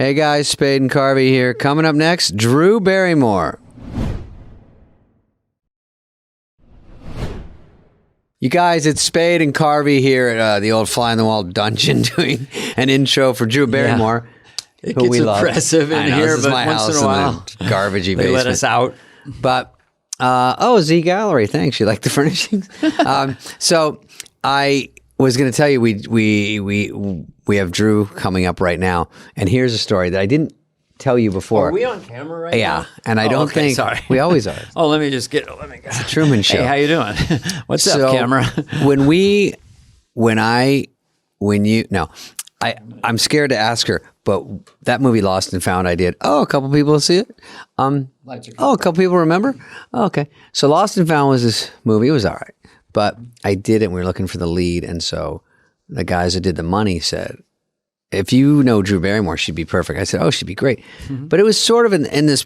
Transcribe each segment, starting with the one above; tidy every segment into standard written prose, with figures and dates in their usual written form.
Hey guys, Spade and Carvey here. Coming up next, Drew Barrymore. You guys, it's Spade and Carvey here at the old Fly on the Wall dungeon doing an intro for Drew Barrymore. It gets oppressive in here, but once in a while, garbagey they let us out. But, Z Gallery, thanks. You like the furnishings? So I was going to tell you, we have Drew coming up right now. And here's a story that I didn't tell you before. Are we on camera right now? Yeah, and I don't think... Sorry. We always are. Let me just get... It's a Truman Show. Hey, how you doing? What's up, camera? I'm scared to ask her, but that movie Lost and Found, I did. Oh, a couple people see it. A couple people remember. Oh, okay. So Lost and Found was this movie. It was all right, but I did it. And we were looking for the lead, and so the guys that did the money said, "If you know Drew Barrymore, she'd be perfect." I said, "Oh, she'd be great," but it was sort of in this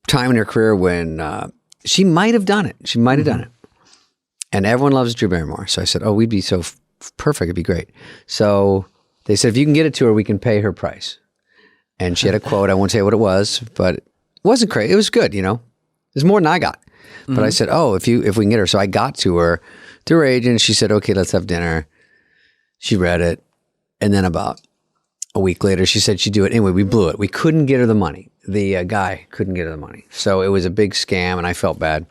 time in her career when she might have done it. She might have done it, and everyone loves Drew Barrymore. So I said, "Oh, we'd be so perfect. It'd be great." So they said, if you can get it to her, we can pay her price. And she had a quote. I won't say what it was, but it wasn't crazy. It was good, you know. It was more than I got. But I said, if we can get her. So I got to her through her agent. She said, okay, let's have dinner. She read it. And then about a week later, she said she'd do it. Anyway, we blew it. We couldn't get her the money. The guy couldn't get her the money. So it was a big scam, and I felt bad.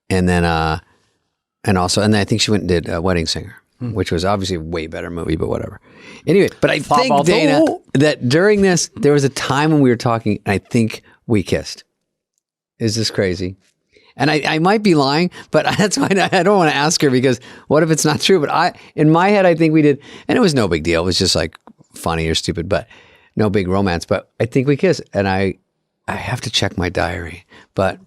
And then, and I think she went and did Wedding Singer, which was obviously a way better movie, but whatever. Anyway, but I think, Dana, that during this, there was a time when we were talking, and I think we kissed. Is this crazy? And I might be lying, but that's why I don't want to ask her, because what if it's not true? But in my head, I think we did, and it was no big deal. It was just like funny or stupid, but no big romance. But I think we kissed, and I have to check my diary, but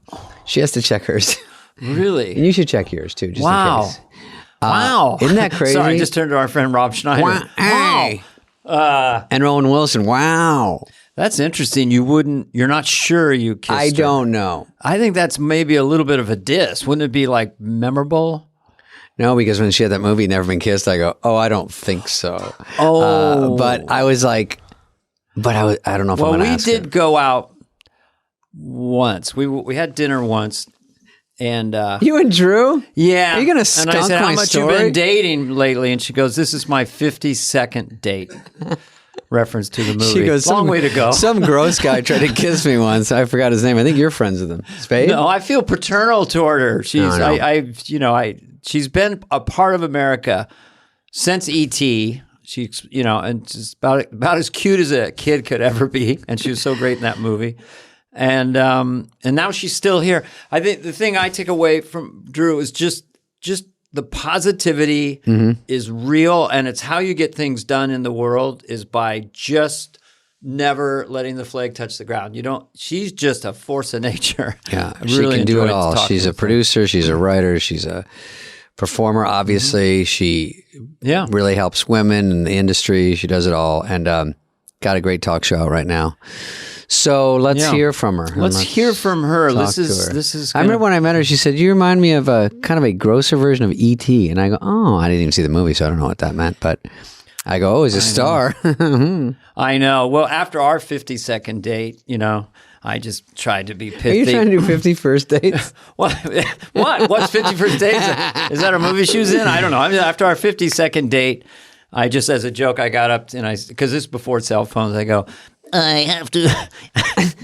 she has to check hers. Really? And you should check yours too, just in case. Wow. Isn't that crazy? Sorry, I just turned to our friend Rob Schneider. Wow. And Rowan Wilson. Wow. That's interesting. You're not sure you kissed her. I don't know. I think that's maybe a little bit of a diss. Wouldn't it be like memorable? No, because when she had that movie, Never Been Kissed, I go, I don't think so. But I was like, I don't know if I'm going to ask her. We did go out once. We had dinner once. And you and Drew? Yeah. Are you going to skunk my story? And I said, how much you been dating lately? And she goes, this is my 52nd date. Reference to the movie. She goes, long way to go. Some gross guy tried to kiss me once. I forgot his name. I think you're friends with him. Spade? No, I feel paternal toward her. She's been a part of America since E.T. She's, and just about as cute as a kid could ever be. And she was so great in that movie. And now she's still here. I think the thing I take away from Drew is just the positivity is real, and it's how you get things done in the world is by just never letting the flag touch the ground. She's just a force of nature. Yeah, she can do it all. She's a producer, she's a writer, she's a performer, obviously. She really helps women in the industry. She does it all, and got a great talk show out right now. So let's hear from her. Let's hear from her. This is. I remember when I met her, she said, "You remind me of a kind of a grosser version of E.T." And I go, "Oh, I didn't even see the movie, so I don't know what that meant." But I go, "Oh, he's a star." I know. Well, after our 52nd date, I just tried to be pithy. Are you trying to do 50 first dates? What? What's 51st dates? Is that a movie she was in? I don't know. I mean, after our 52nd date, I just, as a joke, I got up and because this is before cell phones, I go, I have to,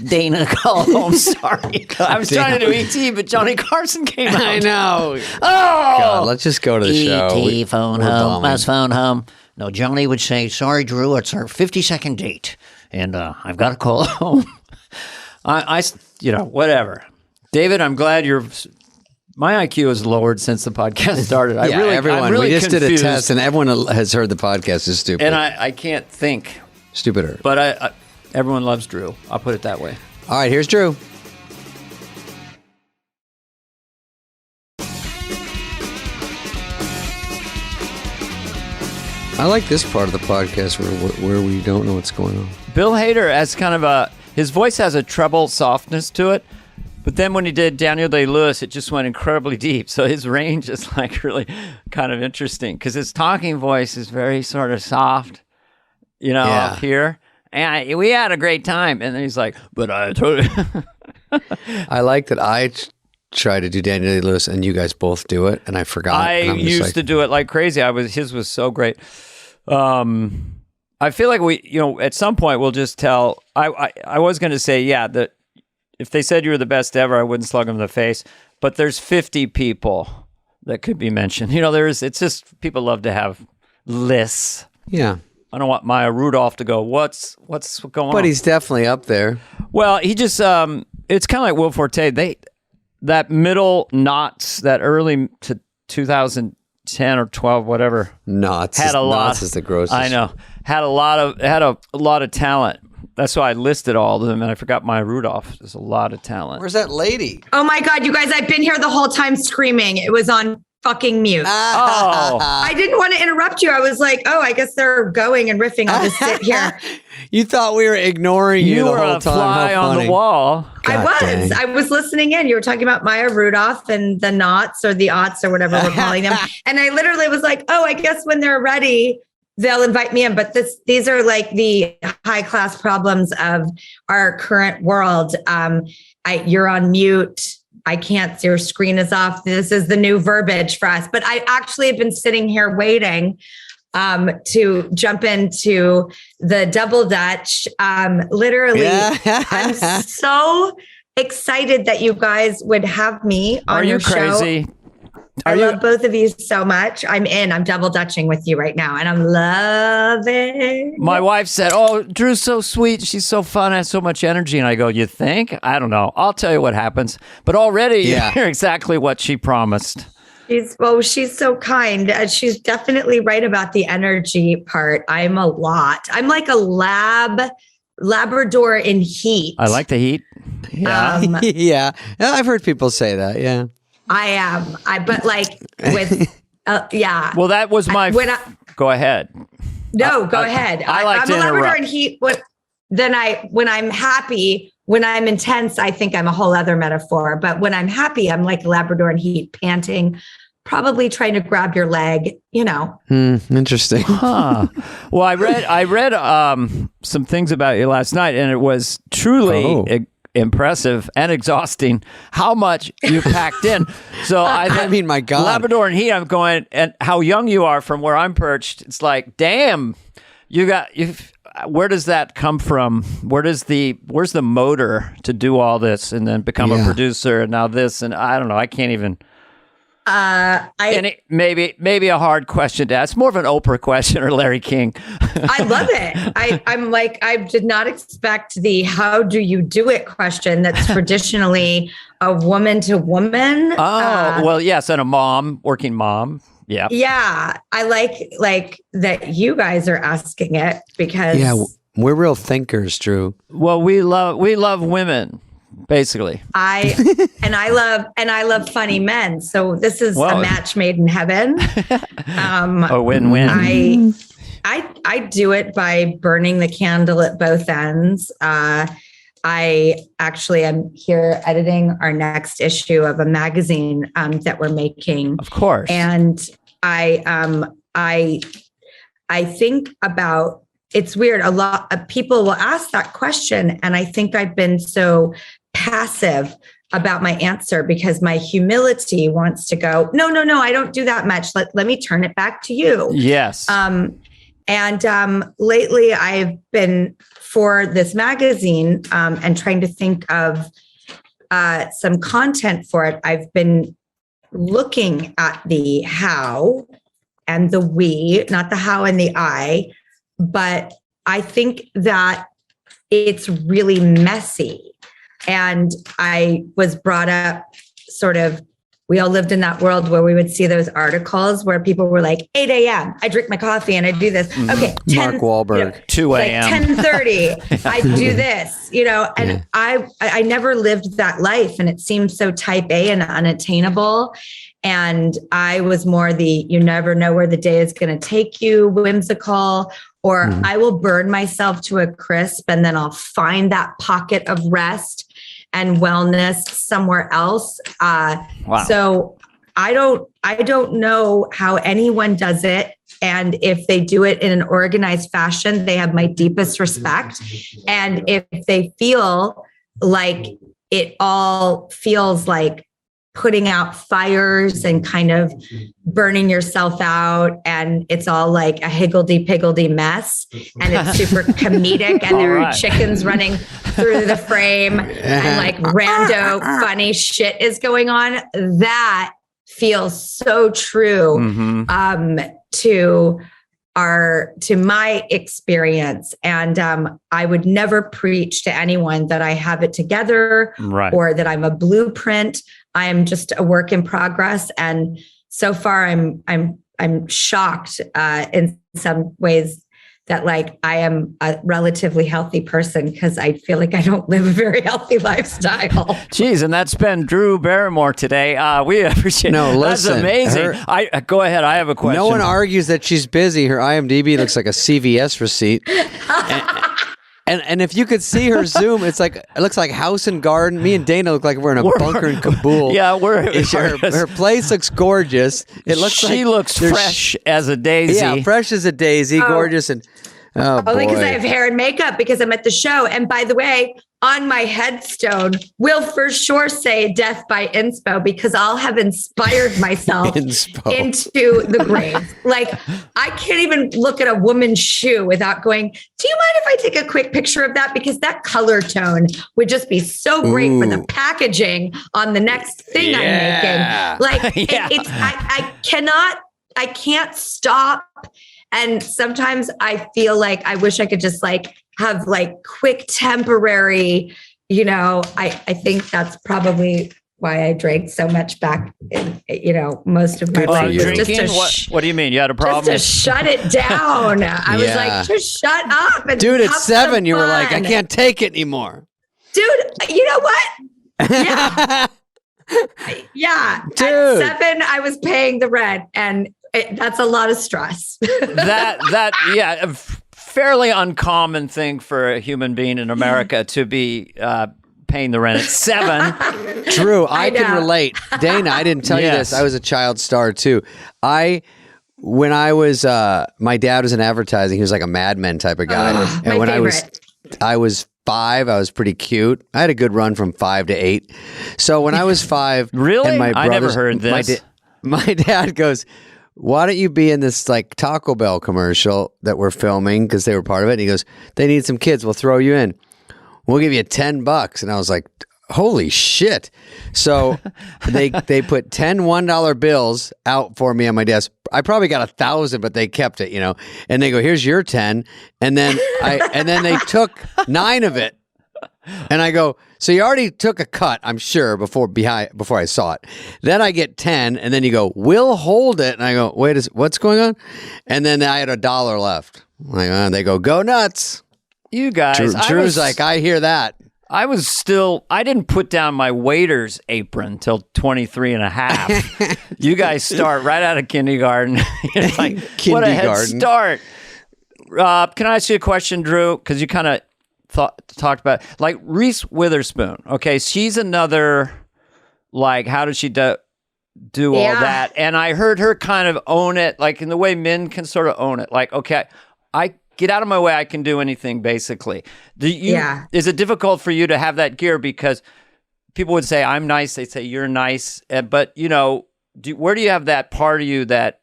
Dana, call home. Sorry. I was trying to do E.T., but Johnny Carson came out. I know. Oh! God, let's just go to the show. E.T., phone home. Let's phone home. No, Johnny would say, sorry, Drew, it's our 52nd date, and I've got to call home. Whatever. David, I'm glad my IQ has lowered since the podcast started. We just did a test, and everyone has heard the podcast is stupid. And I can't think. Stupider. But everyone loves Drew. I'll put it that way. All right, here's Drew. I like this part of the podcast where we don't know what's going on. Bill Hader has kind of his voice has a treble softness to it, but then when he did Daniel Day-Lewis, it just went incredibly deep. So his range is like really kind of interesting because his talking voice is very sort of soft, up here. and we had a great time. And then he's like, but I told you. I like that I try to do Daniel Day-Lewis and you guys both do it, and I forgot. I used to do it like crazy. His was so great. I feel like at some point we'll just tell. I was going to say, that if they said you were the best ever, I wouldn't slug them in the face. But there's 50 people that could be mentioned. It's just people love to have lists. Yeah. I don't want Maya Rudolph to go, what's going on? But he's definitely up there. Well, he just, it's kind of like Will Forte. That middle knots, that early to 2010 or 12, whatever. Knots is the grossest. I know. Had a lot of talent. That's why I listed all of them, and I forgot Maya Rudolph. There's a lot of talent. Where's that lady? Oh my God, you guys, I've been here the whole time screaming. It was on fucking mute. Oh. I didn't want to interrupt you. I was like, oh, I guess they're going and riffing. I'll just sit here. You thought we were ignoring you the were whole a time. fly on the wall. I was listening in. You were talking about Maya Rudolph and the knots or the aughts or whatever we're calling them. And I literally was like, oh, I guess when they're ready, they'll invite me in. But these are like the high class problems of our current world. You're on mute. I can't, your screen is off. This is the new verbiage for us. But I actually have been sitting here waiting to jump into the double Dutch. Literally, I'm so excited that you guys would have me on your show. Are you crazy? I love both of you so much. I'm double Dutching with you right now, and I'm loving. My wife said, "Oh, Drew's so sweet. She's so fun. Has so much energy." And I go, "You think? I don't know. I'll tell you what happens." But already, you're exactly what she promised. She's so kind. She's definitely right about the energy part. I'm like a Labrador in heat. I like the heat. Yeah. Yeah. I've heard people say that. Yeah. I am. But like with, yeah. Well, that was my. Go ahead. No, go ahead. I'm a Labrador in heat. When I'm happy, when I'm intense, I think I'm a whole other metaphor. But when I'm happy, I'm like a Labrador in heat, panting, probably trying to grab your leg. Interesting. Huh. Well, I read some things about you last night, and it was truly impressive and exhausting how much you packed in. So I mean, my God, Labrador and heat. I'm going, and how young you are from where I'm perched. It's like, damn, where does that come from? Where's the motor to do all this and then become a producer and now this, and I don't know. I can't even. Maybe a hard question to ask. More of an Oprah question or Larry King. I love it. I'm like, I did not expect the "how do you do it" question that's traditionally a woman to woman. Oh, well, yes, and a working mom. Yeah. Yeah. I like that you guys are asking it because we're real thinkers, Drew. Well, we love women. Basically, I love funny men. So this is a match made in heaven. A win-win. I do it by burning the candle at both ends. I actually am here editing our next issue of a magazine that we're making. Of course, and I think about. It's weird. A lot of people will ask that question, and I think I've been so passive about my answer because my humility wants to go, no, I don't do that much. Let me turn it back to you. Yes. Lately I've been for this magazine and trying to think of some content for it. I've been looking at the how and the we, not the how and the I, but I think that it's really messy. And I was brought up we all lived in that world where we would see those articles where people were like, 8 a.m., I drink my coffee and I do this. Okay. Mark Wahlberg. 2 a.m. 10:30, I do this, and I never lived that life. And it seemed so type A and unattainable. And I was more you never know where the day is going to take you, whimsical, or I will burn myself to a crisp and then I'll find that pocket of rest and wellness somewhere else. Wow. So I don't know how anyone does it. And if they do it in an organized fashion, they have my deepest respect. And if they feel like it all feels like putting out fires and kind of burning yourself out, and it's all like a higgledy-piggledy mess, and it's super comedic, and there are chickens running through the frame, and like rando funny shit is going on, that feels so true to my experience. And I would never preach to anyone that I have it together or that I'm a blueprint. I am just a work in progress. And so far I'm shocked in some ways that like I am a relatively healthy person, because I feel like I don't live a very healthy lifestyle. Geez, and that's been Drew Barrymore today. We appreciate it. No, listen. That's amazing. Go ahead. I have a question. No one argues that she's busy. Her IMDb looks like a CVS receipt. And if you could see her Zoom, it looks like house and garden. Me and Dana look like we're in a bunker in Kabul. Yeah, her place looks gorgeous. It looks she looks fresh as a daisy. Yeah, fresh as a daisy, gorgeous, and only because I have hair and makeup because I'm at the show. And by the way, on my headstone will for sure say "Death by Inspo," because I'll have inspired myself into the grave. Like, I can't even look at a woman's shoe without going, do you mind if I take a quick picture of that? Because that color tone would just be so great for the packaging on the next thing I'm making. Like, I can't stop. And sometimes I feel like I wish I could just like have like quick temporary, I think that's probably why I drank so much back in, most of my life. Drinking? What do you mean? You had a problem? Just to shut it down. I was like, just shut up. And dude, at 7, you were like, I can't take it anymore. Dude, you know what? Yeah. Yeah. Dude. At 7, I was paying the rent, and that's a lot of stress. A fairly uncommon thing for a human being in America to be paying the rent at 7. Drew, I can relate. Dana, I didn't tell you this. I was a child star too. When I was, my dad was in advertising. He was like a Mad Men type of guy. And when I was 5, I was pretty cute. I had a good run from 5 to 8. So when I was 5, really, and my I never heard this. My dad goes, why don't you be in this like Taco Bell commercial that we're filming, because they were part of it? And he goes, they need some kids. We'll throw you in. We'll give you $10. And I was like, holy shit. So they put 10 $1 bills out for me on my desk. I probably got 1,000, but they kept it, and they go, here's your 10. And then they took 9 of it. And I go, so you already took a cut, I'm sure, before I saw it. Then I get 10, and then you go, we'll hold it. And I go, wait, what's going on? And then I had $1 left. Like, they go nuts. You guys. Drew's like, I hear that. I didn't put down my waiter's apron till 23 and a half. You guys start right out of kindergarten. It's like, what a head start. Can I ask you a question, Drew? Because you kind of talked about like Reese Witherspoon. Okay, she's another, like, how does she do all that? And I heard her kind of own it, like in the way men can sort of own it. Like, okay, I get out of my way, I can do anything, basically. Is it difficult for you to have that gear? Because people would say, I'm nice. They say, you're nice. But, where do you have that part of you that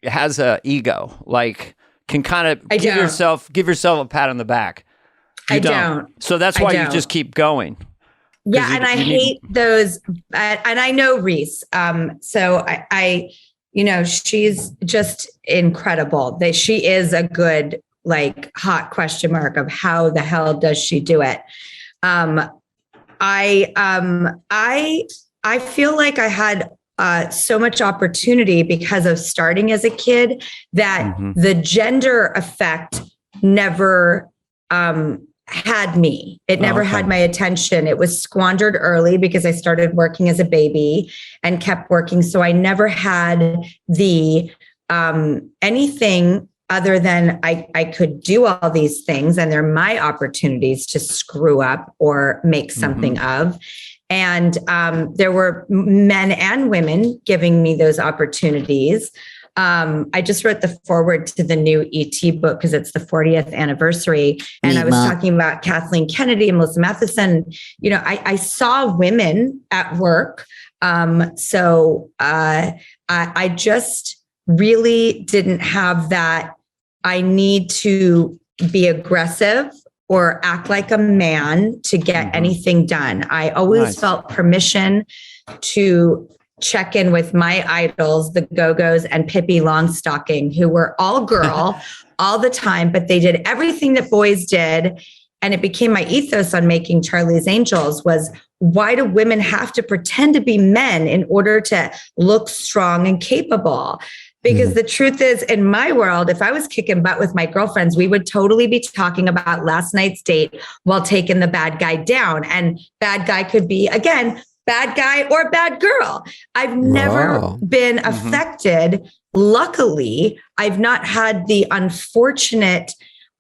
has a ego? Like, can kind of give yourself a pat on the back? You don't. So that's why you just keep going. Yeah, and I hate those. And I know Reese. So I she's just incredible. She is a good, like, hot question mark of how the hell does she do it? I feel like I had so much opportunity because of starting as a kid that the gender effect never had me. It never had my attention. It was squandered early because I started working as a baby and kept working. So I never had the anything other than I could do all these things, and they're my opportunities to screw up or make something of. And there were men and women giving me those opportunities. I just wrote the foreword to the new ET book because it's the 40th anniversary. And I was talking about Kathleen Kennedy and Melissa Matheson. You know, I saw women at work. So I just really didn't have that. I need to be aggressive or act like a man to get anything done. I always felt permission to check in with my idols, the Go-Go's and Pippi Longstocking, who were all girl all the time, but they did everything that boys did. And it became my ethos on making Charlie's Angels was, why do women have to pretend to be men in order to look strong and capable? Because the truth is, in my world, if I was kicking butt with my girlfriends, we would totally be talking about last night's date while taking the bad guy down. And bad guy could be, again, bad guy or bad girl. I've never been affected. Luckily, I've not had the unfortunate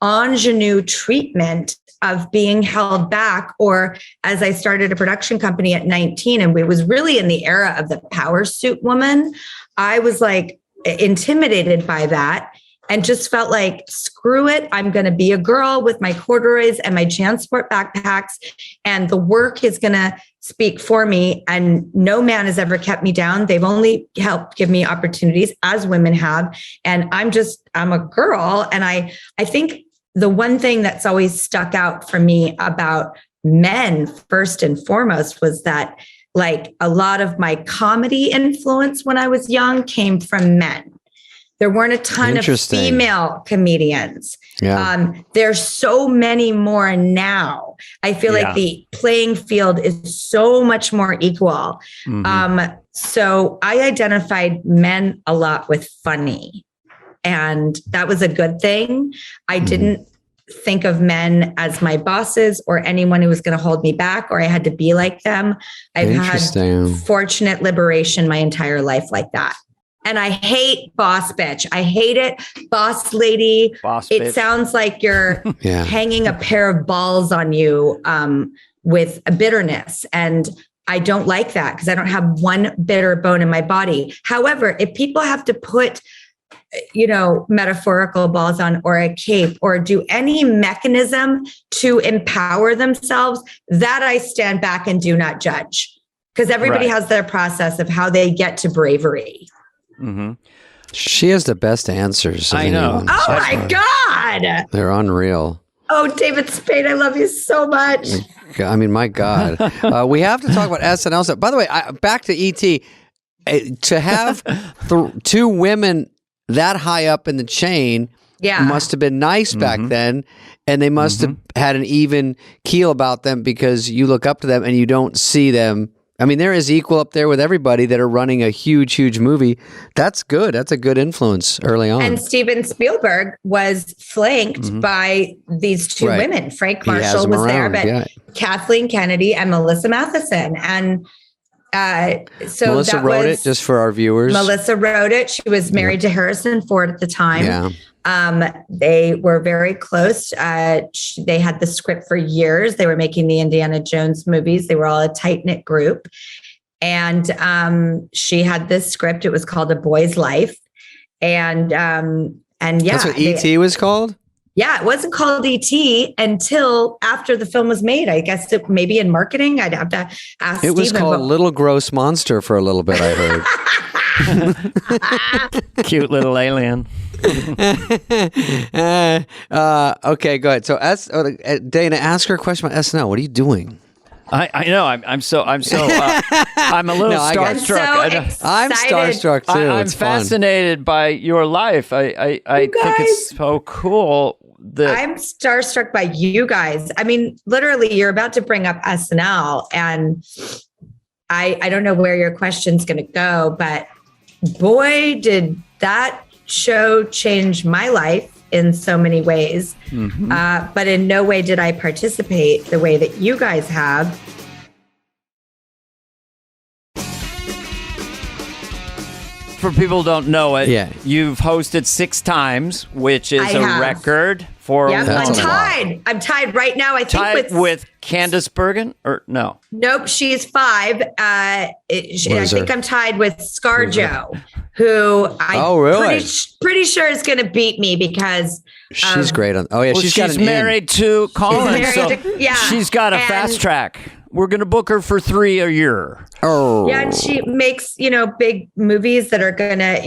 ingenue treatment of being held back, or as I started a production company at 19, and it was really in the era of the power suit woman, I was like intimidated by that and just felt like, screw it. I'm going to be a girl with my corduroys and my JanSport backpacks, and the work is going to speak for me. And no man has ever kept me down. They've only helped give me opportunities, as women have. And I'm a girl. And I think the one thing that's always stuck out for me about men, first and foremost, was that like a lot of my comedy influence when I was young came from men. There weren't a ton of female comedians. Yeah. There's so many more now. I feel like the playing field is so much more equal. So I identified men a lot with funny, and that was a good thing. I didn't think of men as my bosses or anyone who was going to hold me back, or I had to be like them. I've had fortunate liberation my entire life like that. And I hate boss bitch. I hate it. Boss lady. It sounds like you're hanging a pair of balls on you with a bitterness. And I don't like that because I don't have one bitter bone in my body. However, if people have to put, metaphorical balls on, or a cape, or do any mechanism to empower themselves, that I stand back and do not judge, because everybody has their process of how they get to bravery. She has the best answers. I know. Oh my God. They're unreal. Oh, David Spade, I love you so much. I mean, my God. We have to talk about SNL stuff. By the way, back to E.T. To have two women that high up in the chain must have been nice back then. And they must have had an even keel about them, because you look up to them and you don't see them. I mean, they're as equal up there with everybody that are running a huge, huge movie. That's good. That's a good influence early on. And Steven Spielberg was flanked by these two women. Frank Marshall was there, but Kathleen Kennedy and Melissa Matheson. And so Melissa wrote it, just for our viewers. Melissa wrote it. She was married to Harrison Ford at the time. Yeah. They were very close. They had the script for years. They were making the Indiana Jones movies. They were all a tight-knit group. And she had this script. It was called A Boy's Life. And that's what E.T. was called? Yeah, it wasn't called E.T. until after the film was made. I guess maybe in marketing. I'd have to ask It was called Little Gross Monster for a little bit, I heard. Cute little alien. Okay, go ahead. So, Dana, ask her a question about SNL. What are you doing? I know. I'm a little starstruck. I'm starstruck too. I'm fascinated by your life. I think it's so cool. I'm starstruck by you guys. I mean, literally, you're about to bring up SNL, and I don't know where your question's going to go, but boy, did that show change my life in so many ways. But in no way did I participate the way that you guys have. For people who don't know it, you've hosted 6 times, which is a record For Yep, That's I'm a lot. tied. I'm tied right now. I think tied with Candace Bergen or no? Nope, she's 5. I think I'm tied with ScarJo, who Oh, really? pretty sure is going to beat me because She's great on. Oh yeah, Well, she's got an married to Colin, married so to- yeah. she's got a And- fast track. We're going to book her for 3 a year. Oh, Yeah, and she makes, big movies that are gonna,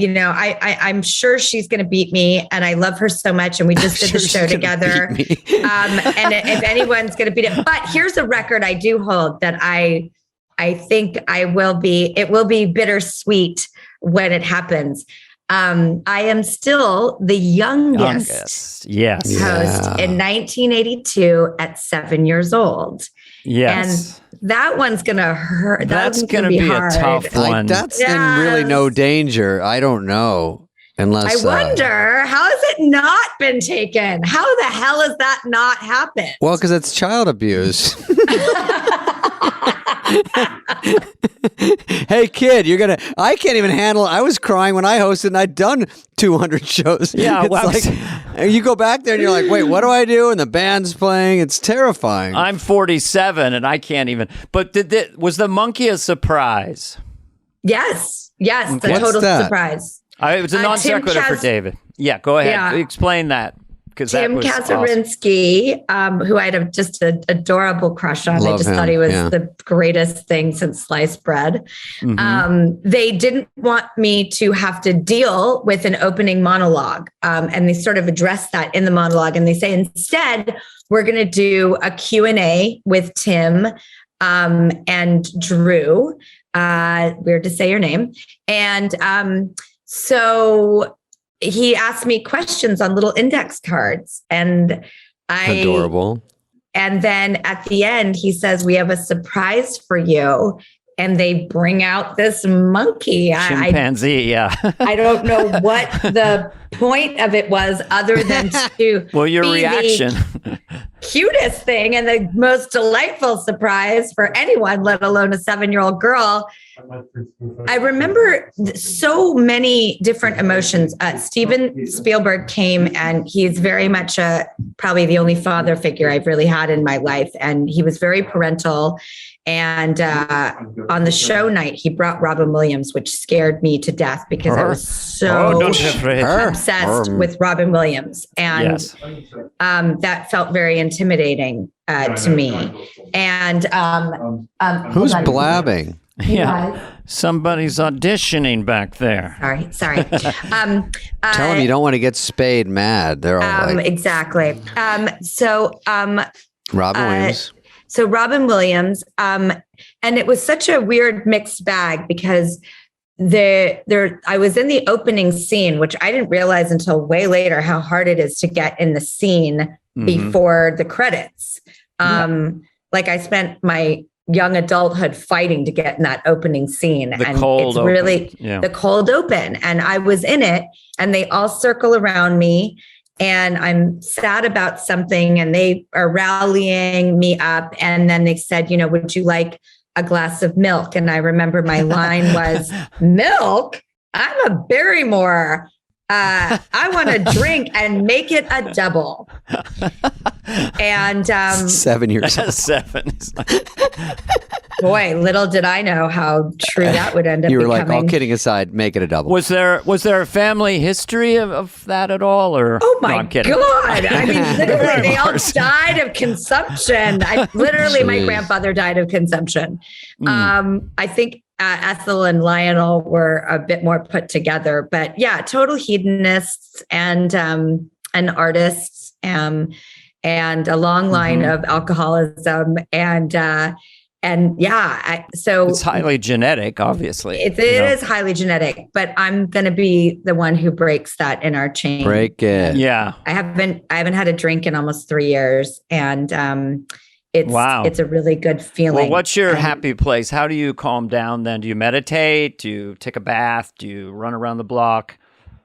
I'm sure she's gonna beat me, and I love her so much, and we just did the show together. And if anyone's gonna beat it, but here's a record I do hold that I think it will be bittersweet when it happens. I am still the youngest Yes. host in 1982 at 7 years old. Yes. And that one's gonna hurt. That's going to be hard. a tough one. like that's in really no Yes. danger. I don't know unless. I wonder how has it not been taken? How the hell has that not happened? Well, because it's child abuse. Hey kid, I can't even handle. I was crying when I hosted, and I'd done 200 shows. Yeah, it's well, like you go back there and you're like, wait, what do I do? And the band's playing. It's terrifying. I'm 47 and I can't even. But was the monkey a surprise? Yes, the What's total that? surprise. It was a non Tim sequitur for David. Yeah, go ahead. Yeah. Explain that. Because that Tim was awesome. Kazurinsky, who I had just an adorable crush on. I Love just him, thought he was yeah. the greatest thing since sliced bread. Mm-hmm. They didn't want me to have to deal with an opening monologue. And they sort of addressed that in the monologue. And they say, instead, we're going to do a Q&A with Tim and Drew. Weird to say your name. And so he asked me questions on little index cards, and Adorable. And then at the end, he says, "We have a surprise for you." And they bring out this monkey. Chimpanzee, yeah. I don't know what the point of it was, other than to Well, your be reaction. the cutest thing and the most delightful surprise for anyone, let alone a 7-year-old girl. I remember so many different emotions. Steven Spielberg came, and he's very much probably the only father figure I've really had in my life. And he was very parental. And on the show night, he brought Robin Williams, which scared me to death because I was so don't be afraid. obsessed with Robin Williams. And Yes. that felt very intimidating to me. And Who's hold on. blabbing? Yeah. Somebody's auditioning back there. Sorry. Tell them you don't want to get Spade mad. They're all like, Exactly. Robin Williams. So Robin Williams, and it was such a weird mixed bag because I was in the opening scene, which I didn't realize until way later how hard it is to get in the scene before the credits. Like I spent my young adulthood fighting to get in that opening scene. The and cold it's really open. the cold open. And I was in it, and they all circle around me, and I'm sad about something, and they are rallying me up. And then they said, would you like a glass of milk? And I remember my line was, "Milk? I'm a Barrymore. I want to drink and make it a double." And 7 years old. 7. boy, little did I know how true that would end up You were becoming. like, all kidding aside, make it a double. Was there a family history of that at all? Or Oh No, my I'm kidding. God. I mean, literally, they all Mars. died of consumption. My Jeez. grandfather died of consumption. I think Ethel and Lionel were a bit more put together, but yeah, total hedonists and artists, and a long line of alcoholism so It's highly genetic, obviously. it is highly genetic, but I'm going to be the one who breaks that in our chain. Break it. Yeah. I haven't had a drink in almost 3 years, and it's a really good feeling. Well, what's your happy place? How do you calm down then? Do you meditate? Do you take a bath? Do you run around the block?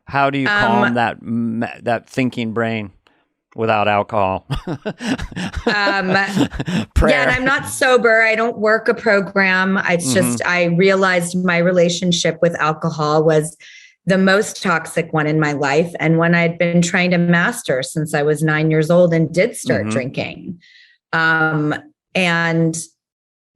How do you calm that thinking brain without alcohol? Prayer. Yeah, and I'm not sober. I don't work a program. It's just I realized my relationship with alcohol was the most toxic one in my life, and one I'd been trying to master since I was 9 years old and did start drinking. And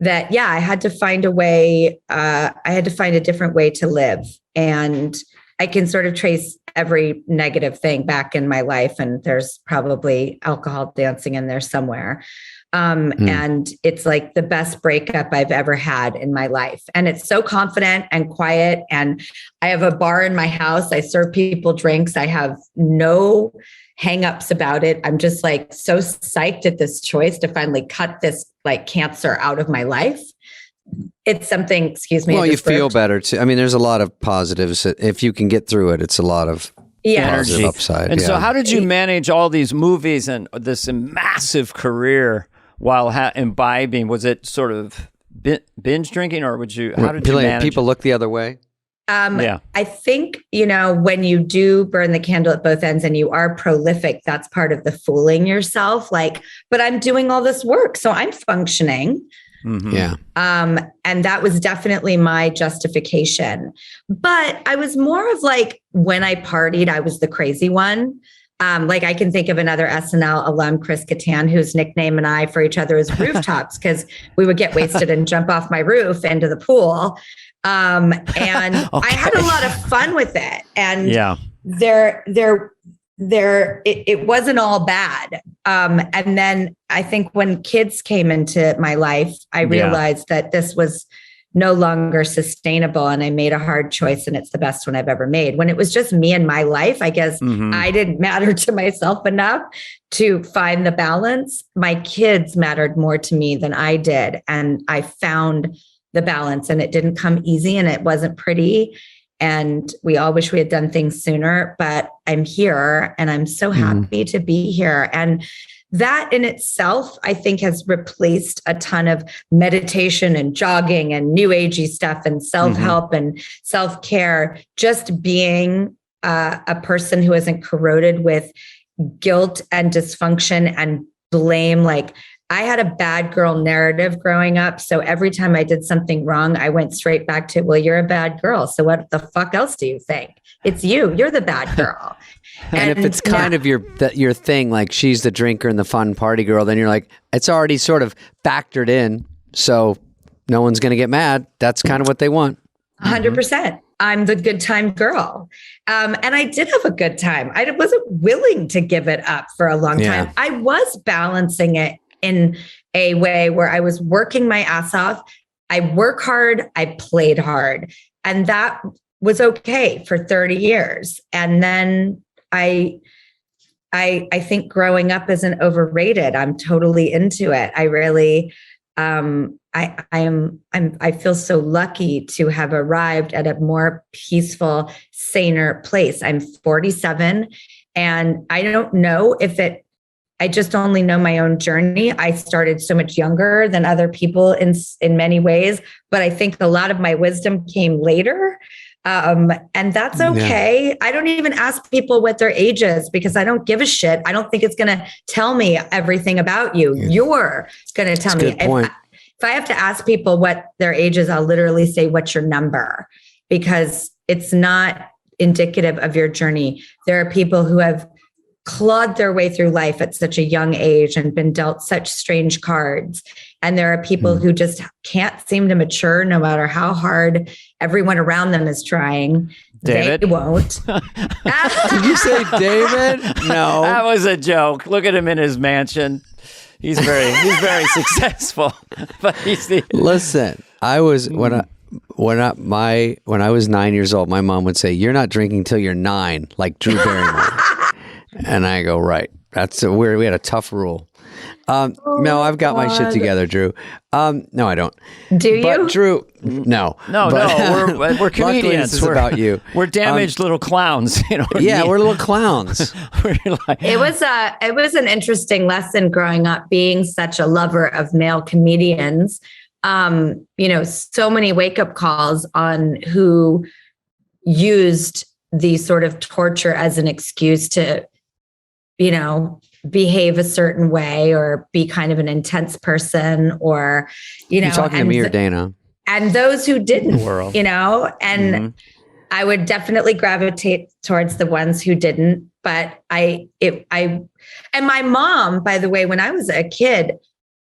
that, I had to find a way, I had to find a different way to live. And I can sort of trace every negative thing back in my life. And there's probably alcohol dancing in there somewhere. And it's like the best breakup I've ever had in my life. And it's so confident and quiet. And I have a bar in my house. I serve people drinks. I have no hangups about it. I'm just like so psyched at this choice to finally cut this like cancer out of my life. It's something, excuse me. Well, you feel better too. I mean, there's a lot of positives. If you can get through it, it's a lot of positive upside. And so how did you manage all these movies and this massive career while imbibing? Was it sort of binge drinking, or how did you manage people look the other way? I think, when you do burn the candle at both ends and you are prolific, that's part of the fooling yourself. Like, but I'm doing all this work, so I'm functioning. Mm-hmm. Yeah. And that was definitely my justification. But I was more of like, when I partied, I was the crazy one. Like I can think of another SNL alum, Chris Kattan, whose nickname and I for each other is Rooftops, because we would get wasted and jump off my roof into the pool. And I had a lot of fun with it. And it wasn't all bad. And then I think when kids came into my life, I realized that this was no longer sustainable, and I made a hard choice, and it's the best one I've ever made. When it was just me and my life, I guess I didn't matter to myself enough to find the balance. My kids mattered more to me than I did. And I found the balance, and it didn't come easy, and it wasn't pretty. And we all wish we had done things sooner, but I'm here, and I'm so happy to be here. And that in itself, I think, has replaced a ton of meditation and jogging and new agey stuff and self-help and self-care. Just being a person who isn't corroded with guilt and dysfunction and blame. Like, I had a bad girl narrative growing up. So every time I did something wrong, I went straight back to, well, you're a bad girl. So what the fuck else do you think? It's you. You're the bad girl. And if it's kind of your thing, like she's the drinker and the fun party girl, then you're like, it's already sort of factored in. So no one's going to get mad. That's kind of what they want. 100%. I'm the good time girl. And I did have a good time. I wasn't willing to give it up for a long time. I was balancing it in a way where I was working my ass off. I work hard. I played hard. And that was okay for 30 years. And then I think growing up isn't overrated. I'm totally into it. I really, I feel so lucky to have arrived at a more peaceful, saner place. I'm 47, and I don't know if I just only know my own journey. I started so much younger than other people in many ways, but I think a lot of my wisdom came later. And that's okay. Yeah. I don't even ask people what their age is, because I don't give a shit. I don't think it's going to tell me everything about you. Yeah. You're going to tell me. If I have to ask people what their age is, I'll literally say, what's your number? Because it's not indicative of your journey. There are people who have clawed their way through life at such a young age and been dealt such strange cards. And there are people who just can't seem to mature no matter how hard everyone around them is trying. David? They won't. Did you say David? No. That was a joke. Look at him in his mansion. He's very successful. But Listen, I was when I was 9 years old, my mom would say, "You're not drinking till you're 9, like Drew Barrymore." And I go, right. That's weird. We had a tough rule. No, I've got my shit together, Drew. No, I don't. Do you? But Drew, no. No, we're comedians. This is about you. We're damaged little clowns. You know. Yeah, we're little clowns. It was an interesting lesson growing up, being such a lover of male comedians. So many wake up calls on who used the sort of torture as an excuse to, behave a certain way or be kind of an intense person, or, You're talking to me or Dana? And those who didn't, and I would definitely gravitate towards the ones who didn't. But and my mom, by the way, when I was a kid,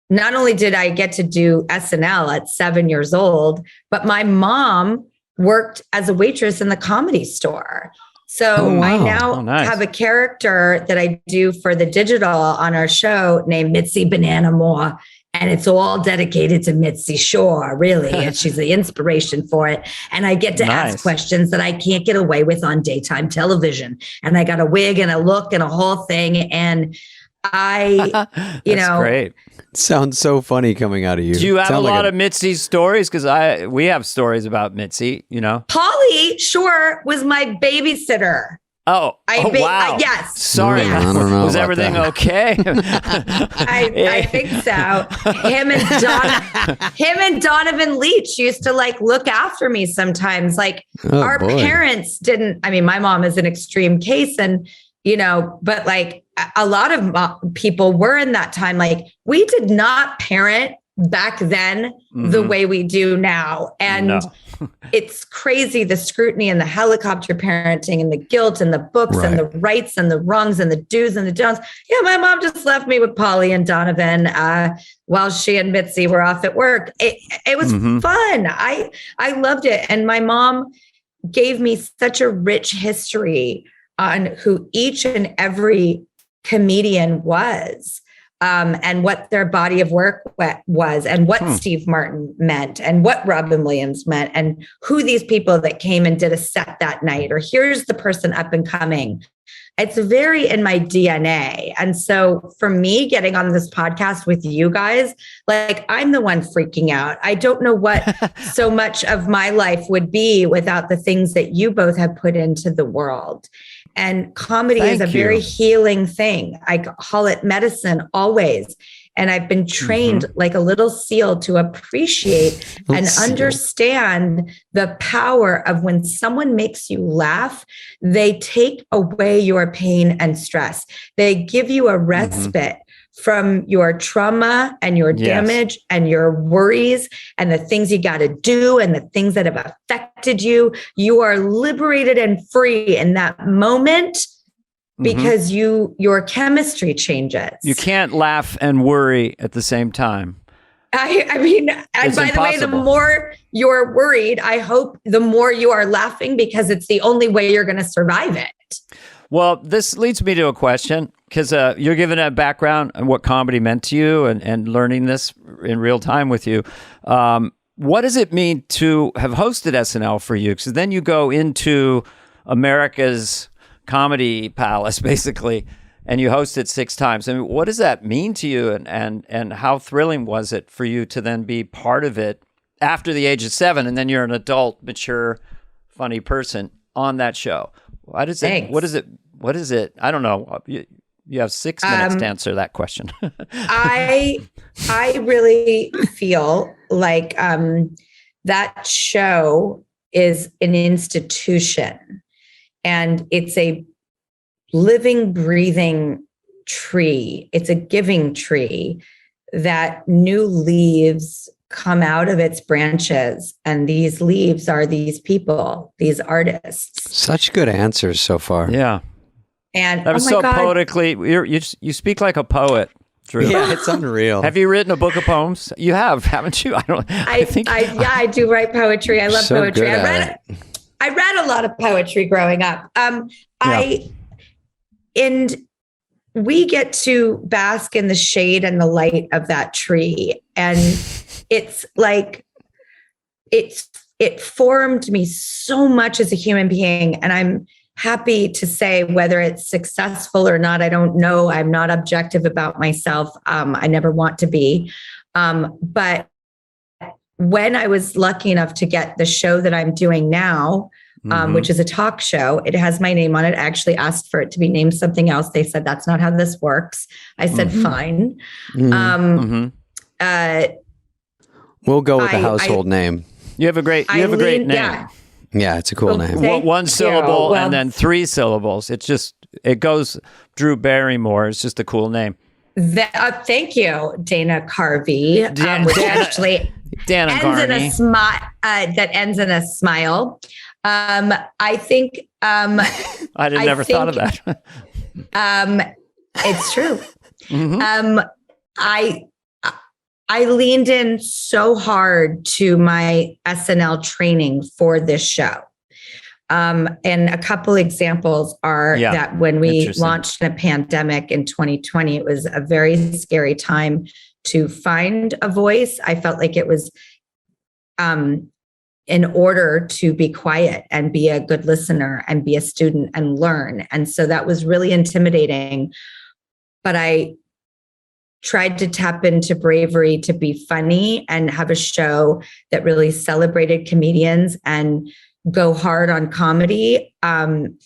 not only did I get to do SNL at 7 years old, but my mom worked as a waitress in the Comedy Store. So I now have a character that I do for the digital on our show named Mitzi Banana Moore. And it's all dedicated to Mitzi Shore, really. And she's the inspiration for it. And I get to ask questions that I can't get away with on daytime television. And I got a wig and a look and a whole thing. And great. Sounds so funny coming out of you. Do you have a lot of Mitzi stories? Because we have stories about Mitzi, Pauly Shore was my babysitter. Wow. Yes. Sorry. I don't know was about everything that. Okay? I think so. Him and Donovan Leitch used to look after me sometimes. Our parents didn't. I mean, my mom is an extreme case, and but a lot of people were in that time. We did not parent back then the way we do now. And it's crazy, the scrutiny and the helicopter parenting and the guilt and the books and the rights and the wrongs and the do's and the don'ts. Yeah, my mom just left me with Pauly and Donovan while she and Mitzi were off at work. It was fun. I loved it. And my mom gave me such a rich history on who each and every comedian was. And what their body of work was, and what Steve Martin meant, and what Robin Williams meant, and who these people that came and did a set that night, or here's the person up and coming. It's very in my DNA. And so for me, getting on this podcast with you guys, I'm the one freaking out. I don't know what so much of my life would be without the things that you both have put into the world. And comedy is a very healing thing. I call it medicine always. And I've been trained like a little seal to appreciate and understand the power of when someone makes you laugh, they take away your pain and stress. They give you a respite from your trauma and your damage and your worries and the things you got to do and the things that have affected you. You are liberated and free in that moment because your chemistry changes. You can't laugh and worry at the same time. I mean, and by the way, the more you're worried, I hope the more you are laughing, because it's the only way you're going to survive it. Well, this leads me to a question, because you're giving a background on what comedy meant to you and learning this in real time with you. What does it mean to have hosted SNL for you? Because then you go into America's comedy palace, basically, and you host it 6 times. I mean, what does that mean to you? And how thrilling was it for you to then be part of it after the age of 7, and then you're an adult, mature, funny person on that show? What is it? I don't know. You have 6 minutes to answer that question. I really feel like that show is an institution, and it's a living, breathing tree. It's a giving tree that new leaves come out of its branches. And these leaves are these people, these artists. Such good answers so far. Yeah. And that was so poetically, you speak like a poet, Drew. Yeah, it's unreal. Have you written a book of poems? You have, haven't you? I do write poetry. I love poetry. I read a lot of poetry growing up. And we get to bask in the shade and the light of that tree. And it's like, it formed me so much as a human being. And I'm happy to say whether it's successful or not, I don't know. I'm not objective about myself. I never want to be. But when I was lucky enough to get the show that I'm doing now, which is a talk show, it has my name on it. I actually asked for it to be named something else. They said, that's not how this works. I said, fine. We'll go with the household name. You have a great name. Yeah, it's a cool name. One syllable and then 3 syllables. It goes Drew Barrymore. It's just a cool name. Thank you, Dana Carvey, which actually ends in a smile. That ends in a smile. I think I never thought of that. it's true. I leaned in so hard to my SNL training for this show. And a couple examples are that when we launched in a pandemic in 2020, it was a very scary time to find a voice. I felt like it was in order to be quiet and be a good listener and be a student and learn. And so that was really intimidating. But I tried to tap into bravery to be funny and have a show that really celebrated comedians and go hard on comedy.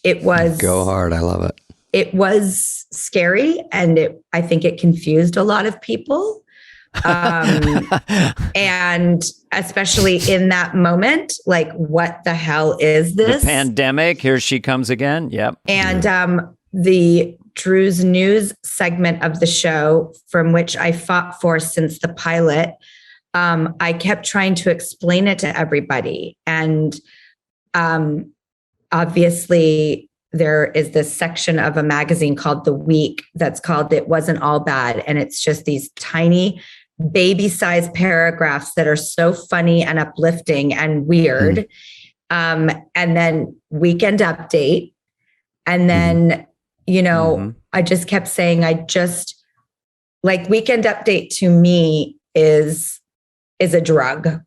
It was go hard. I love it. It was scary, and I think it confused a lot of people. And especially in that moment, like, what the hell is this? The pandemic, here she comes again. Yep. And the Drew's News segment of the show, from which I fought for since the pilot, I kept trying to explain it to everybody. And obviously, there is this section of a magazine called The Week that's called It Wasn't All Bad. And it's just these tiny baby-sized paragraphs that are so funny and uplifting and weird. And then Weekend Update. And then, I just kept saying, Weekend Update to me is a drug.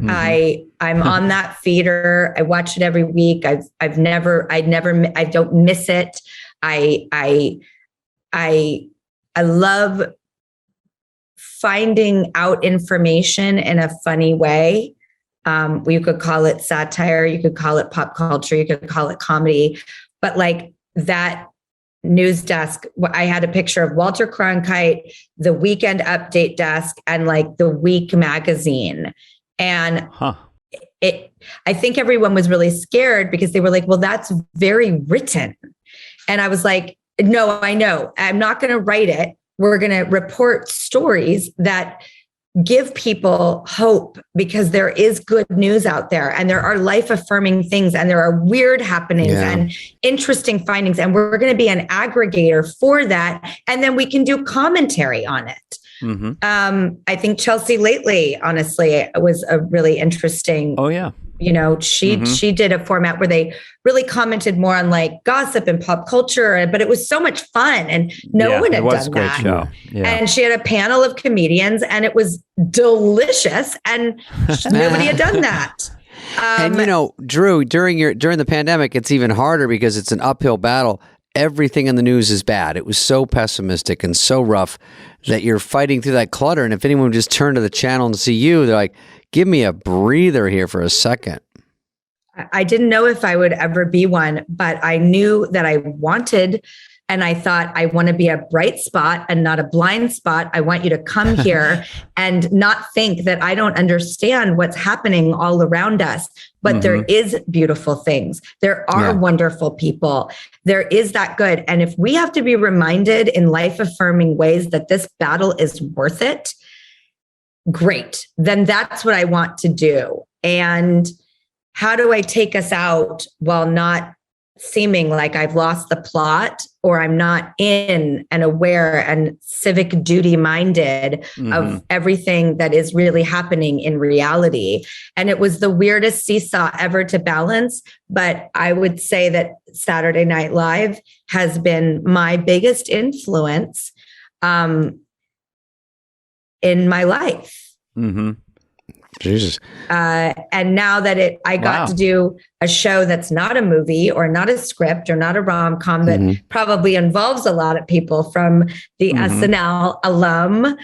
I'm on that feeder. I watch it every week. I don't miss it. I love finding out information in a funny way. You could call it satire, you could call it pop culture, you could call it comedy, but like that news desk, I had a picture of Walter Cronkite, the Weekend Update desk, and like the Week magazine. And I think everyone was really scared because they were like, well, that's very written. And I was like, no, I know. I'm not going to write it. We're going to report stories that give people hope, because there is good news out there, and there are life-affirming things, and there are weird happenings and interesting findings. And we're going to be an aggregator for that. And then we can do commentary on it. I think Chelsea Lately, honestly, was a really interesting. Oh, yeah. She did a format where they really commented more on like gossip and pop culture, but it was so much fun, and no one had done that. Show. Yeah. And she had a panel of comedians, and it was delicious, and nobody had done that. And Drew, during the pandemic, it's even harder because it's an uphill battle. Everything in the news is bad. It was so pessimistic and so rough that you're fighting through that clutter. And if anyone would just turn to the channel and see you, they're like, give me a breather here for a second. I didn't know if I would ever be one, but I knew that I wanted, and I thought, I want to be a bright spot and not a blind spot. I want you to come here and not think that I don't understand what's happening all around us, but there is beautiful things. There are wonderful people. There is that good. And if we have to be reminded in life-affirming ways that this battle is worth it, great. Then that's what I want to do. And how do I take us out while not seeming like I've lost the plot, or I'm not in and aware and civic duty minded of everything that is really happening in reality? And it was the weirdest seesaw ever to balance. But I would say that Saturday Night Live has been my biggest influence in my life. Jesus. And now that I got to do a show that's not a movie or not a script or not a rom-com that probably involves a lot of people from the SNL alum,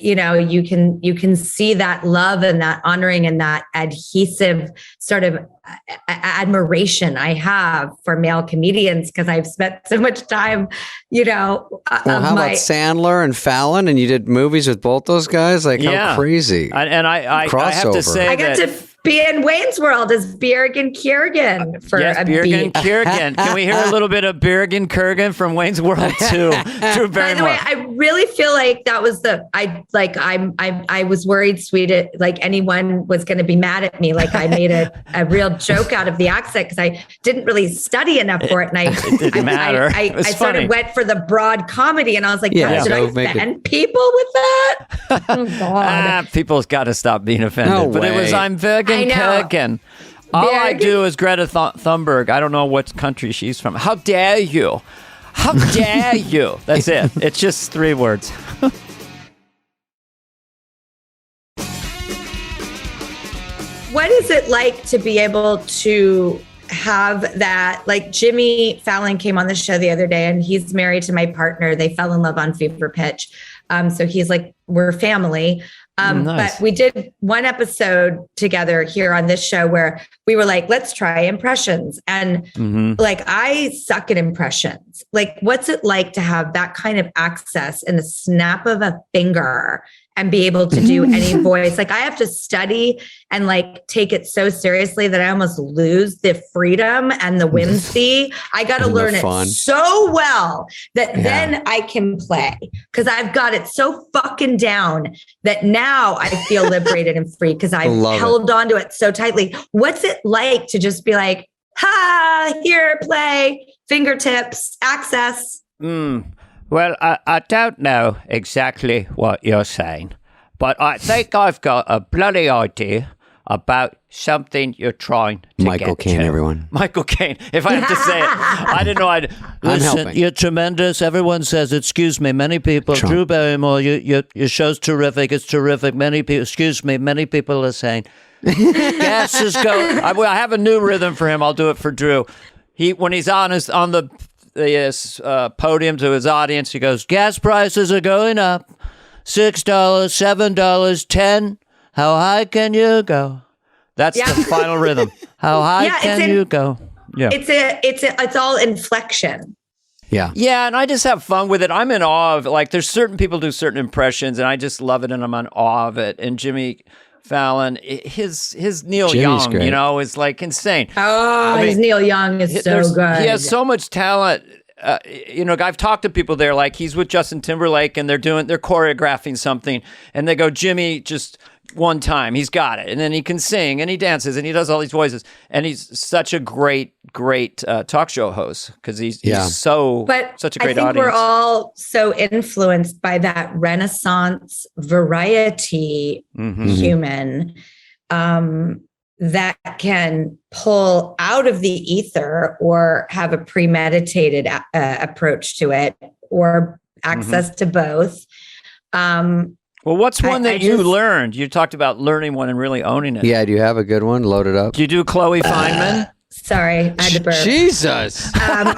you can see that love and that honoring and that adhesive sort of admiration I have for male comedians, because I've spent so much time, how about Sandler and Fallon? And you did movies with both those guys? Like, how crazy. And I have to say, be in Wayne's World as Bjergen Kiergan for yes, a Bjergen beat. Kiergan. Can we hear a little bit of Bjergen Kiergan from Wayne's World 2? Drew Barrymore. By the way, I really feel like that was I was worried, Sweden, like anyone was going to be mad at me. Like I made a real joke out of the accent because I didn't really study enough for it. And it didn't matter. I sort of went for the broad comedy and I was like, did I offend people with that? Oh God. People's got to stop being offended. No but way. it was, I'm Bjergen Kiergan. All I do is Greta Thunberg. I don't know what country she's from. How dare you? How dare you? That's it. It's just 3 words. What is it like to be able to have that? Like Jimmy Fallon came on the show the other day and he's married to my partner. They fell in love on Fever Pitch. So he's like, we're family. Nice. But we did one episode together here on this show where we were like, let's try impressions. And like, I suck at impressions. Like, what's it like to have that kind of access in the snap of a finger and be able to do any voice? Like I have to study and like take it so seriously that I almost lose the freedom and the whimsy. I got to learn it so well that then I can play because I've got it so fucking down that now I feel liberated and free because I've held on to it so tightly. What's it like to just be like, here, play, fingertips, access? Well, I don't know exactly what you're saying, but I think I've got a bloody idea about something you're trying to Michael get Caine, to. everyone. Michael Caine. If I have to say it, I didn't know I'd. Listen, you're tremendous. Everyone says, excuse me, many people. Trump. Drew Barrymore, your show's terrific. It's terrific. Many people, excuse me, many people are saying, gas is going. I have a new rhythm for him. I'll do it for Drew. When he's on the podium to his audience, he goes, gas prices are going up. $6, $7, $10. How high can you go? That's the final rhythm. How high can you go? Yeah. It's all inflection. Yeah. Yeah, and I just have fun with it. I'm in awe of, like, there's certain people do certain impressions, and I just love it, and I'm in awe of it. And Jimmy Fallon, his Neil Jimmy's Young, great. is like insane. Oh, his Neil Young is so good. He has so much talent. I've talked to people there, like he's with Justin Timberlake, and they're choreographing something, and they go, Jimmy, just one time, he's got it, and then he can sing, and he dances, and he does all these voices, and he's such a great talk show host because he's such a great I think audience. we're all so influenced by that Renaissance variety human that can pull out of the ether or have a premeditated approach to it or access to both. Well, what's one that you learned? You talked about learning one and really owning it. Yeah, do you have a good one? Load it up. Do you do Chloe Fineman? Sorry, I had to burp. Jesus. I'm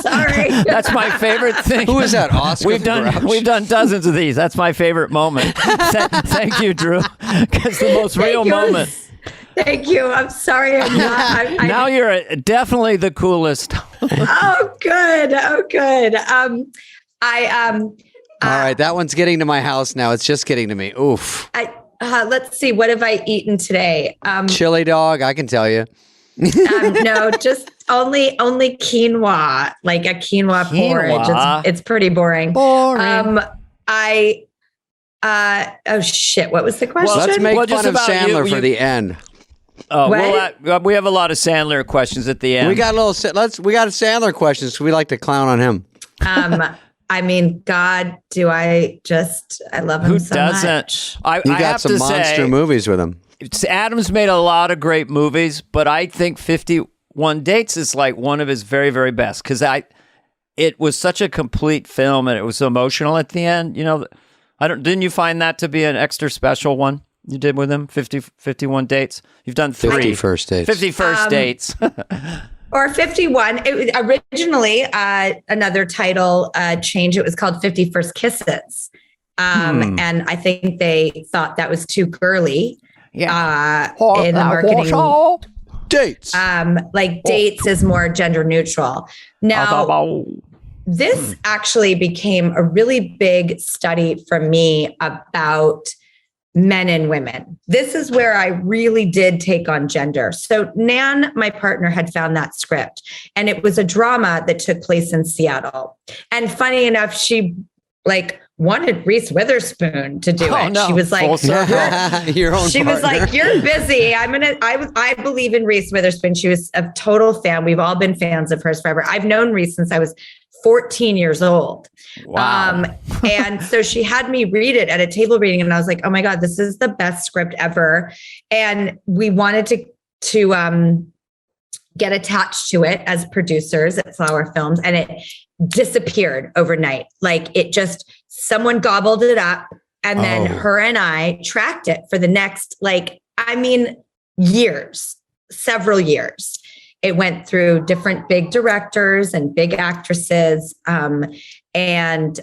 sorry. That's my favorite thing. Who is that? Oscar? We've done dozens of these. That's my favorite moment. Thank you, Drew. Because the most real moment. Thank you. I'm sorry. I'm not. Now you're definitely the coolest. Oh, good. All right, that one's getting to my house now. It's just getting to me. Oof. Let's see. What have I eaten today? Chili dog, I can tell you. No, just only quinoa, like a quinoa porridge. It's pretty boring. Oh shit! What was the question? Let's make fun of Sandler for the end. Oh, well, we have a lot of Sandler questions at the end. We got Sandler questions. So we like to clown on him. I mean, God, I love him Who so doesn't? much. You got some monster movies with him. Adam's made a lot of great movies, but I think 51 Dates is like one of his very, very best because it was such a complete film and it was so emotional at the end. Didn't you find that to be an extra special one you did with him? 51 Dates. You've done 3. 51st Dates. 51st Dates. Or 51. It was originally another title change. It was called 51st Kisses. And I think they thought that was too girly. Yeah. In the marketing. Dates. Dates is more gender neutral. Now, this actually became a really big study for me about men and women. This is where I really did take on gender. So Nan, my partner, had found that script, and it was a drama that took place in Seattle. And funny enough, she wanted Reese Witherspoon to do it. No. She was like, Your own she partner. was like, you're busy. I believe in Reese Witherspoon. She was a total fan. We've all been fans of hers forever. I've known Reese since I was 14 years old. Wow. And so she had me read it at a table reading, and I was like, oh my God, this is the best script ever. And we wanted to get attached to it as producers at Flower Films, and it disappeared overnight. Someone gobbled it up, and then her and I tracked it for the next, years, several years. It went through different big directors and big actresses. And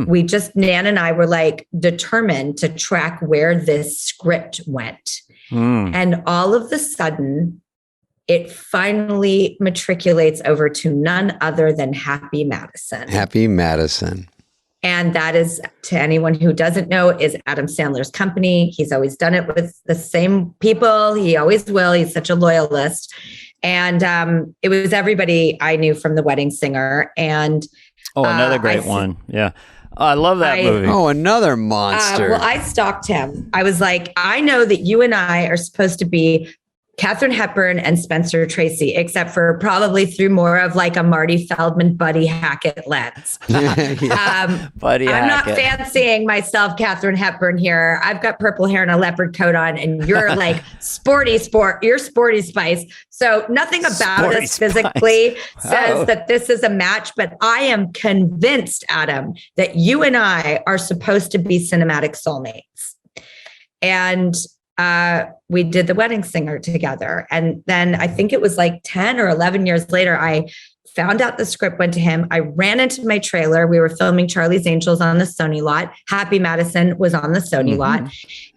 we just, Nan and I were determined to track where this script went. And all of a sudden, it finally matriculates over to none other than Happy Madison. Happy Madison. And that is, to anyone who doesn't know, is Adam Sandler's company. He's always done it with the same people. He always will. He's such a loyalist. And it was everybody I knew from The Wedding Singer. And another great one. Yeah. I love that movie. Oh, another monster. Well, I stalked him. I was like, I know that you and I are supposed to be Katharine Hepburn and Spencer Tracy, except for probably through more of a Marty Feldman, Buddy Hackett lens. Buddy I'm not Hackett. fancying myself Katharine Hepburn here. I've got purple hair and a leopard coat on, and you're you're sporty spice. So nothing about Sporty us Spice. physically says that this is a match, but I am convinced, Adam, that you and I are supposed to be cinematic soulmates. And we did The Wedding Singer together. And then I think it was 10 or 11 years later, I found out the script went to him. I ran into my trailer. We were filming Charlie's Angels on the Sony lot. Happy Madison was on the Sony lot.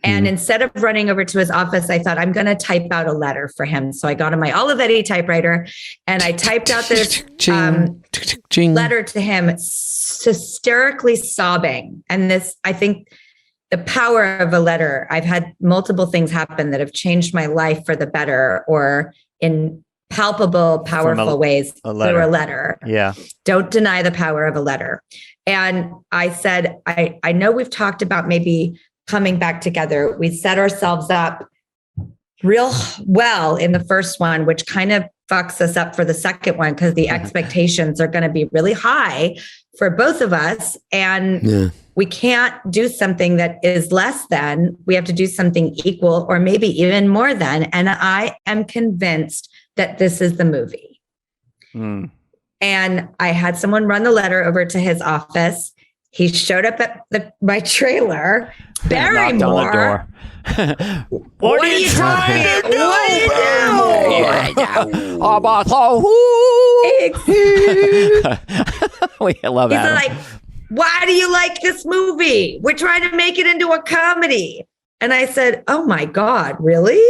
And instead of running over to his office, I thought, I'm going to type out a letter for him. So I got on my Olivetti typewriter and I typed out this letter to him, hysterically sobbing. And this, I think, the power of a letter. I've had multiple things happen that have changed my life for the better, or in palpable, powerful ways through a letter. Yeah. Don't deny the power of a letter. And I said, I know we've talked about maybe coming back together. We set ourselves up real well in the first one, which kind of fucks us up for the second one, because the expectations are going to be really high for both of us. And we can't do something that is less than. We have to do something equal, or maybe even more than. And I am convinced that this is the movie. And I had someone run the letter over to his office. He showed up at my trailer. Barrymore. Knocked on the door. What are you trying to do? We love He's Adam. like, why do you like this movie? We're trying to make it into a comedy. And I said, oh my God, really?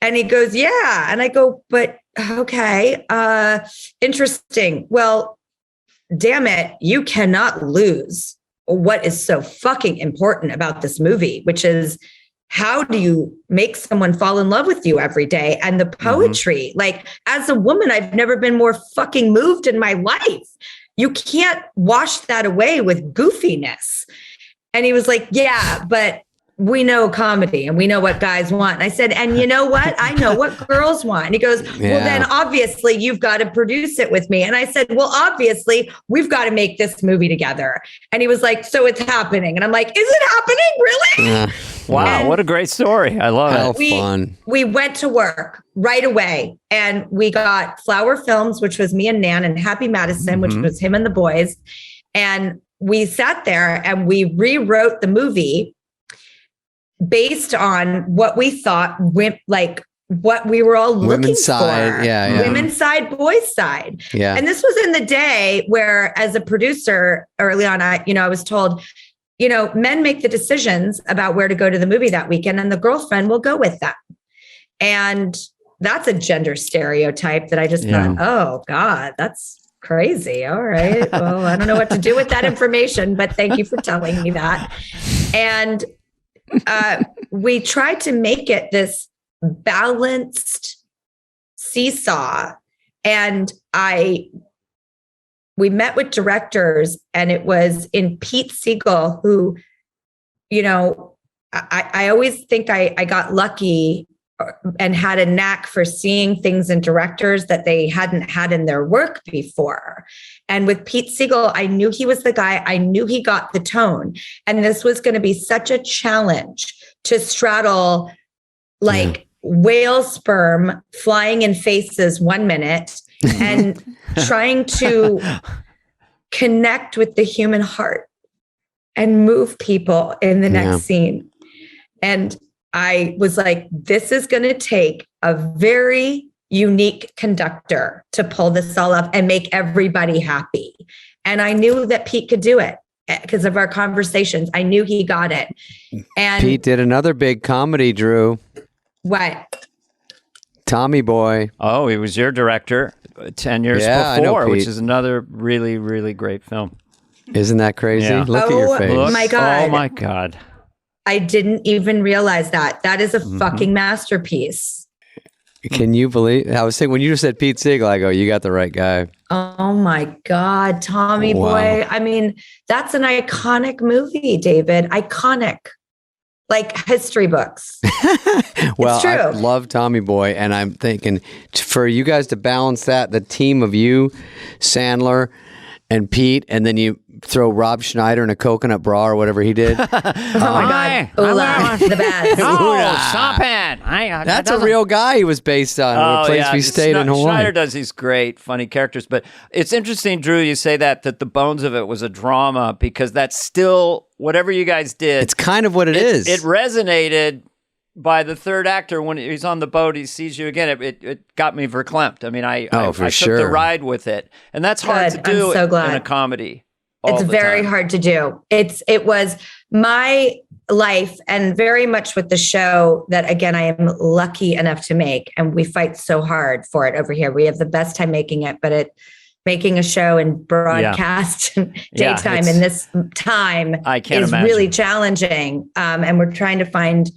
And he goes, yeah. And I go, but okay, interesting. Well, damn it, you cannot lose what is so fucking important about this movie, which is, how do you make someone fall in love with you every day? And the poetry, as a woman, I've never been more fucking moved in my life. You can't wash that away with goofiness. And he was like, yeah, but we know comedy and we know what guys want. And I said, and you know what? I know what girls want. And he goes, well, then obviously you've got to produce it with me. And I said, well, obviously we've got to make this movie together. And he was like, so it's happening. And I'm like, is it happening? Really? Wow. And what a great story. I love it. Fun. We went to work right away, and we got Flower Films, which was me and Nan, and Happy Madison, which was him and the boys. And we sat there and we rewrote the movie based on what we thought, what we were all looking Women's side, for. yeah. Women's side, boys' side. Yeah. And this was in the day where, as a producer early on, I was told, men make the decisions about where to go to the movie that weekend, and the girlfriend will go with them. And that's a gender stereotype that I just thought, oh God, that's crazy. All right. Well, I don't know what to do with that information, but thank you for telling me that. And we tried to make it this balanced seesaw. And we met with directors, and it was in Pete Siegel, who, you know, I always think I got lucky and had a knack for seeing things in directors that they hadn't had in their work before. And with Pete Siegel, I knew he was the guy. I knew he got the tone. And this was going to be such a challenge to straddle like whale sperm flying in faces 1 minute and trying to connect with the human heart and move people in the next scene. And I was like, this is going to take a very unique conductor to pull this all up and make everybody happy. And I knew that Pete could do it because of our conversations. I knew he got it. And Pete did another big comedy, Drew. What? Tommy Boy. Oh, he was your director 10 years before, which is another really, really great film. Isn't that crazy? Yeah. Look at your face. My God. Oh, my God. I didn't even realize that. That is a fucking masterpiece. Can you believe? I was saying, when you just said Pete Siegel, I go, you got the right guy. Oh my God, Tommy Boy. I mean, that's an iconic movie, David. Iconic. Like history books. Well, it's true. I love Tommy Boy, and I'm thinking for you guys to balance that, the team of you, Sandler, and Pete, and then you throw Rob Schneider in a coconut bra or whatever he did. Oh my God. Ola, the best. Oh, stop it. That's a real guy he was based on. A place we stayed in Hawaii. Schneider does these great, funny characters. But it's interesting, Drew, you say that the bones of it was a drama, because that's still, whatever you guys did. It's kind of what it is. It resonated by the third actor when he's on the boat, he sees you again. It got me verklempt. I mean, I took the ride with it. And that's hard to do I'm so glad. in a comedy. It's very hard to do. It was my life, and very much with the show that, again, I am lucky enough to make. And we fight so hard for it over here. We have the best time making it, but making a show in broadcast daytime in this time is really challenging. And we're trying to find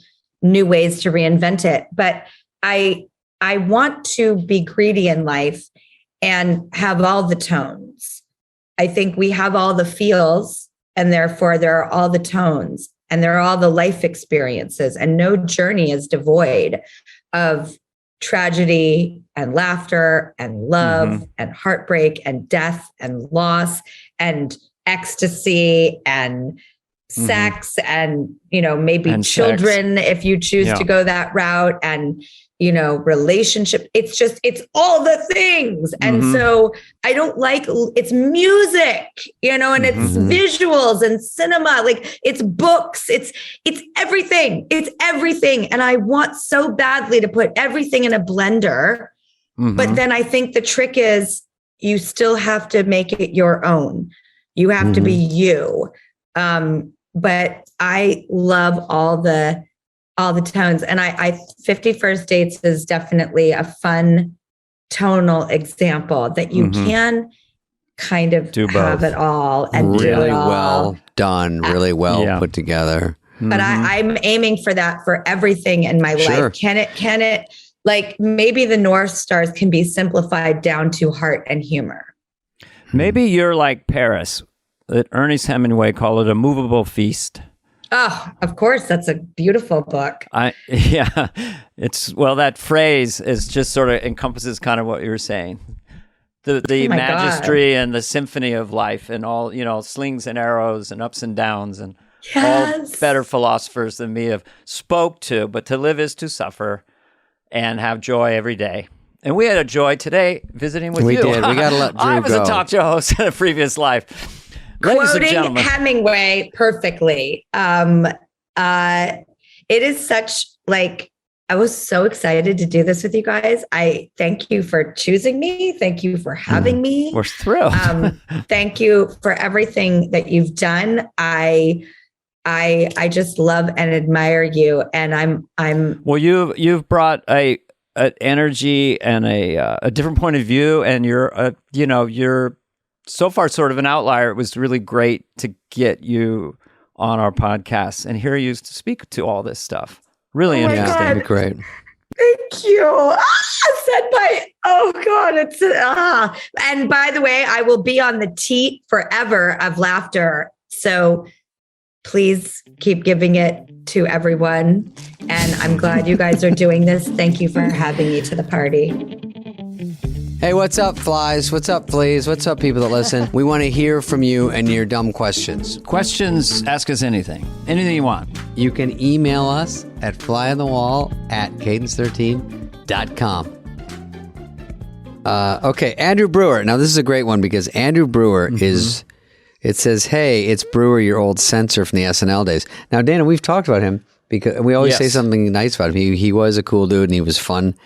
new ways to reinvent it. But I want to be greedy in life and have all the tones. I think we have all the feels, and therefore there are all the tones, and there are all the life experiences, and no journey is devoid of tragedy and laughter and love and heartbreak and death and loss and ecstasy and sex and, maybe and children, if you choose to go that route, and, relationship. It's all the things. And so I don't like, it's music, and it's visuals and cinema, like it's books, it's everything. It's everything. And I want so badly to put everything in a blender. But then I think the trick is you still have to make it your own. You have to be you. But I love all the tones, and I 50 First Dates is definitely a fun tonal example that you can kind of have it all and really do it all. Well done, really well put together. But I'm aiming for that for everything in my life. Can it like maybe the North Stars can be simplified down to heart and humor? Maybe you're like Paris. Ernest Hemingway called it a movable feast. Oh, of course. That's a beautiful book. That phrase is just sort of encompasses kind of what you were saying. The majesty and the symphony of life, and all, slings and arrows and ups and downs, and all better philosophers than me have spoke to, but to live is to suffer and have joy every day. And we had a joy today visiting with you. We did. We got to let Drew I was go. a talk show host in a previous life. Quoting Hemingway perfectly. It is such I was so excited to do this with you guys. I thank you for choosing me. Thank you for having me. We're thrilled. Thank you for everything that you've done. I just love and admire you. And well, you've brought an energy and a different point of view, and you're so far sort of an outlier. It was really great to get you on our podcast and hear you speak to all this stuff. Really Oh my interesting. God. That'd be great. Thank you. Said by, oh God, And by the way, I will be on the teat forever of laughter. So please keep giving it to everyone. And I'm glad you guys are doing this. Thank you for having me to the party. Hey, what's up, flies? What's up, fleas? What's up, people that listen? We want to hear from you and your dumb questions. Questions, ask us anything. Anything you want. You can email us at flyonthewall@cadence13.com. Okay, Andrew Brewer. Now, this is a great one because Andrew Brewer is, it says, hey, it's Brewer, your old censor from the SNL days. Now, Dana, we've talked about him because we always say something nice about him. He was a cool dude and he was fun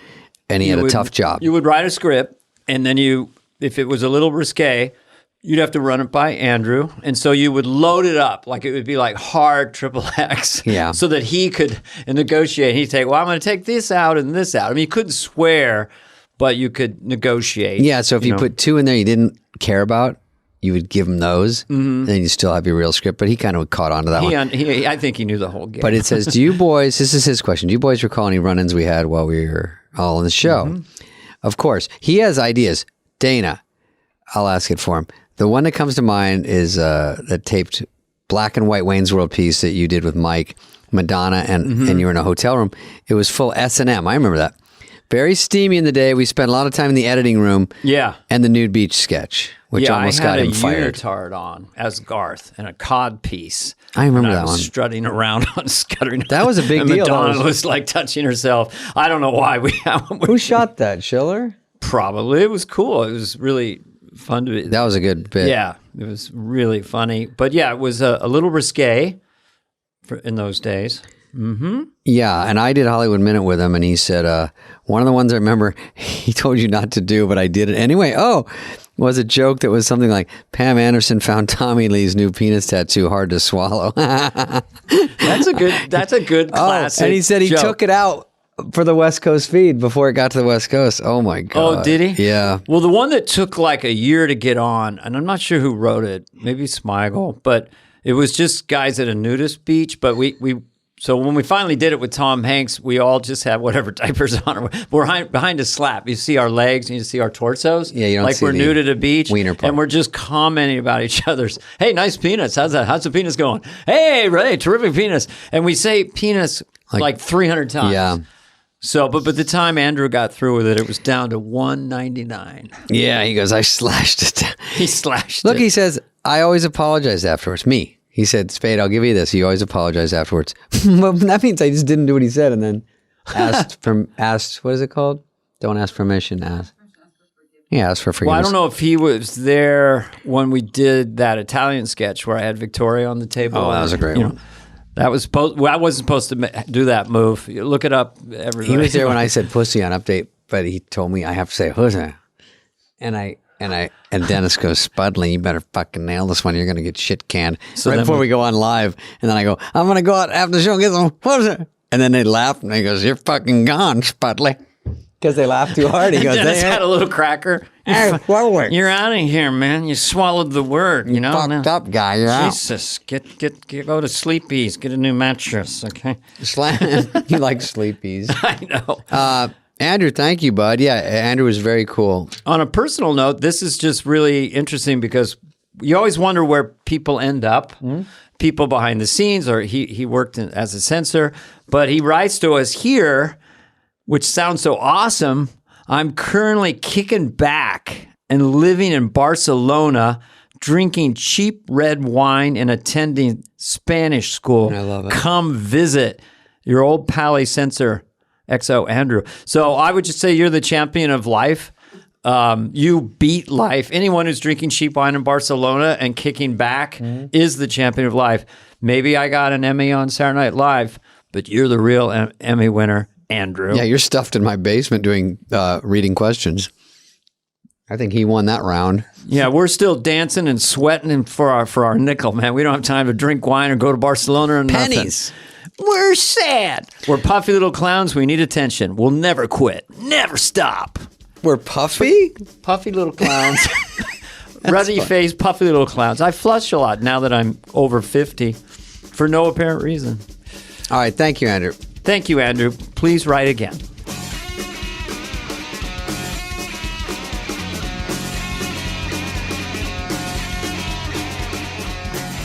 and he had a tough job. You would write a script and then if it was a little risque, you'd have to run it by Andrew. And so you would load it up. Like it would be like hard XXX. Yeah. So that he could negotiate. He'd take, well, I'm going to take this out and this out. I mean, you couldn't swear, but you could negotiate. Yeah, so if you put two in there you didn't care about, you would give him those, and then you still have your real script. But he kind of caught on to that one. I think he knew the whole game. But it says, do you boys, this is his question, do you boys recall any run-ins we had while we were all on the show? Of course. He has ideas. Dana, I'll ask it for him. The one that comes to mind is the taped black and white Wayne's World piece that you did with Mike, Madonna, and you were in a hotel room. It was full S&M. I remember that. Very steamy in the day. We spent a lot of time in the editing room. Yeah. And the nude beach sketch, which almost got him fired. I had a unitard on as Garth and a cod piece. I remember that I was one. Strutting around on scuttering. That was a big and deal. Madonna was like touching herself. I don't know why Who shot that? Schiller? Probably. It was cool. It was really fun to be. That was a good bit. Yeah, it was really funny. But yeah, it was a little risque in those days. Yeah, and I did Hollywood Minute with him, and he said, one of the ones I remember he told you not to do, but I did it anyway. Was a joke that was something like, Pam Anderson found Tommy Lee's new penis tattoo hard to swallow. That's a good classic and he said he joke. took it out for the West Coast feed before it got to the West Coast. Oh my God. Oh, did he? Yeah. Well, the one that took like a year to get on, and I'm not sure who wrote it, maybe Smigel, but it was just guys at a nudist beach. But so when we finally did it with Tom Hanks, we all just had whatever diapers on. We're behind a slap. You see our legs and you see our torsos. Yeah, you don't like see we're the nude at a beach. wiener part. And we're just commenting about each other's, hey, nice penis. How's that? How's the penis going? Hey, Ray, terrific penis. And we say penis like 300 times. Yeah. So, but the time Andrew got through with it, it was down to $1.99. Yeah, he goes, I slashed it. He slashed Look, it. he says, I always apologize afterwards. Me. He said, Spade, I'll give you this. You always apologize afterwards. Well, that means I just didn't do what he said and then asked, what is it called? Don't ask permission, ask. Yeah, ask for forgiveness. Well, I don't know if he was there when we did that Italian sketch where I had Victoria on the table. Oh, that was a great one. That was I wasn't supposed to do that move. You look it up, everybody. He was there when I said pussy on Update, but he told me I have to say pussy. And Dennis goes, Spudley, you better fucking nail this one. You're going to get shit canned. So right before we go on live. And then I go, I'm going to go out after the show and get some pussy. And then they laugh and he goes, you're fucking gone, Spudley. Because they laughed too hard. He goes, Dennis had a little cracker. You're out of here, man. You swallowed the word, you know. Fucked up guy, you're out. Jesus, go to Sleepy's, get a new mattress, okay? You like Sleepies. I know. Andrew, thank you, bud. Yeah, Andrew was very cool. On a personal note, this is just really interesting because you always wonder where people end up, people behind the scenes, or he worked as a censor, but he writes to us here, which sounds so awesome. I'm currently kicking back and living in Barcelona, drinking cheap red wine and attending Spanish school. I love it. Come visit your old pally censor, XO Andrew. So I would just say you're the champion of life. You beat life. Anyone who's drinking cheap wine in Barcelona and kicking back is the champion of life. Maybe I got an Emmy on Saturday Night Live, but you're the real Emmy winner, Andrew. Yeah, you're stuffed in my basement doing reading questions. I think he won that round. Yeah, we're still dancing and sweating for our nickel, man. We don't have time to drink wine or go to Barcelona or nothing. Pennies. We're sad. We're puffy little clowns. We need attention. We'll never quit. Never stop. We're puffy? Puffy little clowns. Ruddy faced, puffy little clowns. I flush a lot now that I'm over 50. for no apparent reason. All right. Thank you, Andrew. Thank you, Andrew. Please write again.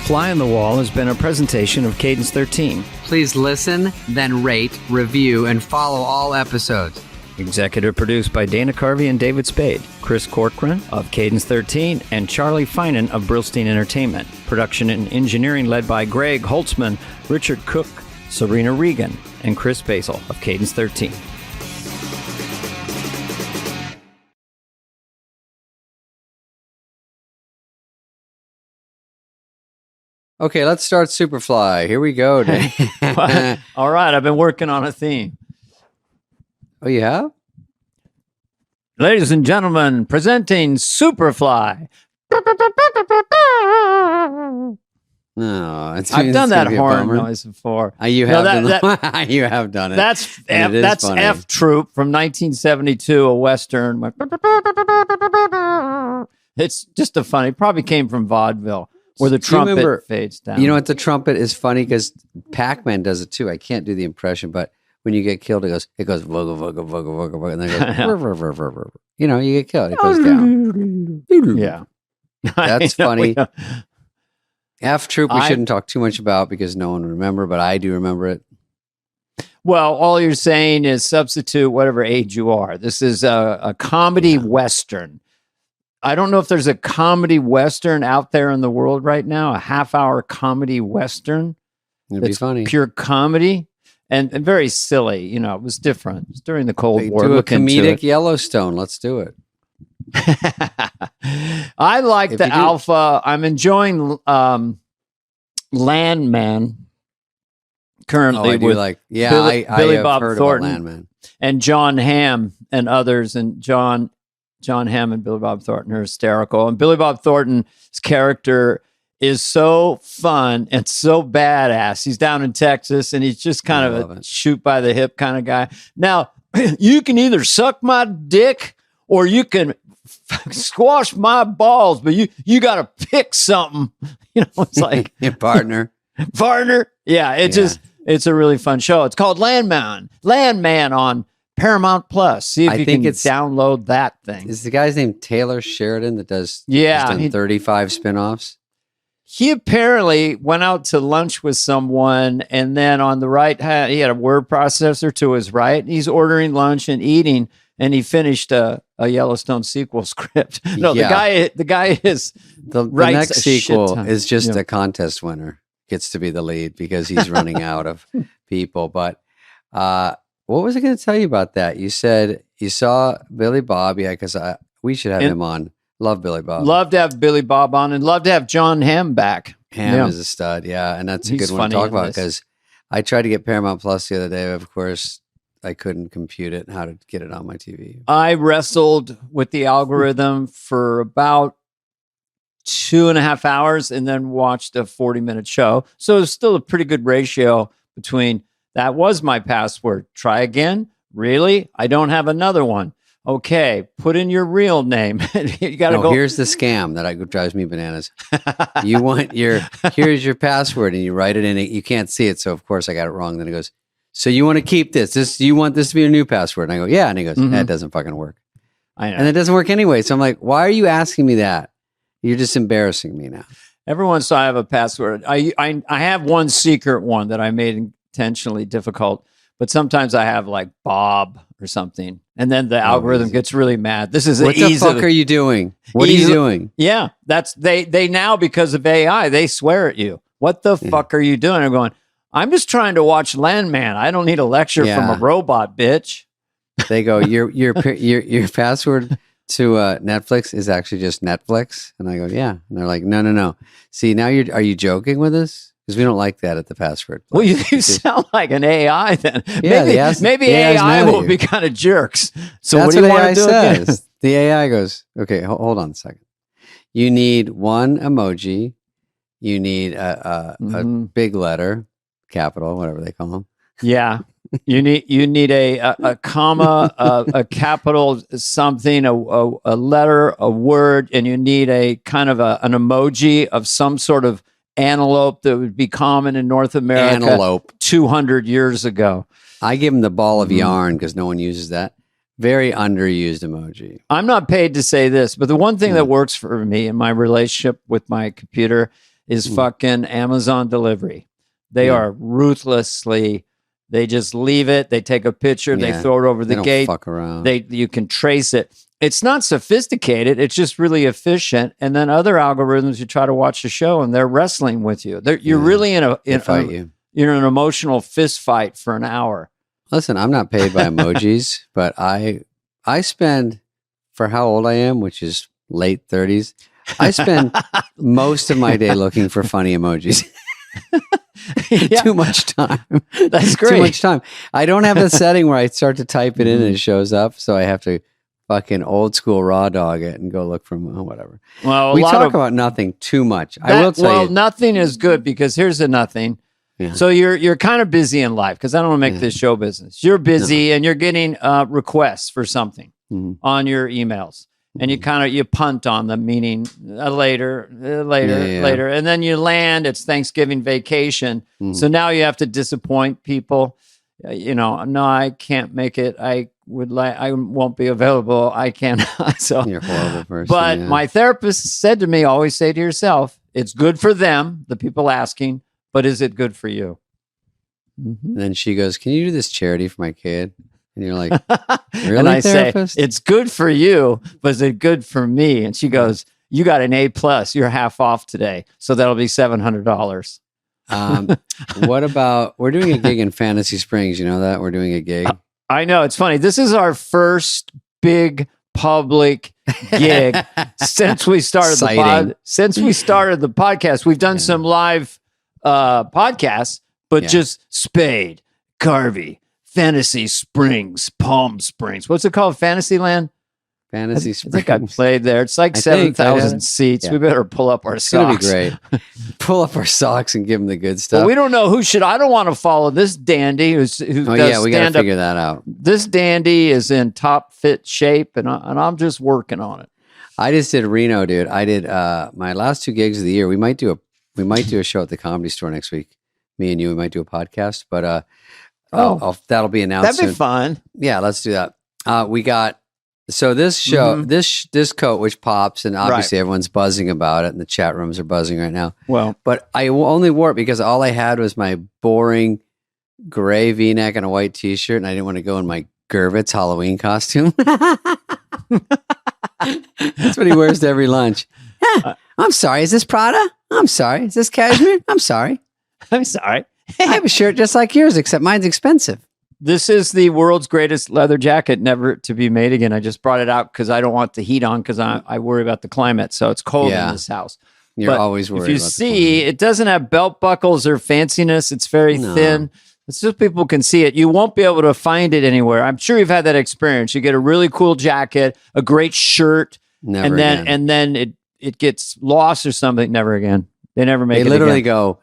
Fly on the Wall has been a presentation of Cadence 13. Please listen, then rate, review, and follow all episodes. Executive produced by Dana Carvey and David Spade, Chris Corcoran of Cadence 13, and Charlie Finan of Brillstein Entertainment. Production and engineering led by Greg Holtzman, Richard Cook, Serena Regan, and Chris Basil of Cadence 13. Okay, let's start Superfly. Here we go, Dave. All right, I've been working on a theme. Oh, you have? Ladies and gentlemen, presenting Superfly. No, I've done that horn noise before. You have you have done it. That's F Troop from 1972, a Western. It's just a funny, probably came from vaudeville, where the trumpet fades down. You know what? The trumpet is funny because Pac-Man does it too. I can't do the impression, but when you get killed, it goes voga, voga, voga, voga, voga, and then it goes, rrr, rrr, rrr, rrr. You know, you get killed, it goes down. Yeah. That's funny. F Troop, we shouldn't talk too much about because no one will remember, but I do remember it. Well, all you're saying is substitute whatever age you are. This is a comedy Western. I don't know if there's a comedy Western out there in the world right now, a half-hour comedy Western. It'd be funny. Pure comedy and very silly. You know, it was different. It was during the Cold War. Do a comedic Yellowstone. Let's do it. I like the Alpha. I'm enjoying Landman currently with Billy Bob Thornton and John Hamm and others, and John Hamm and Billy Bob Thornton are hysterical. And Billy Bob Thornton's character is so fun and so badass. He's down in Texas, and he's just kind of a shoot by the hip kind of guy. Now, you can either suck my dick or you can squash my balls, but you got to pick something. You know, it's like partner. Yeah, it's a really fun show. It's called Landman on Paramount Plus. See if you can download that thing. Is the guy's name Taylor Sheridan that does? Yeah, he's done 35 spinoffs. He apparently went out to lunch with someone, and then on the right hand, he had a word processor to his right. He's ordering lunch and eating, and he finished a Yellowstone sequel script. No, the guy is the next sequel is just a contest winner. Gets to be the lead because he's running out of people. But what was I going to tell you about that? You said you saw Billy Bob, because we should have him on. Love Billy Bob. Love to have Billy Bob on, and love to have John Hamm back. Hamm is a stud, and that's a good one to talk about because I tried to get Paramount Plus the other day. Of course, I couldn't compute it, how to get it on my TV. I wrestled with the algorithm for about 2.5 hours and then watched a 40-minute show. So it's still a pretty good ratio between that was my password. Try again. Really? I don't have another one. Okay, put in your real name. You got to go. Here's the scam that drives me bananas. You want here's your password, and you write it in it. You can't see it, so of course I got it wrong. Then it goes, so you want to keep this? You want this to be a new password? And I go, yeah. And he goes, that doesn't fucking work. I know. And it doesn't work anyway. So I'm like, why are you asking me that? You're just embarrassing me now. Every once in a while I have a password. I have one secret one that I made intentionally difficult, but sometimes I have like Bob or something, and then the algorithm gets really mad. This is what the fuck are you doing? What are you doing? Yeah, that's they now, because of AI, they swear at you. What the fuck are you doing? I'm going, I'm just trying to watch Landman. I don't need a lecture from a robot, bitch. They go, your password to Netflix is actually just Netflix, and I go, yeah. And they're like, no. See, now are you joking with us? Because we don't like that at the password. Well, you sound like an AI then. Yeah, maybe AI will be kind of jerks. So that's what do you want AI to do says. again? The AI goes, okay, hold on a second. You need one emoji. You need a big letter, capital, whatever they call them. Yeah. You need a comma, a capital something, a letter, a word, and you need a kind of an emoji of some sort of antelope that would be common in North America Antelope. 200 years ago. I give him the ball of yarn because no one uses that. Very underused emoji. I'm not paid to say this, but the one thing that works for me in my relationship with my computer is fucking Amazon delivery. They are ruthlessly, they just leave it. They take a picture. They throw it over the gate. Fuck around. You can trace it. It's not sophisticated. It's just really efficient. And then other algorithms, you try to watch the show and they're wrestling with you. You're really in you're in an emotional fist fight for an hour. Listen, I'm not paid by emojis, but I spend, for how old I am, which is late 30s, I spend most of my day looking for funny emojis. Too much time. That's great. Too much time. I don't have a setting where I start to type it in and it shows up, so I have to fucking old school raw dog it and go look for whatever. Well, we talk about nothing too much. I will tell you. Nothing is good because here's the nothing. Yeah. So you're kind of busy in life because I don't want to make this show business. You're busy and you're getting requests for something on your emails, and you punt on them, meaning later, and then you land. It's Thanksgiving vacation, so now you have to disappoint people. No, I can't make it. I won't be available. I can't. So you're a horrible person. But my therapist said to me, always say to yourself, it's good for them, the people asking. But is it good for you? And then she goes, can you do this charity for my kid? And you're like, really, and I therapist? say, it's good for you, but is it good for me? And she goes, you got an A+. You're half off today. So that'll be $700. What about, we're doing a gig in Fantasy Springs. You know that? We're doing a gig. I know. It's funny. This is our first big public gig since we started the podcast. We've done some live podcasts, but just Spade, Carvey, Fantasy Springs, Palm Springs. What's it called? Fantasyland? Fantasy Springs. I think I played there. It's like 7,000 seats. Yeah. We better pull up our socks. It's going to be great. Pull up our socks and give them the good stuff. Well, we don't know I don't want to follow this dandy who does we got to figure that out. This dandy is in top fit shape, and I'm just working on it. I just did Reno, dude. I did my last 2 gigs of the year. We might do a show at the Comedy Store next week. Me and you, we might do a podcast, but that'll be announced. That'd be fun. Yeah, let's do that. We got this show, this coat which pops, and obviously everyone's buzzing about it, and the chat rooms are buzzing right now. Well, but I only wore it because all I had was my boring gray V-neck and a white T-shirt, and I didn't want to go in my Gervitz Halloween costume. That's what he wears to every lunch. I'm sorry. Is this Prada? I'm sorry. Is this cashmere? I'm sorry. I'm sorry. I have a shirt just like yours, except mine's expensive. This is the world's greatest leather jacket, never to be made again. I just brought it out because I don't want the heat on because I worry about the climate. So it's cold in this house. You're always worried. If you see, it doesn't have belt buckles or fanciness. It's very thin. It's just people can see it. You won't be able to find it anywhere. I'm sure you've had that experience. You get a really cool jacket, a great shirt, and then it gets lost or something. Never again. They never make it. They literally go,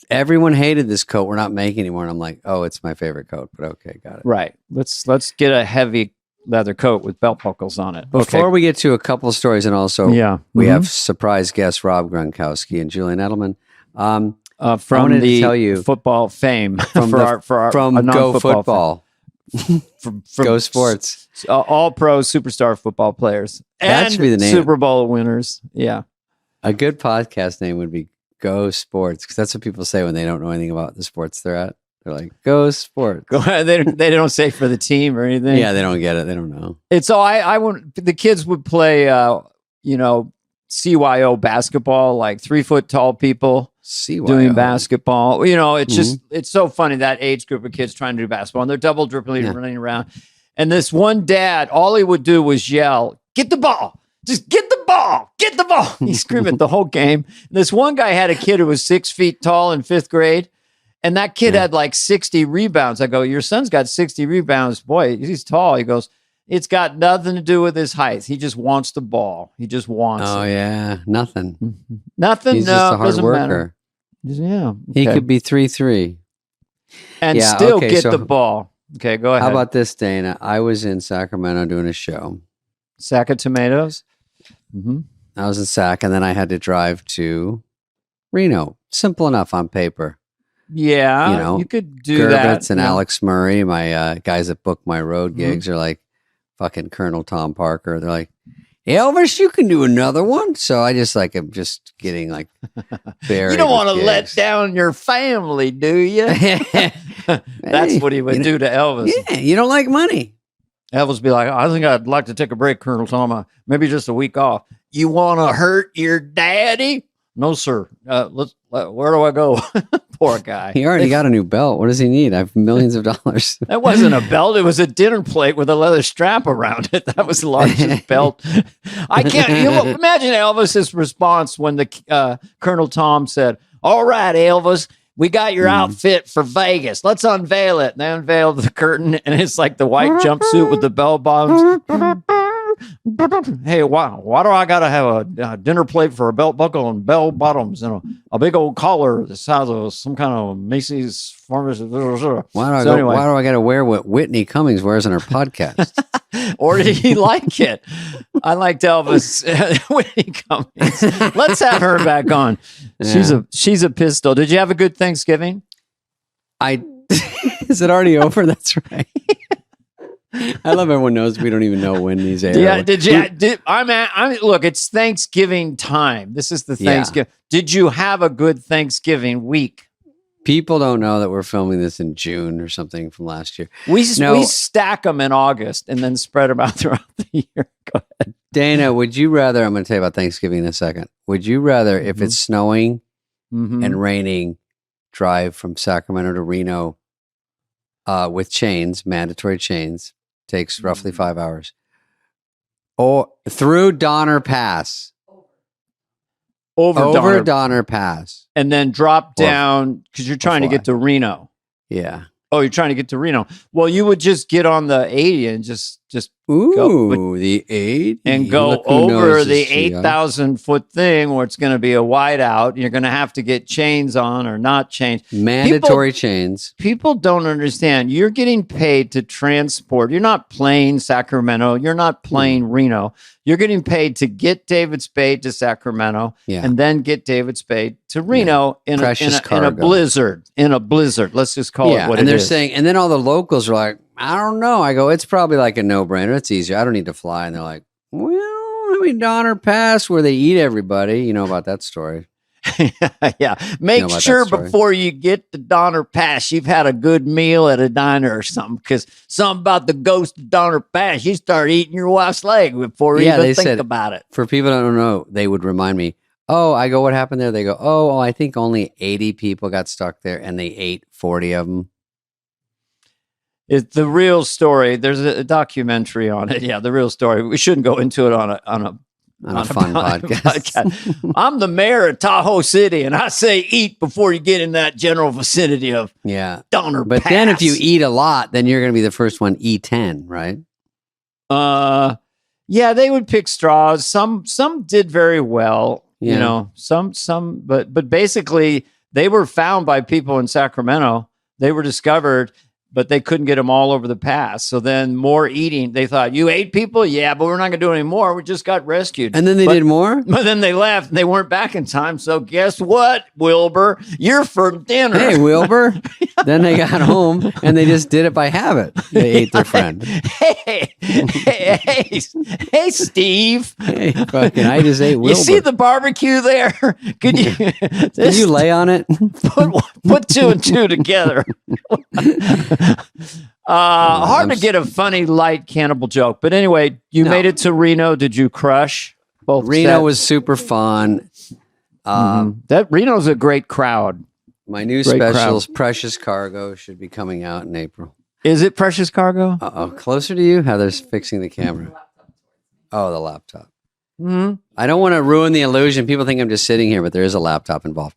everyone hated this coat. We're not making anymore. And I'm like, oh, it's my favorite coat. But okay, got it. Right. Let's get a heavy leather coat with belt buckles on it. Before we get to a couple of stories, and also we have surprise guests Rob Gronkowski and Julian Edelman. From the football fame from Go Football. from Go Sports. All pro superstar football players. That should be the name. Super Bowl winners. Yeah. A good podcast name would be Go Sports, because that's what people say when they don't know anything about the sports they're at. They're like, Go Sports. They don't say for the team or anything. Yeah, they don't get it. They don't know. It's all the kids would play CYO basketball, like 3 foot tall people doing basketball. It's just, it's so funny, that age group of kids trying to do basketball, and they're double dribbling and running around. And this one dad, all he would do was yell, get the ball. Just get the ball. Get the ball. He screamed it the whole game. And this one guy had a kid who was 6 feet tall in 5th grade. And that kid had like 60 rebounds. I go, your son's got 60 rebounds. Boy, he's tall. He goes, it's got nothing to do with his height. He just wants the ball. He just wants it. Oh, yeah. Nothing. Nothing. He's just a hard worker. Matter. Yeah. Okay. He could be 3-3. And still get the ball. Okay, go ahead. How about this, Dana? I was in Sacramento doing a show. Sack of tomatoes? I was in Sac, and then I had to drive to Reno simple enough on paper. Yeah, You know, you could do that. Gervitz and Alex Murray, my guys that book my road gigs, are like fucking Colonel Tom Parker. They're like, Elvis, you can do another one. So I just like am just getting like buried. You don't want to with let gigs. down your family, do you? That's what he would do to Elvis. Yeah, you don't like money. Elvis would be like, I think I'd like to take a break, Colonel Tom. Maybe just a week off. You want to hurt your daddy? No, sir. Where do I go? Poor guy. He already got a new belt. What does he need? I have millions of dollars. That wasn't a belt. It was a dinner plate with a leather strap around it. That was the largest belt. I can't. Imagine Elvis's response when the Colonel Tom said, "All right, Elvis, we got your outfit for Vegas. Let's unveil it." And they unveiled the curtain, and it's like the white jumpsuit with the bell bottoms. Hey, why do I gotta have a dinner plate for a belt buckle and bell bottoms and a big old collar the size of some kind of Macy's pharmacy? Why do I got to wear what Whitney Cummings wears on her podcast? Or did he like it? I liked Elvis Whitney Cummings. Let's have her back on. Yeah. She's a pistol. Did you have a good Thanksgiving? Is it already over? That's right. I love everyone knows we don't even know when these air. Yeah, look, it's Thanksgiving time. This is the Thanksgiving. Did you have a good Thanksgiving week? People don't know that we're filming this in June or something from last year. We stack them in August and then spread them out throughout the year. Go ahead. Dana, would you rather, I'm going to tell you about Thanksgiving in a second. Would you rather, if it's snowing and raining, drive from Sacramento to Reno with chains, mandatory chains, takes roughly 5 hours, or through Donner Pass, over Donner Pass, and then drop down because you're trying to get to Reno. Yeah. Oh, you're trying to get to Reno. Well, you would just get on the 80 and just go, the 80 and go over the 8,000 foot thing where it's going to be a whiteout. You're going to have to get chains on or not chains. Mandatory chains. People don't understand. You're getting paid to transport. You're not playing Sacramento. You're not playing Reno. You're getting paid to get David Spade to Sacramento and then get David Spade to Reno in a blizzard. In a blizzard. Let's just call it what it is. And they're saying, and then all the locals are like, I don't know. I go, it's probably like a no-brainer. It's easier. I don't need to fly. And they're like, well, I mean, Donner Pass where they eat everybody. You know about that story. Yeah. Make sure before you get to Donner Pass, you've had a good meal at a diner or something. Because something about the ghost of Donner Pass, you start eating your wife's leg before you even think about it. For people that don't know, they would remind me, I go, what happened there? They go, I think only 80 people got stuck there and they ate 40 of them. It's the real story. There's a documentary on it. Yeah, the real story. We shouldn't go into it on a fun podcast. I'm the mayor of Tahoe City, and I say eat before you get in that general vicinity of Donner Pass. But then if you eat a lot, then you're going to be the first one E10, right? Yeah, they would pick straws. Some did very well. Yeah. You know, some, but basically they were found by people in Sacramento. They were discovered, but they couldn't get them all over the pass. So then more eating. They thought, you ate people? Yeah, but we're not going to do any more. We just got rescued. And then they did more? But then they left and they weren't back in time. So guess what, Wilbur? You're for dinner. Hey, Wilbur. Then they got home and they just did it by habit. They ate their friend. Hey, Steve. Hey, fucking, I just ate Wilbur. You see the barbecue there? Can you lay on it? Put two and two together. Hard to get a funny, light cannibal joke. But anyway, you made it to Reno. Did you crush? Both Reno was super fun. That Reno's a great crowd. My new specials, Precious Cargo, should be coming out in April. Is it Precious Cargo? Closer to you? Heather's fixing the camera. Oh, the laptop. Mm-hmm. I don't want to ruin the illusion. People think I'm just sitting here, but there is a laptop involved.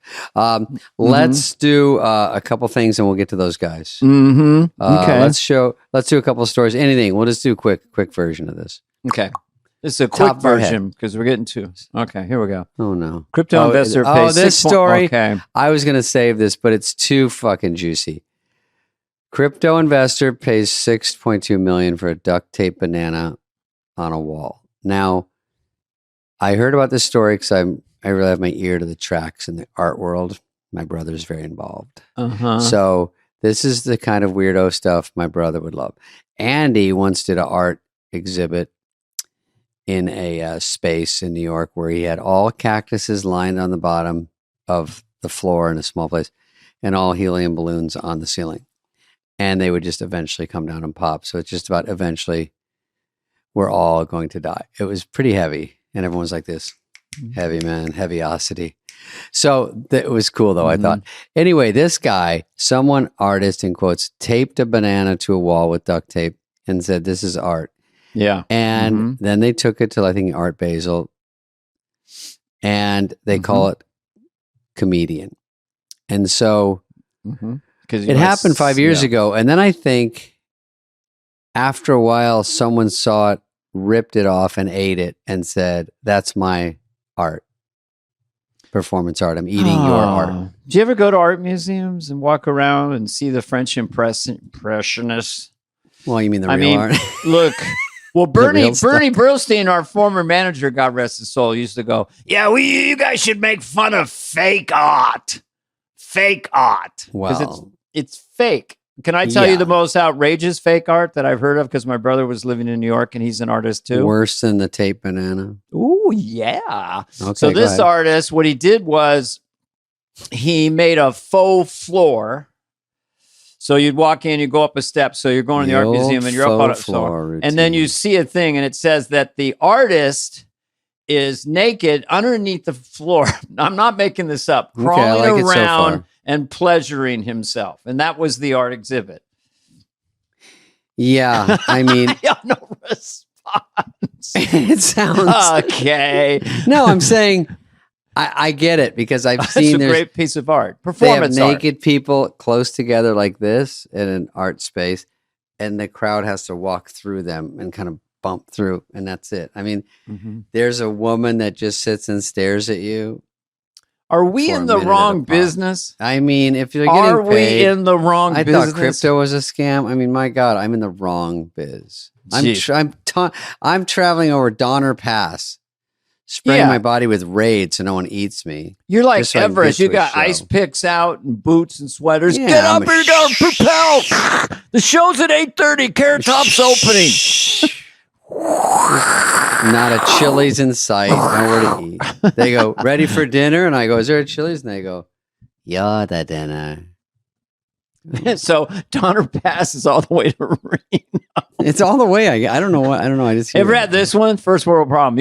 Let's do a couple things, and we'll get to those guys. Okay. Let's do a couple of stories. Anything. We'll just do a quick version of this. Okay. This is a quick version because we're getting to. Okay, here we go. Oh no. Crypto investor pays this story. Okay. I was going to save this, but it's too fucking juicy. Crypto investor pays $6.2 million for a duct tape banana on a wall. Now, I heard about this story because I really have my ear to the tracks in the art world. My brother's very involved. Uh-huh. So this is the kind of weirdo stuff my brother would love. Andy once did an art exhibit in a space in New York where he had all cactuses lined on the bottom of the floor in a small place and all helium balloons on the ceiling. And they would just eventually come down and pop. So it's just about eventually we're all going to die. It was pretty heavy. And everyone was like this, heavy man, heaviosity. So it was cool though, I thought. Anyway, this guy, someone artist in quotes, taped a banana to a wall with duct tape and said, this is art. Yeah. And then they took it to, I think, Art Basel. And they call it comedian. And so it happened 5 years ago. And then I think after a while, someone saw it, ripped it off and ate it and said, that's my art. Performance art. I'm eating your art. Do you ever go to art museums and walk around and see the French impressionists? Well, you mean the real art? Look, well, Bernie real stuff. Brillstein, our former manager, God rest his soul, used to go, yeah, you guys should make fun of fake art. Fake art. Because it's fake. Can I tell you the most outrageous fake art that I've heard of? Because my brother was living in New York and he's an artist too. Worse than the tape banana. Ooh, yeah. Okay, so this artist, what he did was he made a faux floor. So you'd walk in, you go up a step. So you're going to the art museum and you're up on a floor. And then you see a thing and it says that the artist is naked underneath the floor. I'm not making this up. Crawling around and pleasuring himself. And that was the art exhibit. Yeah, I mean... I have no response. It sounds... Okay. No, I'm saying... I get it because I've seen a great piece of art. They have Performance naked people close together like this in an art space, and the crowd has to walk through them and kind of bump through, and that's it. I mean, there's a woman that just sits and stares at you. Are we in the wrong business? I mean, if you're getting Are we in the wrong business? I thought crypto was a scam. I mean, my God, I'm in the wrong biz. I'm traveling over Donner Pass, spraying my body with Raid so no one eats me. You're like so Everest. You got ice picks out and boots and sweaters. Yeah, Get up here, down, propel. The show's at 8:30. Carrot Top's opening. Not a Chili's in sight. Nowhere to eat. They go, ready for dinner? And I go, is there a Chili's? And they go, you're the dinner. So Donner Pass is all the way to Reno. It's all the way. I don't know what. I don't know. I just ever had this one? First world problem.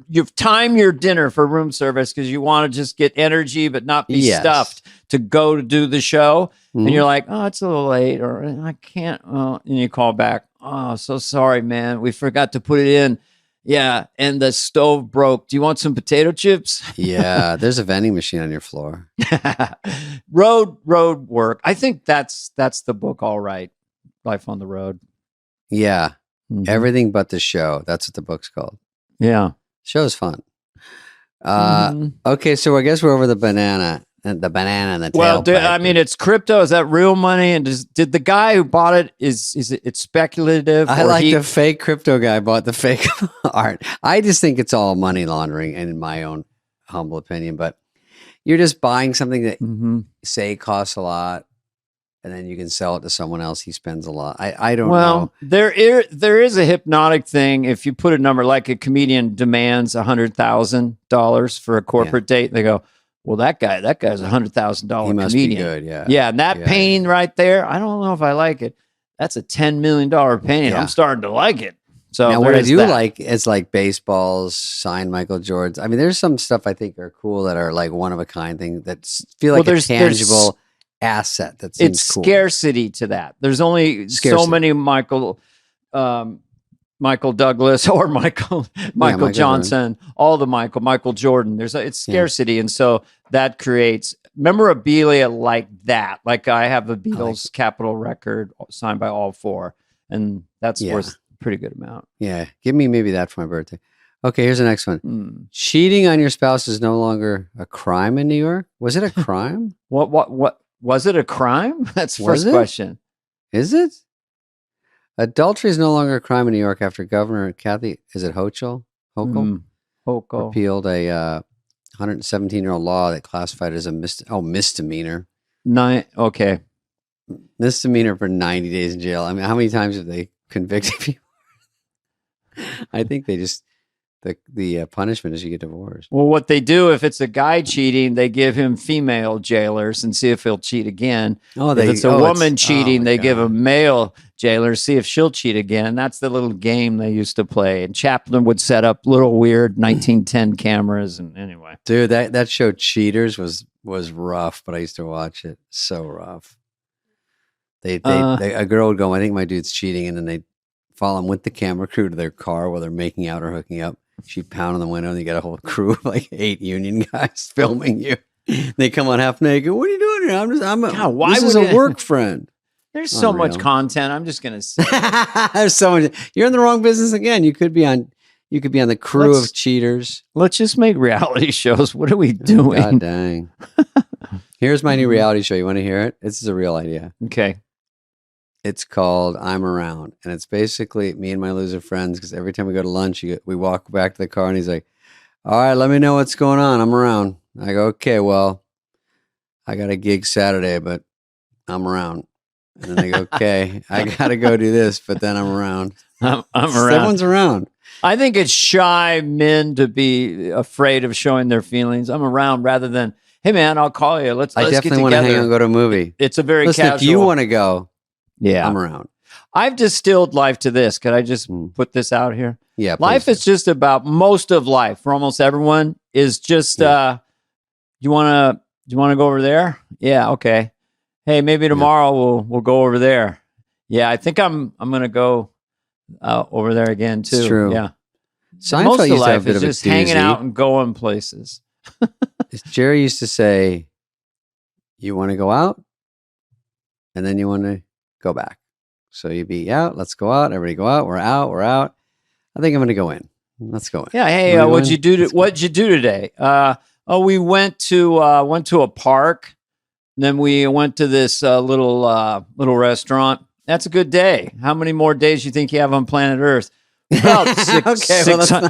You've timed your dinner for room service because you want to just get energy but not be stuffed to go to do the show. And you're like, oh, it's a little late, or I can't. And you call back. Oh, so sorry, man. We forgot to put it in. Yeah, and the stove broke. Do you want some potato chips? Yeah, there's a vending machine on your floor. Road work. I think that's the book. All right, Life on the Road. Yeah, everything but the show. That's what the book's called. Yeah, show's fun. Okay, so I guess we're over the banana. And the banana and the tailpipe. I mean, it's crypto. Is that real money? And did the guy who bought it is it speculative? I like the fake crypto guy bought the fake art. I just think it's all money laundering, in my own humble opinion. But you're just buying something that say costs a lot, and then you can sell it to someone else. He spends a lot. I don't know. Well, there is a hypnotic thing. If you put a number, like a comedian demands $100,000 for a corporate date, they go, well, that guy's $100,000 comedian. Must be good, yeah. Yeah, and that painting right there, I don't know if I like it. That's a $10 million painting. Yeah. I'm starting to like it. So now, what I do like is like baseballs, signed Michael Jordan's. I mean, there's some stuff I think are cool that are like one of a kind thing that feel like a tangible asset. That seems it's cool. Scarcity to that. There's only so many Michael Douglas or Michael Johnson, all the Michael Jordan. It's scarcity. And so that creates memorabilia like that. Like I have the Beatles Capitol record signed by all four, and that's worth a pretty good amount. Yeah. Give me maybe that for my birthday. Okay. Here's the next one. Cheating on your spouse is no longer a crime in New York. Was it a crime? What was it a crime? That's the first question. Is it? Adultery is no longer a crime in New York after Governor Kathy, is it Hochul? Hochul? Hochul. Repealed a 117-year-old law that classified as a misdemeanor. Okay. Misdemeanor for 90 days in jail. I mean, how many times have they convicted people? I think they just the punishment is you get divorced. Well, what they do if it's a guy cheating, they give him female jailers and see if he'll cheat again. If it's a woman cheating, they give him male jailers, see if she'll cheat again. That's the little game they used to play. And Chaplin would set up little weird 1910 cameras. And anyway, dude, that show Cheaters was rough, but I used to watch it. So rough. A girl would go, I think my dude's cheating, and then they follow him with the camera crew to their car while they're making out or hooking up. She'd pound on the window, and you got a whole crew of like 8 union guys filming you. They come on half naked. What are you doing here? This is a work friend. There's so much content. I'm just gonna say there's so much. You're in the wrong business again. You could be on the crew of Cheaters. Let's just make reality shows. What are we doing? God dang. Here's my new reality show. You want to hear it? This is a real idea. Okay. It's called I'm Around. And it's basically me and my loser friends, because every time we go to lunch, we walk back to the car and he's like, all right, let me know what's going on. I'm around. I go, okay, well, I got a gig Saturday, but I'm around. And then they go, okay, I got to go do this, but then I'm around. I'm around. Everyone's around. I think it's shy men to be afraid of showing their feelings. I'm around rather than, hey, man, I'll call you. Let's get together. I definitely want to hang out and go to a movie. It's a very casual. If you want to go, yeah, I'm around. I've distilled life to this. Could I just put this out here? Yeah. Life is just about, most of life for almost everyone is just, you want to go over there? Yeah. Okay. Hey, maybe tomorrow we'll go over there. Yeah. I think I'm going to go over there again too. It's true. Yeah. Seinfeld most of used to life have a bit is of just a hanging doozy. out and going places. Jerry used to say, you want to go out? And then you want to go back. So you'd be out, let's go out, everybody go out, we're out. I think I'm going to go in. Let's go in. Yeah, hey, what'd you do today? We went to a park. Then we went to this little restaurant. That's a good day. How many more days do you think you have on planet Earth? About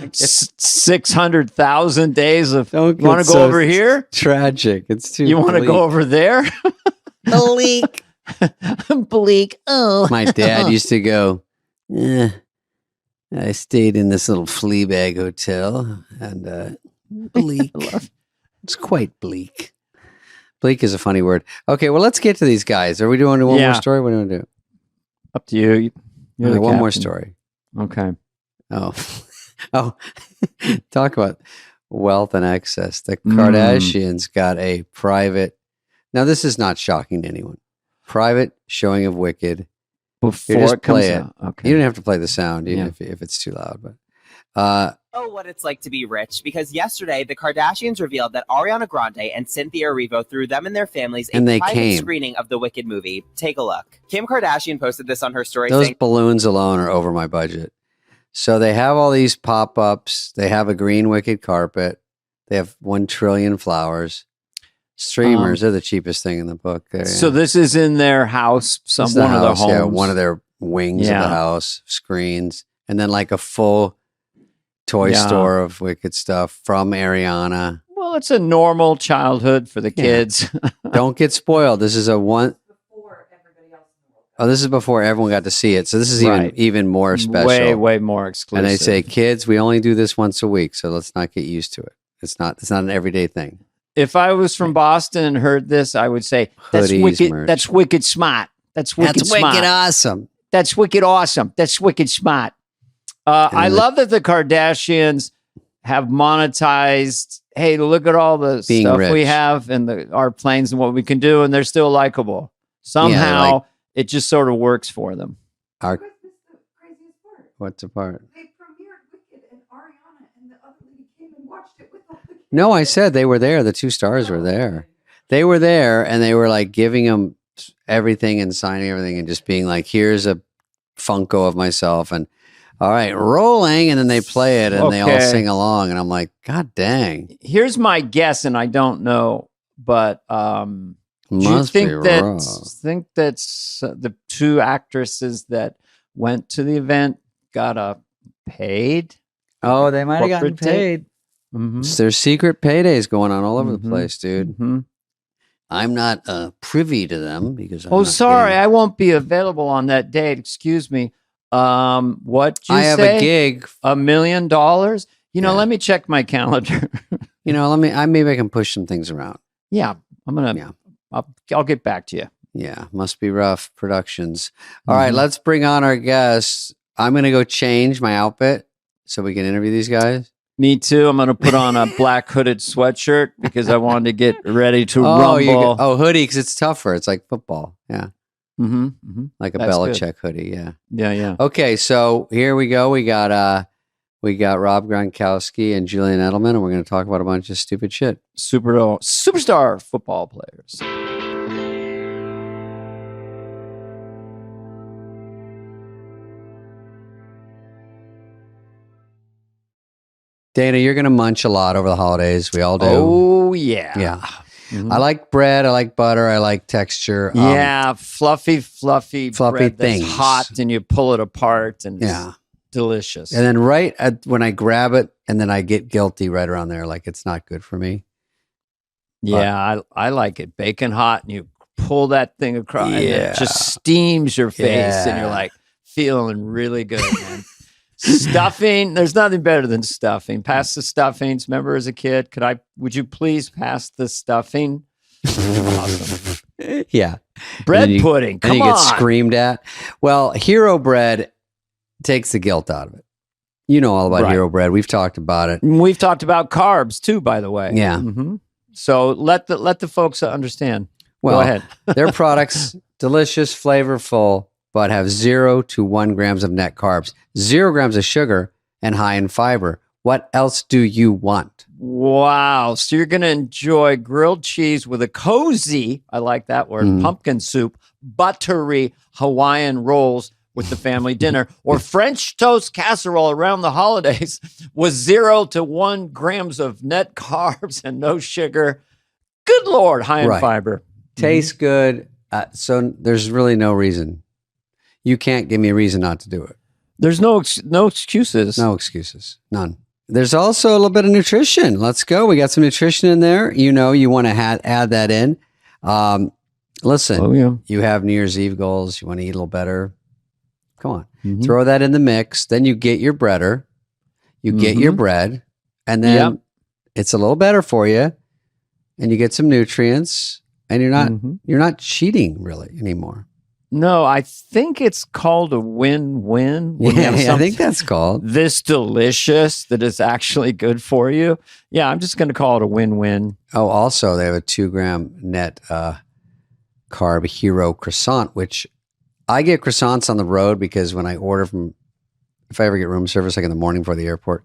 600,000 days of. You want to go over here? Tragic. It's too. You want to go over there? Bleak. Bleak. Oh, my dad used to go. I stayed in this little flea bag hotel, and bleak. It's quite bleak. Bleak is a funny word. Okay, well, let's get to these guys. Are we doing one more story? What do you want to do? Up to you. You're one more story. Okay. Oh, talk about wealth and excess. The Kardashians got a private. Now, this is not shocking to anyone. Private showing of Wicked. Before it comes out. Okay. You don't have to play the sound, even if it's too loud. But what it's like to be rich, because yesterday the Kardashians revealed that Ariana Grande and Cynthia Erivo threw them and their families a private screening of the Wicked movie. Take a look. Kim Kardashian posted this on her story. Those balloons alone are over my budget. So they have all these pop-ups. They have a green Wicked carpet. They have 1 trillion flowers. Streamers, they're the cheapest thing in the book. There, so this is in their house, one of their homes. Yeah, one of their wings of the house, screens, and then like a full toy store of Wicked stuff from Ariana. Well, it's a normal childhood for the kids. Don't get spoiled. This is this is before everyone got to see it. So this is even more special. Way more exclusive. And they say, kids, we only do this once a week, so let's not get used to it. It's not an everyday thing. If I was from Boston and heard this, I would say, that's wicked. Merch. That's wicked smart. That's wicked awesome. That's wicked awesome. That's wicked smart. I love that the Kardashians have monetized. Hey, look at all the stuff we have and our planes and what we can do, and they're still likable. Somehow, it just sort of works for them. What's the part? They premiered Wicked, and Ariana and the other lady came and watched it with all the kids. No, I said they were there. The 2 stars were there. They were there, and they were like giving them everything and signing everything and just being like, here's a Funko of myself. And all right, rolling. And then they play it and they all sing along. And I'm like, God dang. Here's my guess, and I don't know, but do you think that's the 2 actresses that went to the event got paid? Oh, they might have gotten paid. There's secret paydays going on all over the place, dude. I'm not privy to them because I'm sorry, I won't be available on that date. Excuse me. What you I have say? a gig. $1 million? Let me check my calendar. Maybe I can push some things around. Yeah, I'll get back to you. Yeah, Must Be Rough Productions. All right, let's bring on our guests. I'm going to go change my outfit so we can interview these guys. Me too. I'm going to put on a black hooded sweatshirt because I wanted to get ready to rumble. Hoodie because it's tougher. It's like football. Yeah. Like a That's Belichick good. hoodie. Yeah. Yeah. Okay, so here we go. We got Rob Gronkowski and Julian Edelman, and we're going to talk about a bunch of stupid shit. Superstar football players. Dana, you're going to munch a lot over the holidays. We all do. Oh, yeah. Yeah. I like bread. I like butter. I like texture. Fluffy bread things. That's hot and you pull it apart and it's delicious. And then when I grab it and then I get guilty right around there, like it's not good for me. Yeah, I like it. Bacon hot and you pull that thing across and it just steams your face and you're like feeling really good, man. Stuffing, there's nothing better than stuffing. Pass the stuffings. Remember as a kid, would you please pass the stuffing? Awesome. Yeah. Bread pudding. Come on. And you get screamed at. Well, Hero Bread takes the guilt out of it. You know all about Hero Bread. We've talked about it. We've talked about carbs too, by the way. Yeah. So let the folks understand. Well, go ahead. Their products, delicious, flavorful, but have 0 to 1 grams of net carbs, 0 grams of sugar, and high in fiber. What else do you want? Wow. So you're going to enjoy grilled cheese with a cozy, I like that word, pumpkin soup, buttery Hawaiian rolls with the family dinner, or French toast casserole around the holidays with 0 to 1 grams of net carbs and no sugar. Good Lord, high in fiber. Tastes good. So there's really no reason. You can't give me a reason not to do it. There's no excuses. No excuses. None. There's also a little bit of nutrition. Let's go. We got some nutrition in there. You want to add that in. Listen, you have New Year's Eve goals. You want to eat a little better. Come on. Throw that in the mix. Then you get your breader. You get your bread. And then it's a little better for you. And you get some nutrients. And you're not cheating really anymore. No, I think it's called a win-win. I think that's called. This delicious that is actually good for you. Yeah, I'm just going to call it a win-win. Oh, also, they have a 2-gram net carb Hero croissant, which I get croissants on the road because when I order if I ever get room service, like in the morning before the airport,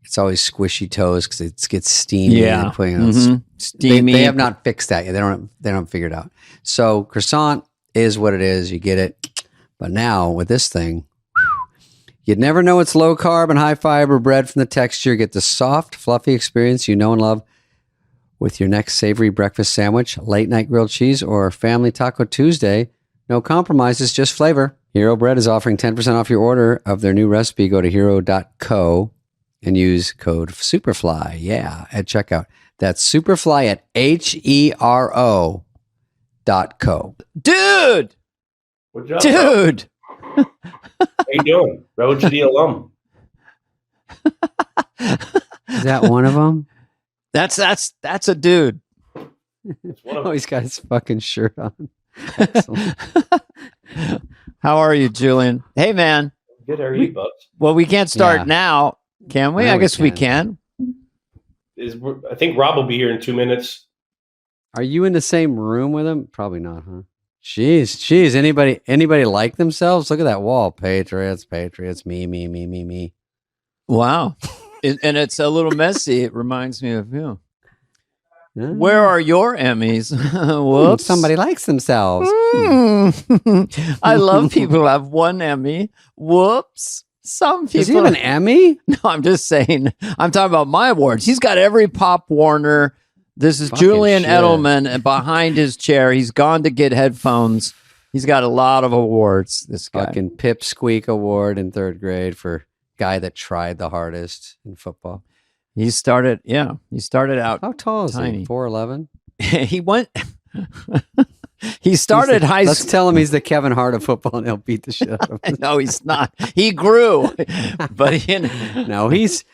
it's always squishy toast because it gets steamy. Yeah, steamy. They have not fixed that yet. They don't figure it out. So croissant is what it is. You get it. But now with this thing, you'd never know it's low carb and high fiber bread from the texture. Get the soft, fluffy experience you know and love with your next savory breakfast sandwich, late night grilled cheese, or family taco Tuesday. No compromises, just flavor. Hero Bread is offering 10% off your order of their new recipe. Go to hero.co and use code SUPERFLY. Yeah, at checkout. That's SUPERFLY at HERO.co. Dude! What's up, dude! How you doing? Road to the alum. Is that one of them? That's a dude. Oh, he's got his fucking shirt on. How are you, Julian? Hey, man. Good, how are you, Bucks? Well, we can't start now, can we? No, I guess we can. I think Rob will be here in 2 minutes. Are you in the same room with him? Probably not, huh? Jeez. Anybody like themselves? Look at that wall. Patriots, me. Wow. And it's a little messy. It reminds me of you. Where are your Emmys? Whoops. Somebody likes themselves. I love people who have 1 Emmy. Whoops. Some people. Does he have an Emmy? No, I'm just saying. I'm talking about my awards. He's got every Pop Warner. This is Fucking Julian shit. Edelman, and behind his chair, he's gone to get headphones. He's got a lot of awards, this guy. Fucking Pip Squeak Award in 3rd grade for guy that tried the hardest in football. He started out. How tall is tiny. he? 4'11"? He went. He started high Let's school. tell him he's the Kevin Hart of football, and he'll beat the shit out of him. No, he's not. He grew, but No, he's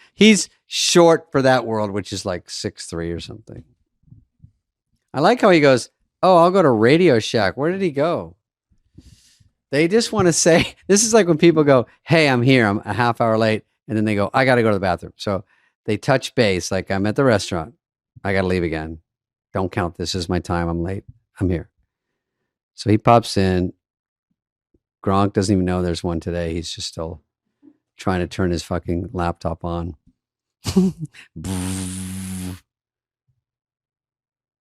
short for that world, which is like 6'3" or something. I like how he goes, "Oh, I'll go to Radio Shack." Where did he go? They just want to say, this is like when people go, "Hey, I'm here. I'm a half hour late." And then they go, "I got to go to the bathroom." So they touch base like, "I'm at the restaurant. I got to leave again. Don't count this as my time. I'm late. I'm here." So he pops in. Gronk doesn't even know there's one today. He's just still trying to turn his fucking laptop on.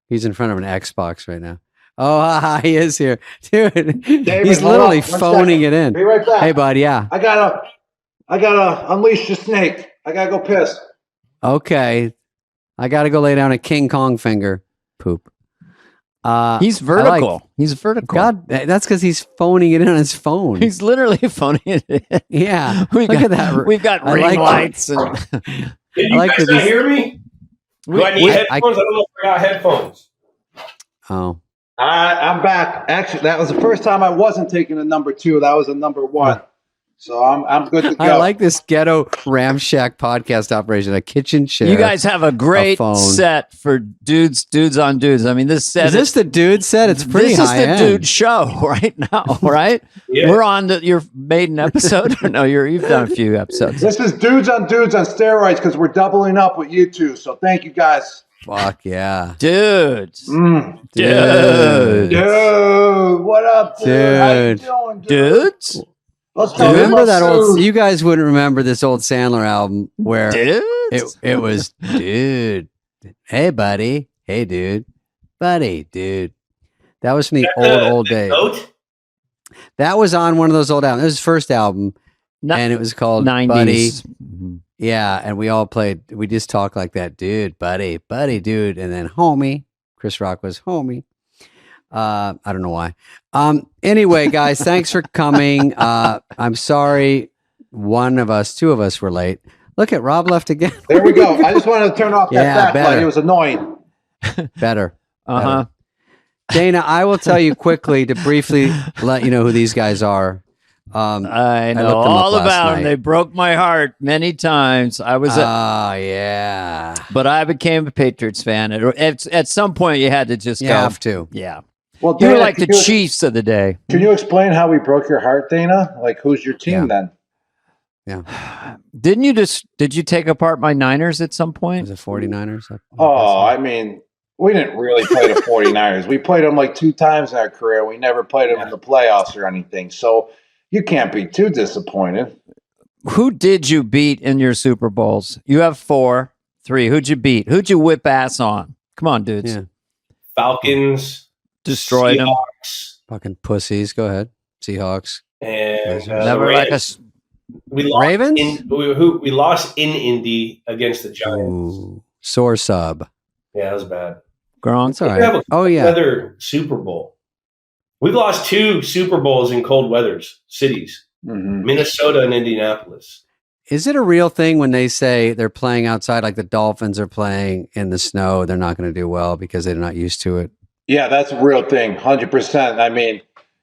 He's in front of an Xbox right now. Oh, he is here. Dude, David, he's literally hold on, phoning it in. Be right back. Hey, bud, yeah. I gotta unleash the snake. I gotta go piss. Okay. I got to go lay down a King Kong finger. Poop. he's vertical. He's vertical. God, that's because he's phoning it in on his phone. He's literally phoning it in. Yeah. Look at that. We've got ring like lights. And Can you like guys that not he's- hear me? Do I need headphones? I don't know if I got headphones. Oh. I'm back. Actually, that was the first time I wasn't taking a number 2. That was a number 1. So I'm good to go. I like this ghetto ramshack podcast operation, a kitchen chair. you guys have a great phone. set for dudes on dudes. I mean, this set Is this the dude set? It's pretty This is high the end. dude show right now, right? Yeah. We're on your maiden episode. Or no, you've done a few episodes. This is dudes on steroids because we're doubling up with you two. So thank you guys. Fuck yeah. Dudes. Mm. Dudes. Dude, what up, dude? How you Dude. doing, dude? Dudes. Let's talk Remember about that old, food. you guys wouldn't remember this old Sandler album where Dudes. it was, dude, hey, buddy, hey, dude, buddy, dude. That was from the old days. Note? That was on one of those old albums. It was his first album, and it was called 90s. Buddy. Yeah, and we all played, we just talked like that, dude, buddy, dude, and then homie. Chris Rock was homie. I don't know why. Anyway, guys, thanks for coming. I'm sorry two of us were late. Look at Rob left again. There we go. I just wanted to turn off Yeah, that better. backlight. It was annoying. Better. Uh-huh. Dana, I will tell you quickly to briefly let you know who these guys are. I know looked them up all last about them. night. They broke my heart many times. I was, yeah. but I became a Patriots fan. At some point, you had to just You go. have to. Yeah, Well, you were Dana, like the Chiefs of the day. Can you explain how we broke your heart, Dana? Like, who's your team then? Didn't you did you take apart my Niners at some point? Was it 49ers? Oh, I mean, we didn't really play the 49ers. We played them like 2 times in our career. We never played them in the playoffs or anything. So you can't be too disappointed. Who did you beat in your Super Bowls? You have 4, 3. Who'd you beat? Who'd you whip ass on? Come on, dudes. Yeah. Falcons. Destroyed them. Seahawks, Fucking pussies. Go ahead. Seahawks. and Never the like Rams. us. We lost Ravens? we lost in Indy against the Giants. Ooh, sore sub. Yeah, that was bad. Gronk. That's all We have right. a Oh, yeah. weather Super Bowl. We've lost 2 Super Bowls in cold weathers cities, Mm-hmm. Minnesota and Indianapolis. Is it a real thing when they say they're playing outside, like the Dolphins are playing in the snow, they're not going to do well because they're not used to it? Yeah, that's a real thing, 100%. I mean,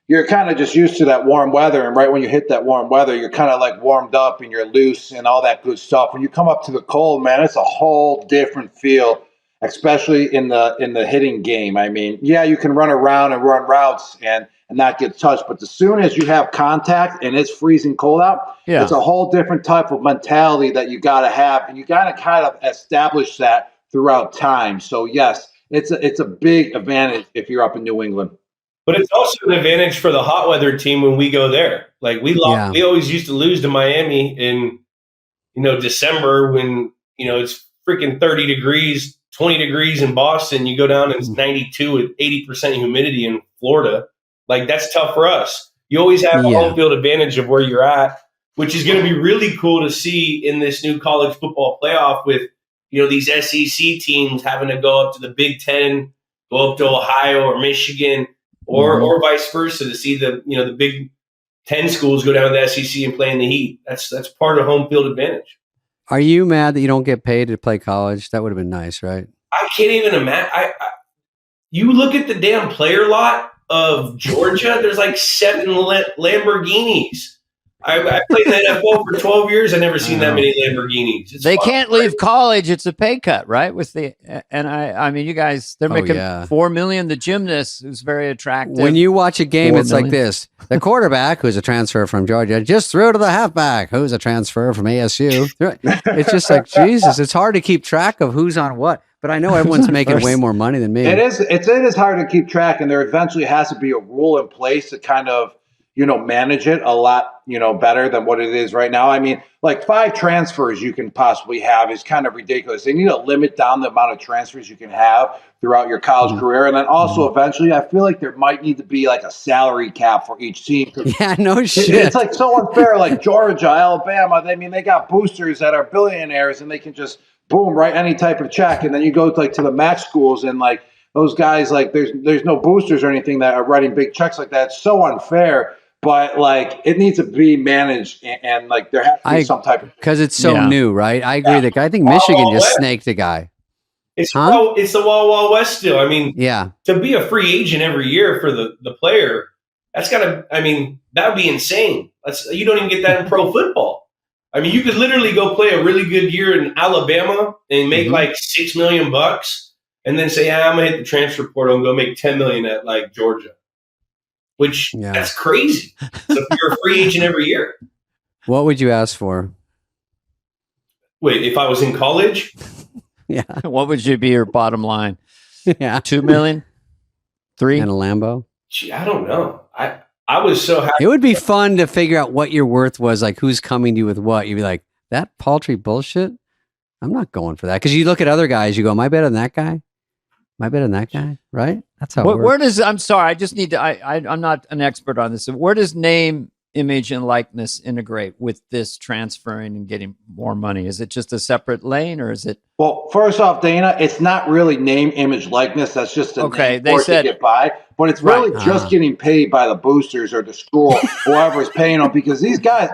you're kind of just used to that warm weather, and right when you hit that warm weather, you're kind of like warmed up and you're loose and all that good stuff. When you come up to the cold, man, it's a whole different feel, especially in the hitting game. I mean, yeah, you can run around and run routes and not get touched, but as soon as you have contact and it's freezing cold out, it's a whole different type of mentality that you got to have, and you got to kind of establish that throughout time. So yes, it's a big advantage if you're up in New England. But it's also an advantage for the hot weather team when we go there. Like we always used to lose to Miami in, December when, it's freaking 30 degrees, 20 degrees in Boston. You go down and it's 92 with 80% humidity in Florida. Like that's tough for us. You always have a home field advantage of where you're at, which is going to be really cool to see in this new college football playoff with, these SEC teams having to go up to the Big Ten, go up to Ohio or Michigan, or vice versa to see the Big Ten schools go down to the SEC and play in the heat. That's part of home field advantage. Are you mad that you don't get paid to play college? That would have been nice, right? I can't even imagine. You look at the damn player lot of Georgia, there's like 7 Lamborghinis. I played in the NFL for 12 years. I've never seen that many Lamborghinis. They can't leave college. It's a pay cut, right? I mean, you guys, they're making $4 million. The gymnast, who's very attractive. When you watch a game, it's like this: the quarterback, who's a transfer from Georgia, just threw to the halfback, who's a transfer from ASU. It's just like Jesus. It's hard to keep track of who's on what. But I know everyone's making way more money than me. It is hard to keep track, and there eventually has to be a rule in place to kind of manage it a lot, better than what it is right now. I mean, like 5 transfers you can possibly have is kind of ridiculous. They need to limit down the amount of transfers you can have throughout your college career. And then also eventually, I feel like there might need to be like a salary cap for each team. Yeah, no shit. It's like so unfair. Like Georgia, Alabama, they got boosters that are billionaires and they can just boom, write any type of check. And then you go to the MAC schools and like those guys, like there's no boosters or anything that are writing big checks like that. It's so unfair. But like it needs to be managed, and like there has to be some type of because it's so new, right? I agree. Yeah. I think Michigan just snaked a guy. It's the Wild West still. I mean, to be a free agent every year for the player, that's gotta. I mean, that would be insane. You don't even get that in pro football. I mean, you could literally go play a really good year in Alabama and make like $6 million, and then say, I'm gonna hit the transfer portal and go make $10 million at like Georgia. Which that's crazy. So if you're a free agent every year. What would you ask for? Wait, if I was in college? Yeah. What would you be your bottom line? Yeah. 2 million? 3? And a Lambo? Gee, I don't know. I was so happy. It would be fun to figure out what your worth was, like who's coming to you with what. You'd be like, that paltry bullshit? I'm not going for that. Because you look at other guys, you go, am I better than that guy? Am I better than that guy? Right? That's how it works. Where does, I'm sorry, I just need to, I'm not an expert on this. Where does name, image, and likeness integrate with this transferring and getting more money? Is it just a separate lane or is it? Well, first off, Dana, it's not really name, image, likeness. That's just a name they said to get by. But it's really just getting paid by the boosters or the school, whoever is paying them. Because these guys,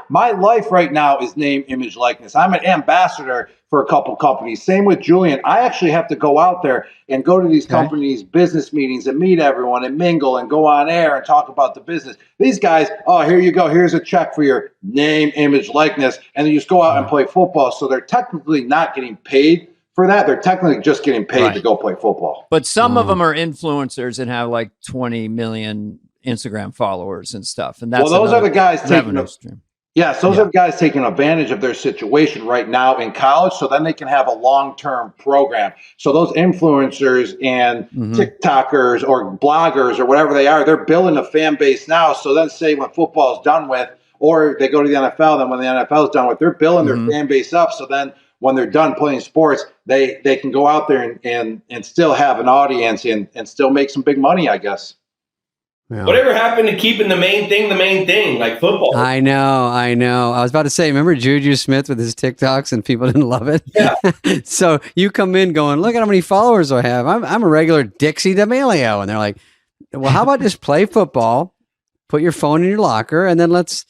my life right now is name, image, likeness. I'm an ambassador for a couple companies. Same with Julian. I actually have to go out there and go to these companies' business meetings and meet everyone and mingle and go on air and talk about the business. These guys, here you go. Here's a check for your name, image, likeness. And then you just go out and play football. So they're technically not getting paid for that. They're technically just getting paid to go play football. But some of them are influencers and have like 20 million Instagram followers and stuff. And that's those are the guys taking stream. Yes, those are the guys taking advantage of their situation right now in college, so then they can have a long-term program. So those influencers and TikTokers or bloggers or whatever they are, they're building a fan base now. So then say when football is done with, or they go to the NFL, then when the NFL is done with, they're building their fan base up. So then when they're done playing sports, they can go out there and still have an audience and still make some big money, I guess. Yeah. Whatever happened to keeping the main thing, like football? I know. I was about to say, remember Juju Smith with his TikToks and people didn't love it? Yeah. So you come in going, look at how many followers I have. I'm a regular Dixie D'Amelio. And they're like, well, how about just play football, put your phone in your locker, and then let's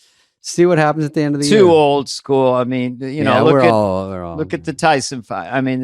see what happens at the end of the year. Too old school. I mean, look at the Tyson fight. I mean,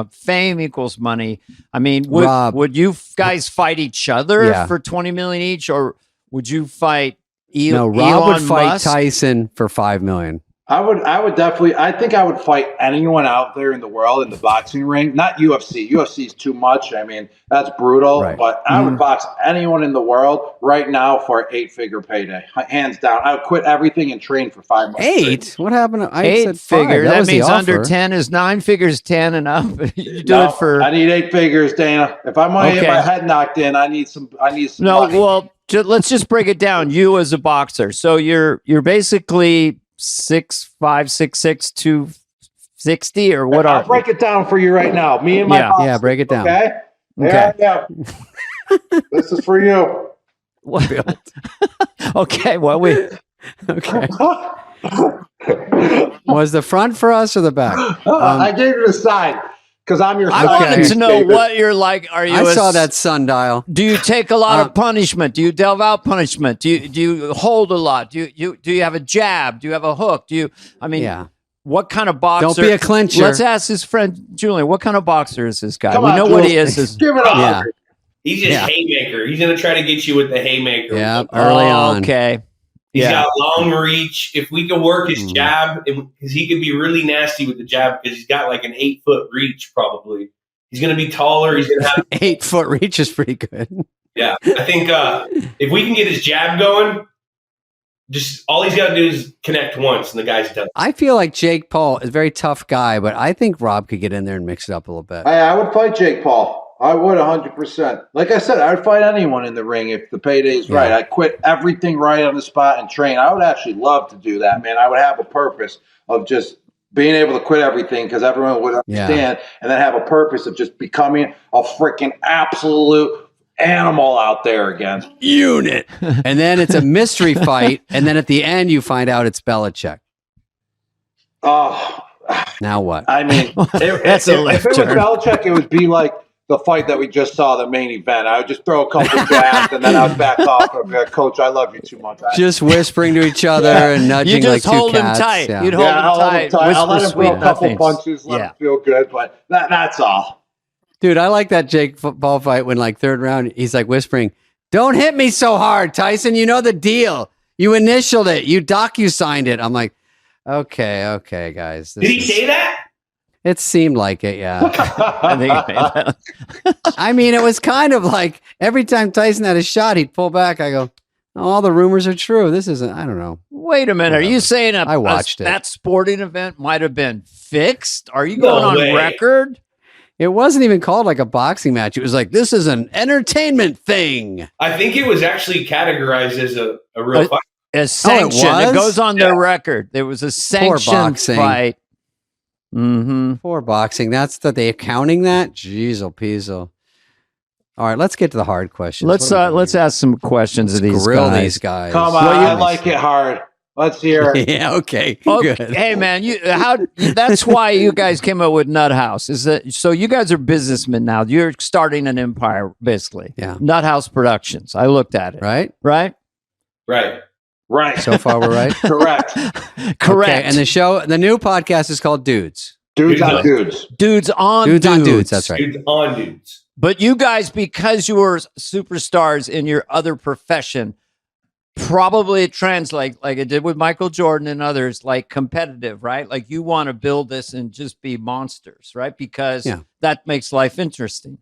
fame equals money. I mean, would you guys fight each other for 20 million each, or would you fight Rob Elon would fight Musk? Tyson for $5 million. I would definitely, I think I would fight anyone out there in the world in the boxing ring, not UFC. UFC is too much. I mean, that's brutal, but I would box anyone in the world right now for an 8-figure payday. Hands down. I would quit everything and train for 5 months. 8? What happened? I 8 said figures. 5. That means under 10 is 9 figures, 10 and up. You do it for. I need 8 figures, Dana. If I'm going to get my head knocked in, I need some money. Well, let's just break it down. You as a boxer. So you're basically 6'5", 6'6", 260, or what? I'll break it down for you right now. Me and my boxer. Yeah, break it down. Okay. Yeah. This is for you. What? Okay. Well, we. Okay. Was the front for us or the back? I gave you the side because I'm your. I wanted to know what you're like. Are you? I saw that sundial. Do you take a lot of punishment? Do you delve out punishment? Do you hold a lot? Do you have a jab? Do you have a hook? Do you? I mean, What kind of boxer? Don't be a clincher. Let's ask his friend Julian. What kind of boxer is this guy? Come We on, know Julian. what he is. Give it up. Yeah. He's just haymaker. He's going to try to get you with the haymaker. Yeah, early on. Okay. He's got long reach. If we could work his jab, because he could be really nasty with the jab because he's got like an 8-foot reach probably. He's going to be taller. He's going to have 8-foot reach is pretty good. Yeah, I think if we can get his jab going, just all he's got to do is connect once, and the guy's done. I feel like Jake Paul is a very tough guy, but I think Rob could get in there and mix it up a little bit. I would fight Jake Paul. I would 100%. Like I said, I would fight anyone in the ring if the payday is right. I quit everything right on the spot and train. I would actually love to do that, man. I would have a purpose of just being able to quit everything because everyone would understand, and then have a purpose of just becoming a freaking absolute animal out there again. Unit. And then it's a mystery fight, and then at the end you find out it's Belichick. Oh, now what? I mean, if it was Belichick, it would be like the fight that we just saw, the main event. I would just throw a couple jabs, and then I would back off. And be like, Coach, I love you too much. Just whispering to each other and nudging like two hold cats. Him tight. Yeah. You'd hold him tight. I'll let him throw a couple punches, let him feel good, but that's all. Dude, I like that Jake Paul fight when like third round, he's like whispering, "Don't hit me so hard, Tyson. You know the deal. You initialed it. You docu-signed it." I'm like, okay, guys. Did he say that? It seemed like it, yeah. I think I mean, it was kind of like every time Tyson had a shot, he'd pull back. I go, oh, all the rumors are true. This isn't, I don't know. Wait a minute. Whatever. Are you saying I watched that sporting event might have been fixed? Are you going on record? It wasn't even called like a boxing match. It was like, this is an entertainment thing. I think it was actually categorized as a real fight. A sanction. It goes on their record. There was a sanctioned fight. Mm-hmm. For boxing. That's that they accounting that? Jeez, Peasel. All right, let's get to the hard questions. Let's ask some questions of these grill guys. These guys. Come on, I like it hard. Let's hear it. Yeah, okay. Good. Hey man, that's why you guys came up with Nut House. Is that so you guys are businessmen now. You're starting an empire, basically. Yeah. Nut House Productions. I looked at it. Right? Right. So far, we're right. Correct. Okay, and the new podcast is called Dudes. Dudes on Dudes. Dudes on Dudes. That's right. Dudes on Dudes. But you guys, because you were superstars in your other profession, probably it translates like it did with Michael Jordan and others, like competitive, right? Like you want to build this and just be monsters, right? Because that makes life interesting.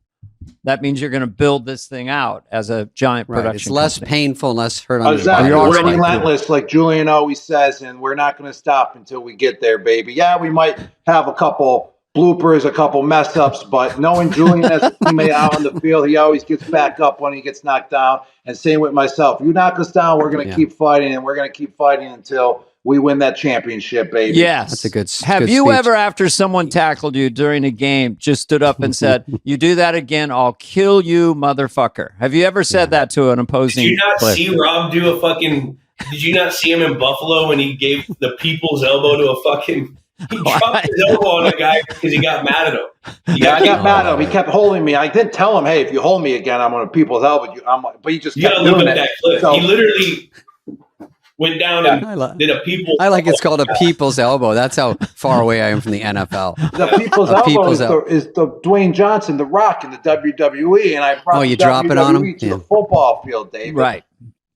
That means you're going to build this thing out as a giant production. It's less painful, less hurt on exactly. We're relentless, like Julian always says, and we're not going to stop until we get there, baby. Yeah, we might have a couple bloopers, a couple mess ups, but knowing Julian as a teammate out on the field, he always gets back up when he gets knocked down. And same with myself. You knock us down, we're going to keep fighting, and we're going to keep fighting until we win that championship, baby. Yes. That's a good Have you speech. ever, after someone tackled you during a game, just stood up and said, you do that again, I'll kill you, motherfucker? Have you ever said that to an opposing Did you not player? see Rob do a fucking... Did you not see him in Buffalo when he gave the people's elbow to a fucking... He dropped his elbow on a guy because he got mad at him. I got mad at him. He kept holding me. I did tell him, hey, if you hold me again, I'm going to people's elbow you. But he just kept doing it. That clip. So, he literally... went down and did a people. I like it's called a people's elbow. That's how far away I am from the NFL. The people's elbow is the Dwayne Johnson, The Rock in the WWE, and I brought you drop it on him to the football field, David.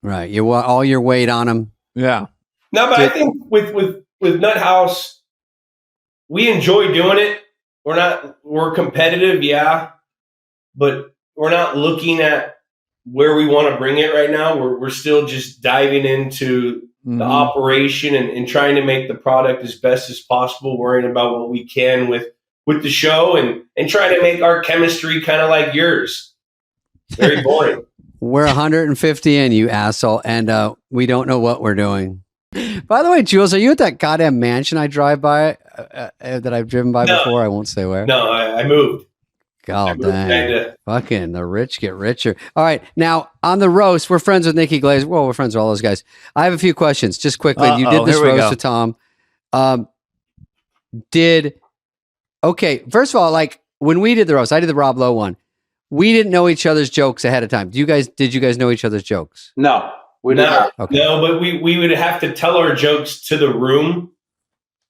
Right. You want all your weight on him. Yeah. No, but I think with Nut House, we enjoy doing it. We're competitive, but we're not looking at where we want to bring it right now. We're still just diving into the operation and trying to make the product as best as possible, worrying about what we can with the show and trying to make our chemistry kind of like yours. Very boring. We're 150 in, you asshole, and we don't know what we're doing. By the way, Jules, are you at that goddamn mansion I drive by that I've driven by before? I won't say where. No, I moved. God dang. Fucking the rich get richer. All right. Now, on the roast, we're friends with Nikki Glaze. Well, we're friends with all those guys. I have a few questions just quickly. You did this roast with Tom. Okay, first of all, like when we did the roast, I did the Rob Lowe one. We didn't know each other's jokes ahead of time. Did you guys know each other's jokes? No. We didn't. No, but we would have to tell our jokes to the room,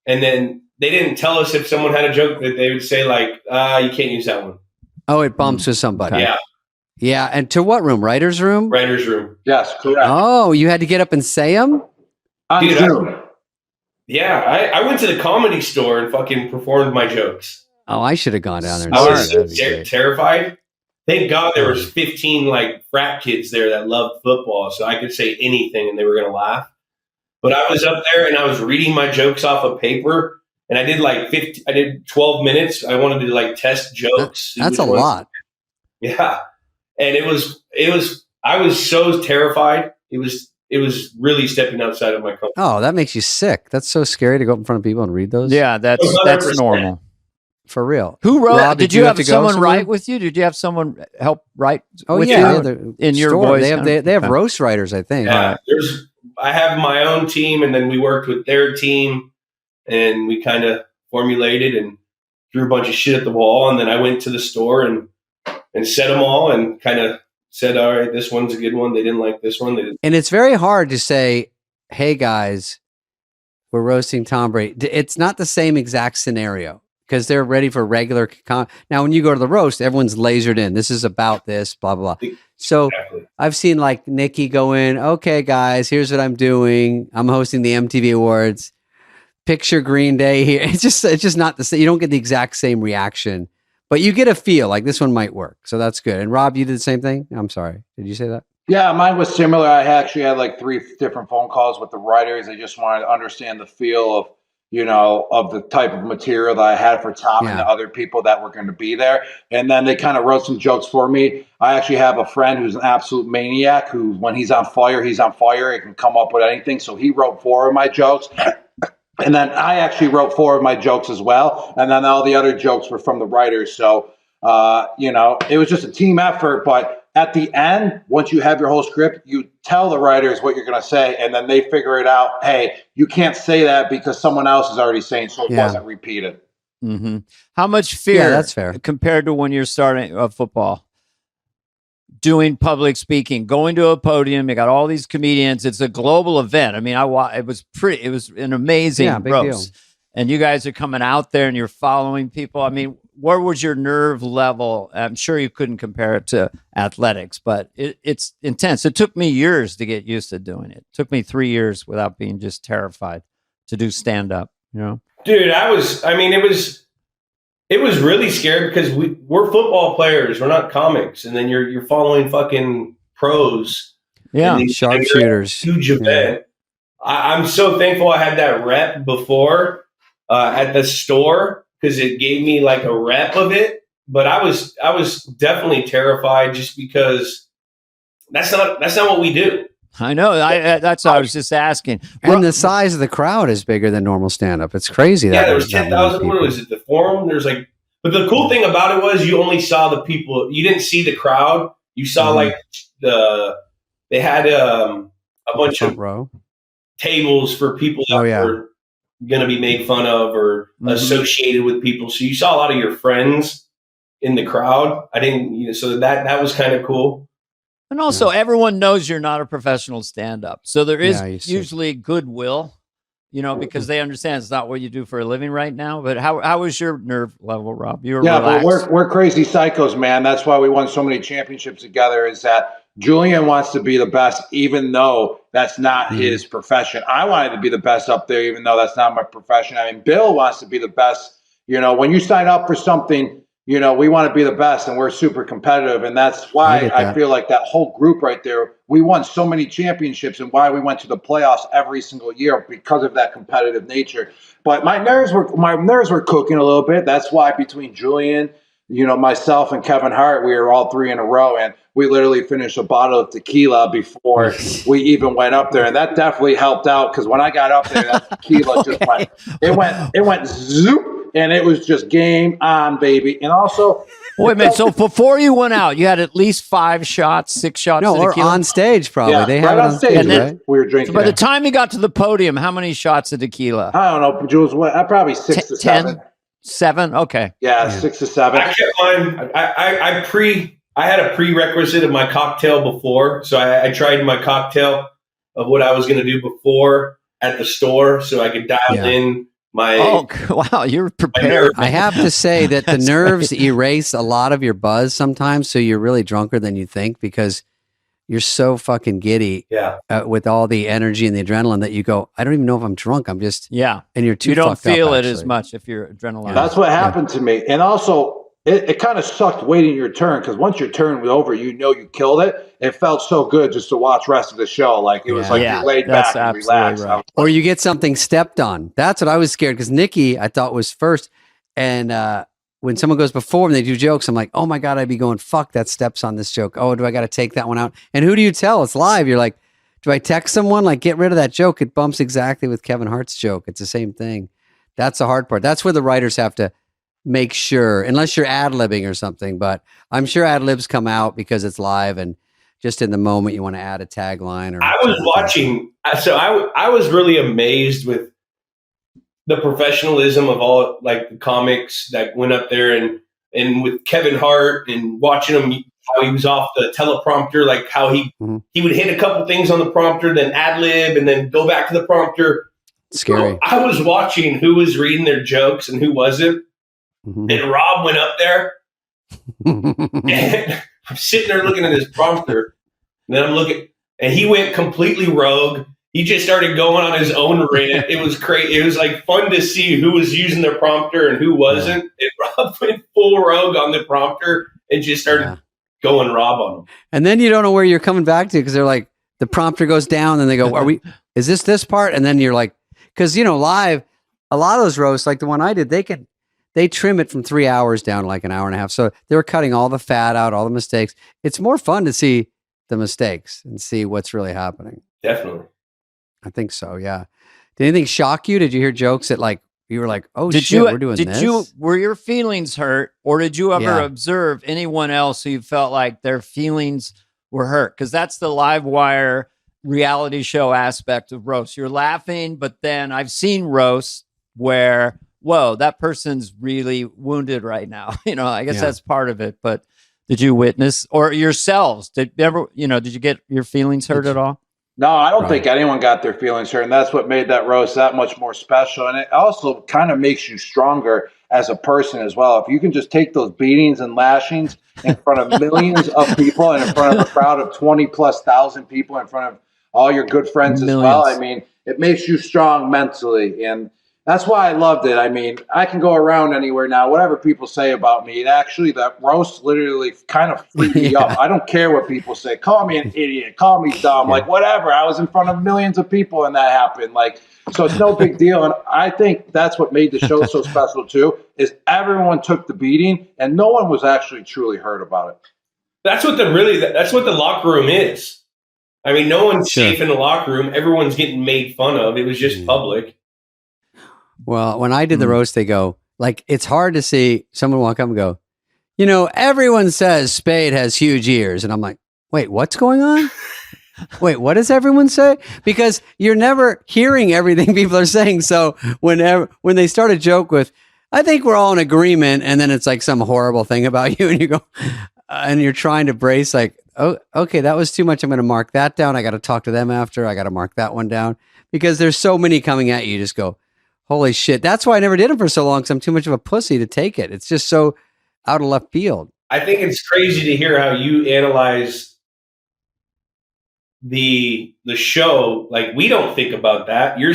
and then they didn't tell us if someone had a joke that they would say like, you can't use that one. Oh, it bumps with somebody. Yeah. Yeah. And to what room? Writer's room? Writer's room. Yes, correct. Oh, you had to get up and say them? On Dude, Zoom. I went to the Comedy Store and fucking performed my jokes. Oh, I should have gone down there. And I was seen it. so terrified. Thank God there was 15 like frat kids there that loved football, so I could say anything and they were going to laugh. But I was up there and I was reading my jokes off of paper, and I did like 12 minutes. I wanted to like test jokes. That's a lot. Yeah. And I was so terrified. It was really stepping outside of my comfort. Oh, that makes you sick. That's so scary to go up in front of people and read those. Yeah, that's 100%. normal. For real. Who wrote? Rob, did you have to go someone somewhere? wait with you? Did you have someone help write? Oh with yeah, you in your store. voice. They have roast writers, I think. Yeah, I have my own team, and then we worked with their team, and we kind of formulated and threw a bunch of shit at the wall, and then I went to the store and set them all, and kind of said, "All right, this one's a good one. They didn't like this one. They didn't." And it's very hard to say, "Hey guys, we're roasting Tom Brady." It's not the same exact scenario, because they're ready for regular now, when you go to the roast, everyone's lasered in. This is about this, blah, blah, blah. So Exactly. I've seen like Nikki go in, okay, guys, here's what I'm doing. I'm hosting the MTV Awards. Picture Green Day here. It's just not the same. You don't get the exact same reaction, but you get a feel like this one might work. So that's good. And Rob, you did the same thing? I'm sorry. Did you say that? Yeah, mine was similar. I actually had like 3 different phone calls with the writers. I just wanted to understand the feel of, of the type of material that I had for Tom and the other people that were going to be there. And then they kind of wrote some jokes for me. I actually have a friend who's an absolute maniac who, when he's on fire, he can come up with anything. So he wrote 4 of my jokes. And then I actually wrote 4 of my jokes as well. And then all the other jokes were from the writers. So, it was just a team effort. But at the end, once you have your whole script, you tell the writers what you're going to say, and then they figure it out. Hey, you can't say that because someone else is already saying, so it wasn't repeated. Mm-hmm. How much fear? Yeah, that's fair. Compared to when you're starting football, doing public speaking, going to a podium. You got all these comedians. It's a global event. I mean, it was an amazing roast, and you guys are coming out there and you're following people. I mean, where was your nerve level? I'm sure you couldn't compare it to athletics, but it's intense. It took me years to get used to doing it. It took me 3 years without being just terrified to do stand up, Dude, it was really scary because we're football players. We're not comics. And then you're following fucking pros. Yeah. Sharpshooters. Huge event. Yeah. I'm so thankful I had that rep before at the store, because it gave me like a rep of it. But I was definitely terrified just because that's not what we do. I know. That's what I was just asking. And the size of the crowd is bigger than normal stand-up. It's crazy. Yeah, there was 10,000. What was it? The Forum? There's like, but the cool thing about it was you only saw the people. You didn't see the crowd. You saw like they had a bunch of tables for people that were going to be made fun of or associated with people. So you saw a lot of your friends in the crowd. I didn't, so that was kind of cool. And also everyone knows you're not a professional stand-up. So there is usually goodwill, because they understand it's not what you do for a living right now. But how was your nerve level, Rob? You were relaxed? But we're crazy psychos, man. That's why we won so many championships together, is that Julian wants to be the best, even though that's not his profession. I wanted to be the best up there, even though that's not my profession. I mean, Bill wants to be the best. When you sign up for something, we want to be the best, and we're super competitive. And that's why I feel like that whole group right there, we won so many championships, and why we went to the playoffs every single year, because of that competitive nature. But my nerves were cooking a little bit. That's why between Julian, myself and Kevin Hart, we were all 3 in a row, and we literally finished a bottle of tequila before we even went up there. And that definitely helped out, because when I got up there, that tequila just went zoop, and it was just game on, baby. And also, wait a minute. So before you went out, you had at least 5 shots, 6 shots. No, or on stage probably. Yeah, they right had on stage. And then, we were drinking. So by the time you got to the podium, how many shots of tequila? I don't know, Jules. Probably 6 to 7. 7? Okay. Yeah, 6 to 7. I kept mine. I had a prerequisite of my cocktail before, so I tried my cocktail of what I was going to do before at the store, so I could dial in wow, you're prepared. I have to say that the nerves erase a lot of your buzz sometimes, so you're really drunker than you think because you're so fucking giddy with all the energy and the adrenaline that you go, I don't even know if I'm drunk. I'm just, and you're too. You don't fucked up, feel it actually. as much if you're adrenaline. That's what happened to me. And also, it kind of sucked waiting your turn because once your turn was over, you killed it. It felt so good just to watch the rest of the show. Like it was like you laid back and relaxed. Right. Or you get something stepped on. That's what I was scared because Nikki, I thought was first. And when someone goes before and they do jokes, I'm like, oh my God, I'd be going, fuck, that steps on this joke. Oh, do I got to take that one out? And who do you tell? It's live. You're like, do I text someone? Like, get rid of that joke. It bumps exactly with Kevin Hart's joke. It's the same thing. That's the hard part. That's where the writers have to make sure, unless you're ad-libbing or something, but I'm sure ad-libs come out because it's live and just in the moment you want to add a tagline. Or I was watching, so I was really amazed with the professionalism of all like the comics that went up there and with Kevin Hart and watching him, how he was off the teleprompter, like how he would hit a couple things on the prompter, then ad-lib and then go back to the prompter. Scary. So I was watching who was reading their jokes and who wasn't. And Rob went up there and I'm sitting there looking at his prompter and then I'm looking and he went completely rogue. He just started going on his own rant. It was crazy. It was like fun to see who was using their prompter and who wasn't. And Rob went full rogue on the prompter and just started going Rob on him. And then you don't know where you're coming back to because they're like, the prompter goes down and they go, is this part? And then you're like, because, live, a lot of those roasts, like the one I did, they trim it from 3 hours down to like an hour and a half. So they were cutting all the fat out, all the mistakes. It's more fun to see the mistakes and see what's really happening. Definitely. I think so. Yeah. Did anything shock you? Did you hear jokes that like, you were like, oh shit, we're doing this? Were your feelings hurt or did you ever observe anyone else who felt like their feelings were hurt? Because that's the live wire reality show aspect of roast. You're laughing, but then I've seen roasts where, whoa, that person's really wounded right now. I guess that's part of it. But did you witness or yourselves? Did you get your feelings hurt at all? No, I don't think anyone got their feelings hurt. And that's what made that roast that much more special. And it also kind of makes you stronger as a person as well. If you can just take those beatings and lashings in front of millions of people and in front of a crowd of 20,000+ people, in front of all your good friends as well. I mean, it makes you strong mentally. And that's why I loved it. I mean, I can go around anywhere now, whatever people say about me. Actually, that roast literally kind of freaked me up. I don't care what people say. Call me an idiot. Call me dumb. Like, whatever. I was in front of millions of people and that happened. Like, so it's no big deal. And I think that's what made the show so special, too, is everyone took the beating and no one was actually truly hurt about it. That's what the locker room is. I mean, no one's safe in the locker room. Everyone's getting made fun of. It was just public. Well, when I did the roast, they go, like, it's hard to see someone walk up and go, everyone says Spade has huge ears. And I'm like, wait, what's going on? Wait, what does everyone say? Because you're never hearing everything people are saying. So when they start a joke with, I think we're all in agreement. And then it's like some horrible thing about you. And you go, and you're trying to brace like, oh, okay, that was too much. I'm going to mark that down. I got to talk to them after. I got to mark that one down because there's so many coming at you. You just go, holy shit. That's why I never did it for so long because I'm too much of a pussy to take it. It's just so out of left field. I think it's crazy to hear how you analyze the show. Like, we don't think about that. You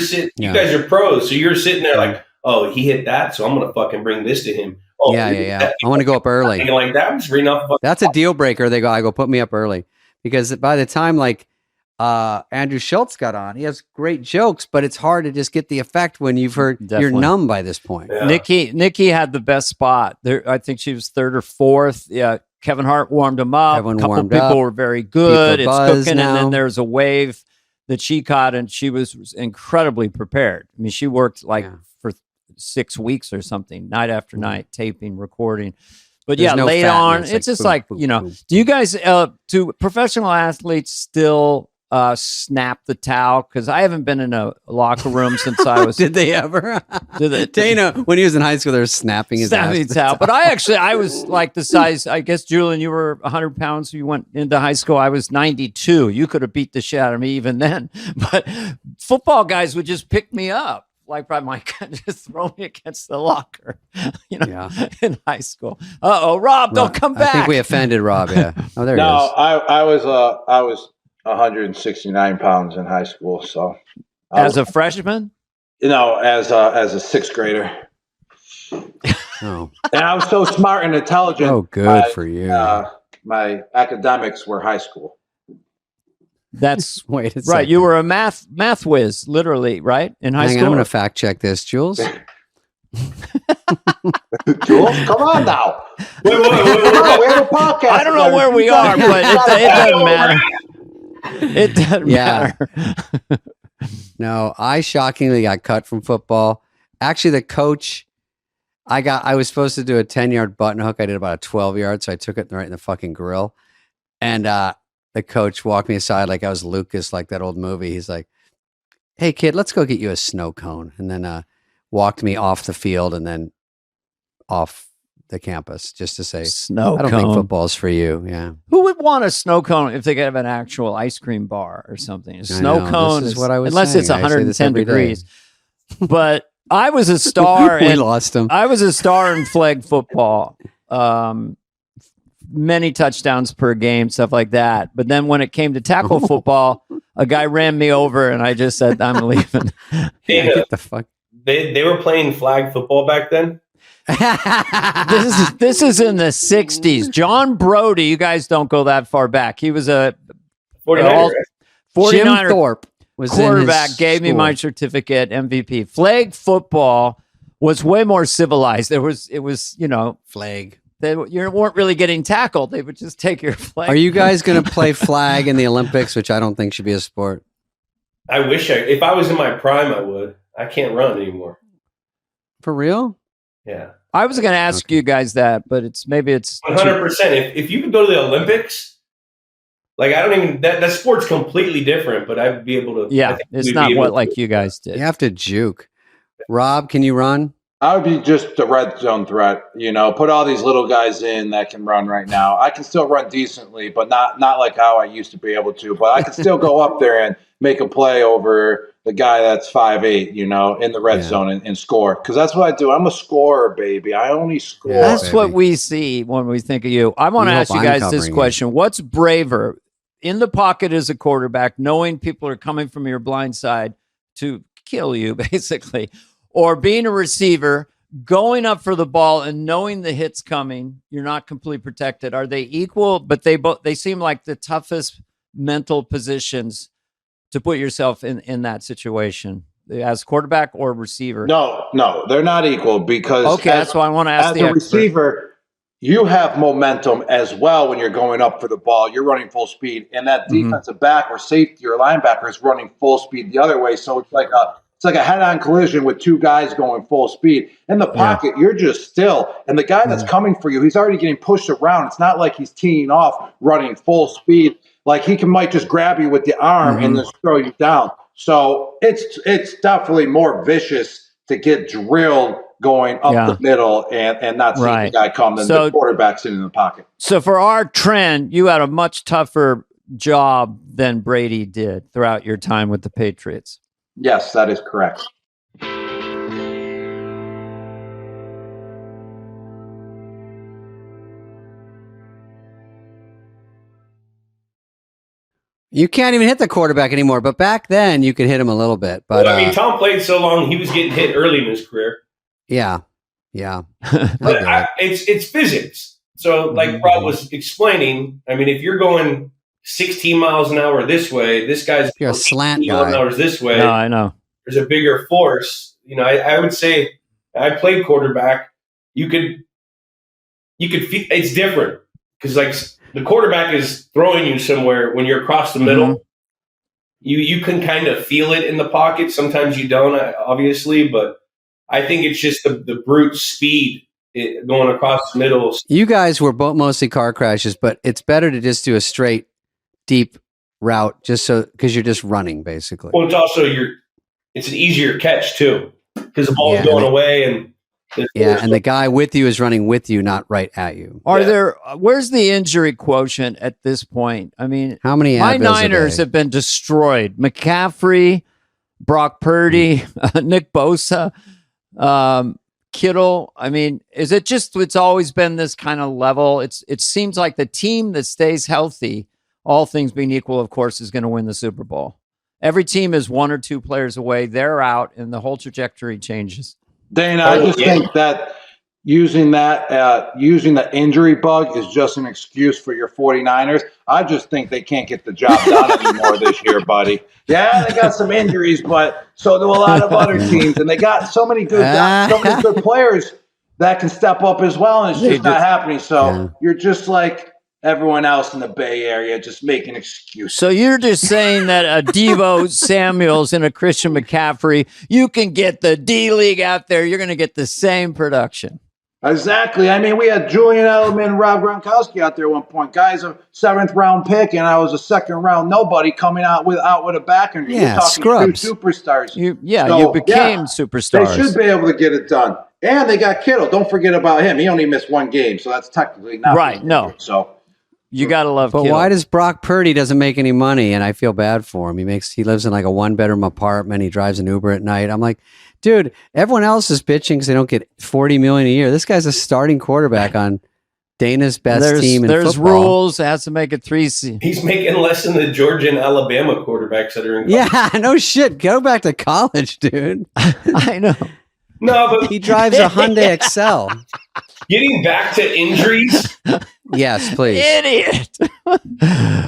guys are pros. So you're sitting there like, oh, he hit that. So I'm going to fucking bring this to him. Oh, yeah. I want to go up early. Like that. I'm just reading off. That's a deal breaker. I go, put me up early because by the time like, Andrew Schultz got on. He has great jokes, but it's hard to just get the effect when you've heard you're numb by this point. Yeah. Nikki had the best spot there. I think she was third or fourth. Yeah. Kevin Hart warmed him up. A couple people were very good. It's cooking. Now. And then there's a wave that she caught and she was incredibly prepared. I mean, she worked for 6 weeks or something, night after night, taping, recording. But there's late on, it's just like, do you guys, do professional athletes still snap the towel? Because I haven't been in a locker room since I was. Did they ever? Dana, when he was in high school, they were snapping his towel. But I was like the size. I guess Julian, you were 100 pounds. So you went into high school. I was 92. You could have beat the shit out of me even then. But football guys would just pick me up. like by my just throw me against the locker, in high school. Rob, don't come back. I think we offended Rob. Yeah. Oh, there he is. I was 169 pounds in high school. So as a freshman, as a sixth grader. Oh. And I was so smart and intelligent. Oh, good for you. My academics were high school. That's right. You were a math whiz, literally, right? In high school. I'm going to fact check this, Jules. Jules, come on now. Wait. We have a podcast. I don't know where we are, but it doesn't matter. It doesn't matter. No, I shockingly got cut from football. Actually, the coach, I was supposed to do a 10-yard button hook. I did about a 12-yard, so I took it right in the fucking grill. And the coach walked me aside like I was Lucas, like that old movie. He's like, "Hey, kid, let's go get you a snow cone." And then walked me off the field and then off the campus just to say, snow I don't cone. think football's for you. Yeah. Who would want a snow cone if they could have an actual ice cream bar or something? A snow cone is what I was unless saying. it's I say this 110 every day. degrees. But I was a star. We lost him. I was a star in flag football. Many touchdowns per game, stuff like that. But then when it came to tackle football, a guy ran me over and I just said, I'm leaving. Get the fuck. They were playing flag football back then. This is in the 60s. John Brody, you guys don't go that far back. He was a 49er. Jim 49er Thorpe was quarterback, in his gave me school. my certificate, MVP. Flag football was way more civilized. It was flag. You weren't really getting tackled. They would just take your flag. Are you guys going to play flag in the Olympics, which I don't think should be a sport? I wish if I was in my prime, I would. I can't run anymore. For real? Yeah. I was going to ask you guys that, but it's 100%. If you could go to the Olympics, like I don't even that sport's completely different, but I'd be able to. Yeah, it's not what like you guys did. You have to juke. Rob, can you run? I would be just the red zone threat, put all these little guys in that can run right now. I can still run decently, but not like how I used to be able to. But I can still go up there and make a play over the guy that's 5'8", in the red zone and score. Because that's what I do. I'm a scorer, baby. I only score. Yeah, that's baby. what we see when we think of you. I want to ask you guys this question. What's braver, in the pocket as a quarterback, knowing people are coming from your blind side to kill you, basically, or being a receiver, going up for the ball and knowing the hit's coming, you're not completely protected? Are they equal? But they seem like the toughest mental positions to put yourself in that situation as quarterback or receiver. No, they're not equal because that's why I want to ask the expert. Receiver, you have momentum as well when you're going up for the ball. You're running full speed, and that defensive back or safety or linebacker is running full speed the other way. So it's like a head-on collision with two guys going full speed. In the pocket, you're just still. And the guy that's coming for you, he's already getting pushed around. It's not like he's teeing off, running full speed. Like he might just grab you with the arm and just throw you down. So it's definitely more vicious to get drilled going up the middle and not seeing the guy come than the quarterback sitting in the pocket. So for our trend, you had a much tougher job than Brady did throughout your time with the Patriots. Yes, that is correct. You can't even hit the quarterback anymore, but back then you could hit him a little bit. But Tom played so long, he was getting hit early in his career. Yeah. But it's physics. So like Rob was explaining, I mean, if you're going 16 miles an hour this way, this guy's you're a slant guy. 16 hours this way. No, I know. There's a bigger force. I would say I played quarterback. You could feel it's different because like the quarterback is throwing you somewhere when you're across the middle. You can kind of feel it in the pocket. Sometimes you don't, obviously, but I think it's just the brute speed going across the middle. You guys were both mostly car crashes, but it's better to just do a straight, deep route just so because you're just running basically. Well, it's also it's an easier catch too because the ball's going away and the guy with you is running with you, not right at you. Where's the injury quotient at this point? I mean, how many? My Niners have been destroyed. McCaffrey, Brock Purdy, Nick Bosa, Kittle. I mean, is it just, it's always been this kind of level? It seems like the team that stays healthy, all things being equal, of course, is going to win the Super Bowl. Every team is one or two players away. They're out, and the whole trajectory changes. Dana, I just think that using the injury bug is just an excuse for your 49ers. I just think they can't get the job done anymore this year, buddy. Yeah, they got some injuries, but so do a lot of other teams, and they got so many good players that can step up as well, and it's just not happening. So you're just like everyone else in the Bay Area, just making excuses. So you're just saying that a Deebo Samuels and a Christian McCaffrey, you can get the D-League out there, you're going to get the same production. Exactly. I mean, we had Julian Edelman and Rob Gronkowski out there at one point. Guys, a 7th round pick, and I was a 2nd round nobody coming out with a back injury. Yeah, scrubs. 2 superstars. You became superstars. They should be able to get it done. And they got Kittle. Don't forget about him. He only missed 1 game, so that's technically not right. No. So you gotta love. But Kittle. why does Brock Purdy doesn't make any money? And I feel bad for him. He lives in like a 1-bedroom apartment. He drives an Uber at night. I'm like, dude, everyone else is bitching because they don't get $40 million a year. This guy's a starting quarterback on Dana's best team in there's football. rules. It has to make it 3. He's making less than the Georgia and Alabama quarterbacks that are in college. Yeah, no shit. Go back to college, dude. I know. No, but He drives a Hyundai Excel. getting back to injuries, Yes, please. Idiot.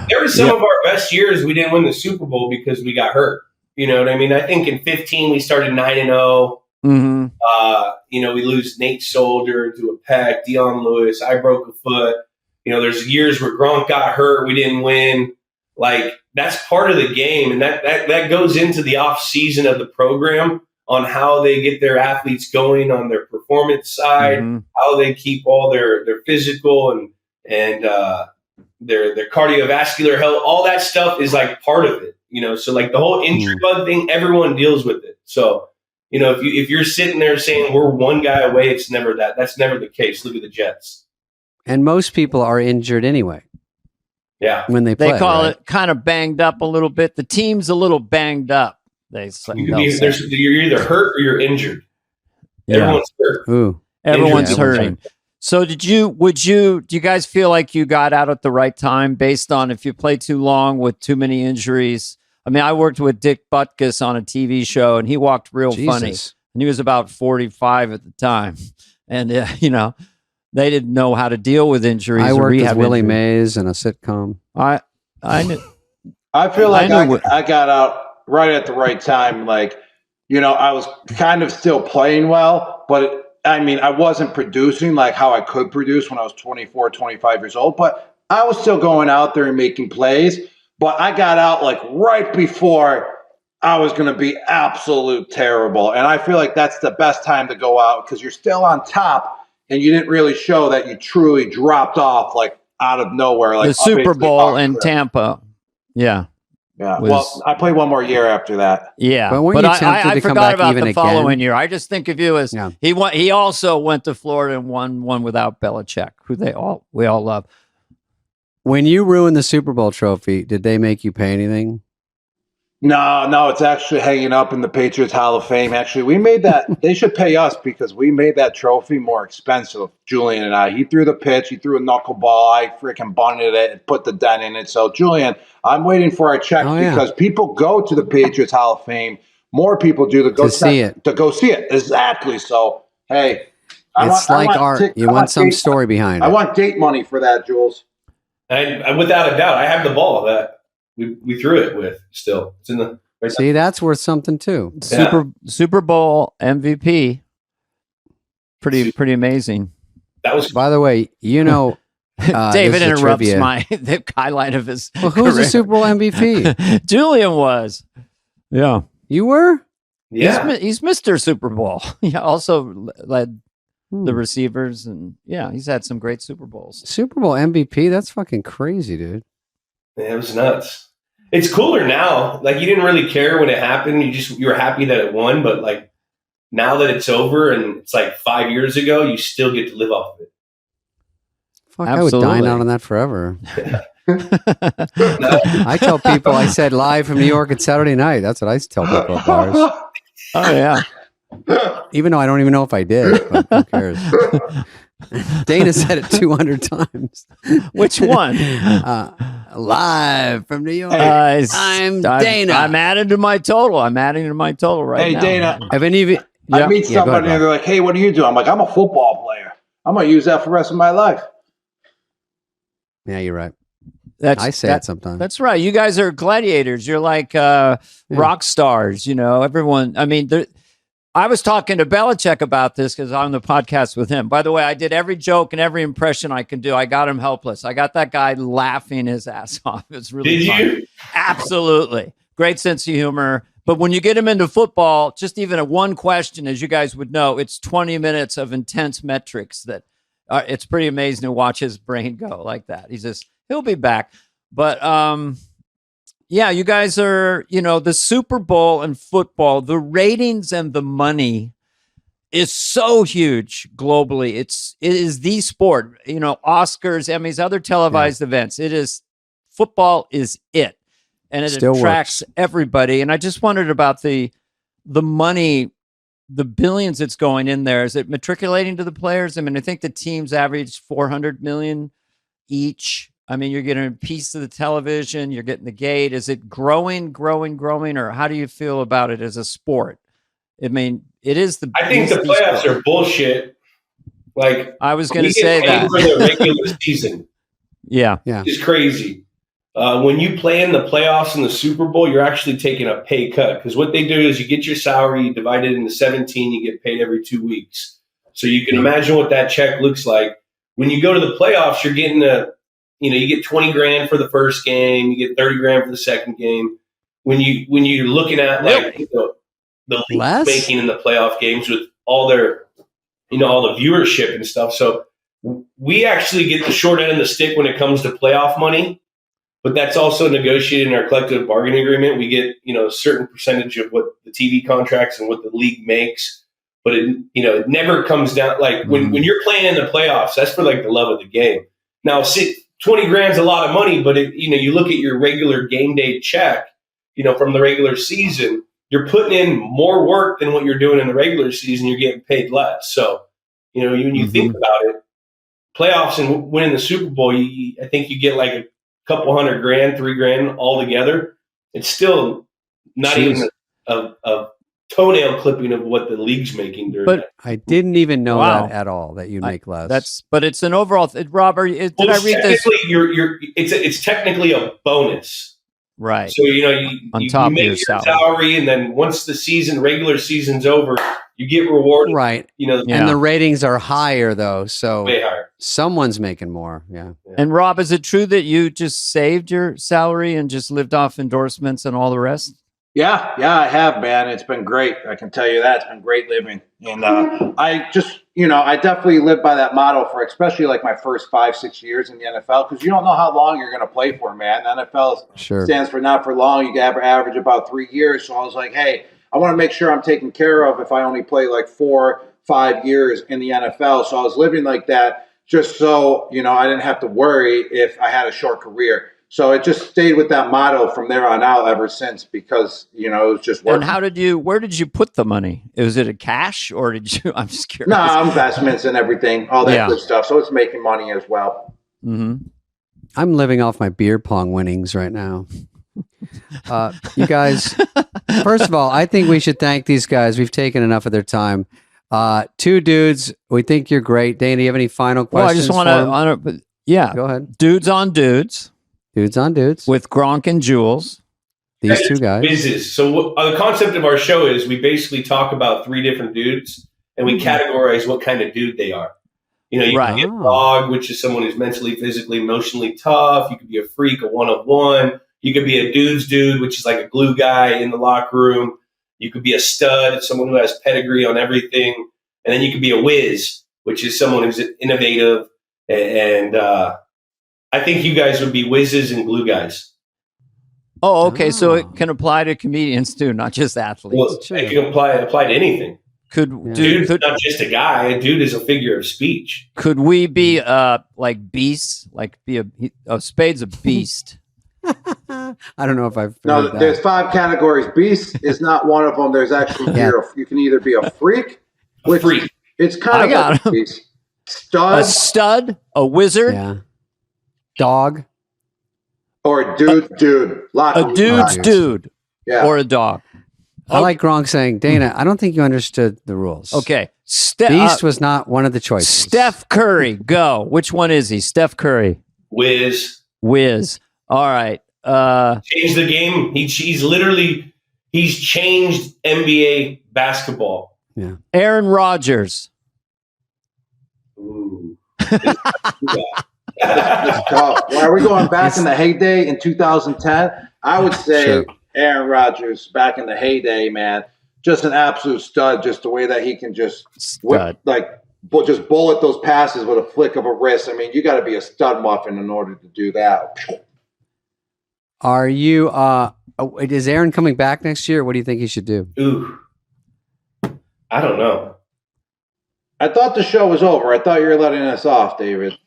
there were some of our best years we didn't win the Super Bowl because we got hurt. You know what I mean? I think in 15 we started 9-0. Mm-hmm. We lose Nate Solder to a pec, Dion Lewis. I broke a foot. There's years where Gronk got hurt. We didn't win. Like, that's part of the game. And that goes into the off season of the program on how they get their athletes going on their performance side, how they keep all their physical and their cardiovascular health. All that stuff is like part of it. So like the whole injury bug thing, everyone deals with it. So, if you're sitting there saying we're one guy away, it's never that. That's never the case. Look at the Jets. And most people are injured anyway. Yeah. When they play. They call it kind of banged up a little bit. The team's a little banged up. You're either hurt or you're injured. Yeah. Everyone's hurt. Ooh. Everyone's hurting. So do you guys feel like you got out at the right time based on if you played too long with too many injuries? I mean, I worked with Dick Butkus on a TV show, and he walked real funny. And he was about 45 at the time. And, they didn't know how to deal with injuries. I worked with Willie Mays in a sitcom. I feel like I got out right at the right time. Like, I was kind of still playing well, but I wasn't producing like how I could produce when I was 24, 25 years old, but I was still going out there and making plays. But I got out like right before I was going to be absolute terrible. And I feel like that's the best time to go out because you're still on top and you didn't really show that you truly dropped off like out of nowhere. Like the Super Bowl in Tampa. Yeah. Yeah. Well, I played one more year after that. Yeah. But I forgot about the following year. I just think of you as he also went to Florida and won one without Belichick, who we all love. When you ruined the Super Bowl trophy, did they make you pay anything? No, it's actually hanging up in the Patriots Hall of Fame. Actually, we made that. They should pay us because we made that trophy more expensive, Julian and I. He threw the pitch. He threw a knuckleball. I freaking bunted it and put the dent in it. So, Julian, I'm waiting for our check because people go to the Patriots Hall of Fame. More people do to see it. Exactly. So, hey. It's like art. You want some story behind it. I want date money for that, Jules. I without a doubt, I have the ball that we threw it with still. It's in the right. See, that's worth something too. Super Bowl MVP. Pretty amazing. That was, by the way, David interrupts the highlight of his. Well, who's the Super Bowl MVP? Julian was. Yeah, you were. Yeah, he's Mr. Super Bowl. He also led the receivers, and he's had some great Super Bowls. Super Bowl MVP, that's fucking crazy, dude. Yeah, it was nuts. It's cooler now. Like, you didn't really care when it happened. You were happy that it won, but like now that it's over and it's like 5 years ago, you still get to live off of it. Fuck, absolutely. I would dine out on that forever. I tell people, I said live from New York at Saturday night. That's what I tell people at bars. Oh, yeah. Even though I don't even know if I did, but who cares? Dana said it 200 times. Which one? Live from New York. I'm Dana. I'm adding to my total. I'm adding to my total right now. Hey, Dana. Have any of you? I meet somebody and they're like, hey, what do you do? I'm like, I'm a football player. I'm going to use that for the rest of my life. Yeah, you're right. I say it sometimes. That's right. You guys are gladiators. You're like rock stars, everyone. I mean, I was talking to Belichick about this because I'm on the podcast with him. By the way, I did every joke and every impression I could do. I got him helpless. I got that guy laughing his ass off. It's really fun. You? Absolutely. Great sense of humor. But when you get him into football, just even one question, as you guys would know, it's 20 minutes of intense metrics that it's pretty amazing to watch his brain go like that. He'll be back. But yeah, you guys are, the Super Bowl and football, the ratings and the money is so huge globally. It is the sport, Oscars, Emmys, other televised events. Football is it. And it still attracts everybody. And I just wondered about the money, the billions that's going in there. Is it matriculating to the players? I mean, I think the teams average 400 million each. I mean, you're getting a piece of the television, you're getting the gate. Is it growing, or how do you feel about it as a sport? I mean, it is I think the playoffs are bullshit. Like, I was going to say that for the regular season. Yeah. It's crazy. When you play in the playoffs and the Super Bowl, you're actually taking a pay cut because what they do is you get your salary, you divide it into 17, you get paid every 2 weeks. So you can imagine what that check looks like. When you go to the playoffs, you're getting you get 20 grand for the first game, you get 30 grand for the second game. When you're looking at the league making in the playoff games with all their, all the viewership and stuff. So we actually get the short end of the stick when it comes to playoff money. But that's also negotiated in our collective bargaining agreement. We get, a certain percentage of what the TV contracts and what the league makes. But it never comes down when you're playing in the playoffs, that's for the love of the game. Now, 20 grand's a lot of money, but you look at your regular game day check, from the regular season, you're putting in more work than what you're doing in the regular season. You're getting paid less. So, when you think about it, playoffs and winning the Super Bowl, I think you get a couple $100 grand, $3 grand all together. It's still not even a toenail clipping of what the league's making during that. I didn't even know that at all, that you make less. But it's an overall Robert, did I read this? It's technically a bonus. Right. So, you make your salary, and then once the regular season's over, you get rewarded. Right. And the ratings are higher, though. So way higher. Someone's making more. Yeah. And Rob, is it true that you just saved your salary and just lived off endorsements and all the rest? Yeah, I have, man. It's been great. I can tell you that. It's been great living. And I just, I definitely live by that motto for especially my first 5-6 years in the NFL, because you don't know how long you're going to play for, man. The NFL stands for not for long. You can average about 3 years. So I was like, hey, I want to make sure I'm taken care of if I only play 4-5 years in the NFL. So I was living like that just so, I didn't have to worry if I had a short career. So it just stayed with that motto from there on out ever since, because, it was just working. And where did you put the money? Was it a cash, or I'm just curious. No, investments and everything, all that good stuff. So it's making money as well. Mm-hmm. I'm living off my beer pong winnings right now. You guys, first of all, I think we should thank these guys. We've taken enough of their time. 2 dudes, we think you're great. Dana, do you have any final questions? Well, I just want to, go ahead. Dudes on dudes. Dudes on dudes. With Gronk and Jules. These 2 guys. Business. So the concept of our show is we basically talk about 3 different dudes, and we categorize what kind of dude they are. You can be a dog, which is someone who's mentally, physically, emotionally tough. You could be a freak, a one-of-one. You could be a dude's dude, which is like a glue guy in the locker room. You could be a stud, someone who has pedigree on everything. And then you could be a whiz, which is someone who's innovative. And I think you guys would be whizzes and glue guys. Oh, okay. So it can apply to comedians too, not just athletes. Well, it can apply to anything. Dude's not just a guy. A dude is a figure of speech. Could we be like beasts? Like Spade's a beast. I don't know if I've no. There's 5 categories. Beast is not one of them. There's actually you can either be a freak, which it's kind of a beast. Stud, a wizard, dog, or a dude. A dude's dude, or a dog. I like Gronk saying, Dana, I don't think you understood the rules. Okay. Beast was not one of the choices. Steph Curry, go. Which one is he? Steph Curry. Wiz. All right. Changed the game. He's changed NBA basketball. Yeah. Aaron Rodgers. Ooh. Are we going back in the heyday in 2010? I would say Aaron Rodgers back in the heyday, man. Just an absolute stud. Just the way that he can just bullet those passes with a flick of a wrist. I mean, you got to be a stud muffin in order to do that. Are you? Is Aaron coming back next year? What do you think he should do? Ooh, I don't know. I thought the show was over. I thought you were letting us off, David.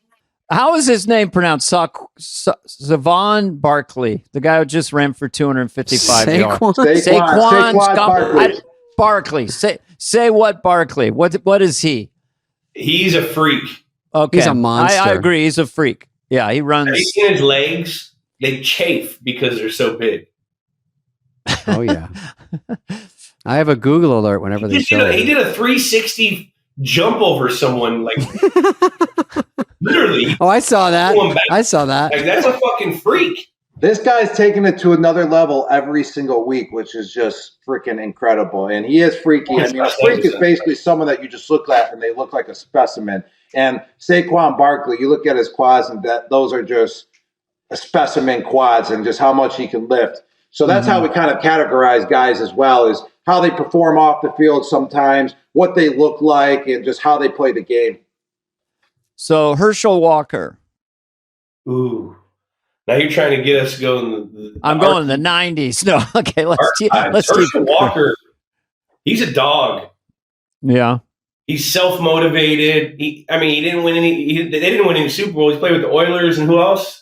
How is his name pronounced? Saquon Barkley, the guy who just ran for 255 yards. Saquon Barkley. Say what Barkley? What is he? He's a freak. Okay, he's a monster. I agree. He's a freak. Yeah, he runs. Have you seen his legs? They chafe because they're so big. Oh yeah. I have a Google alert whenever they show it. He did a 360 jump over someone, like literally. Oh, I saw that. Like, that's a fucking freak. This guy's taking it to another level every single week, which is just freaking incredible. And he is freaky. I mean, a freak is basically someone that you just look at and they look like a specimen. And Saquon Barkley, you look at his quads and those are just a specimen quads and just how much he can lift. So that's how we kind of categorize guys as well, is how they perform off the field sometimes, what they look like, and just how they play the game. So Herschel Walker. Ooh. Now you're trying to get us going. I'm going in the 90s. No, okay, let's Herschel Walker, he's a dog. Yeah. He's self-motivated. They didn't win any Super Bowls. He played with the Oilers and who else?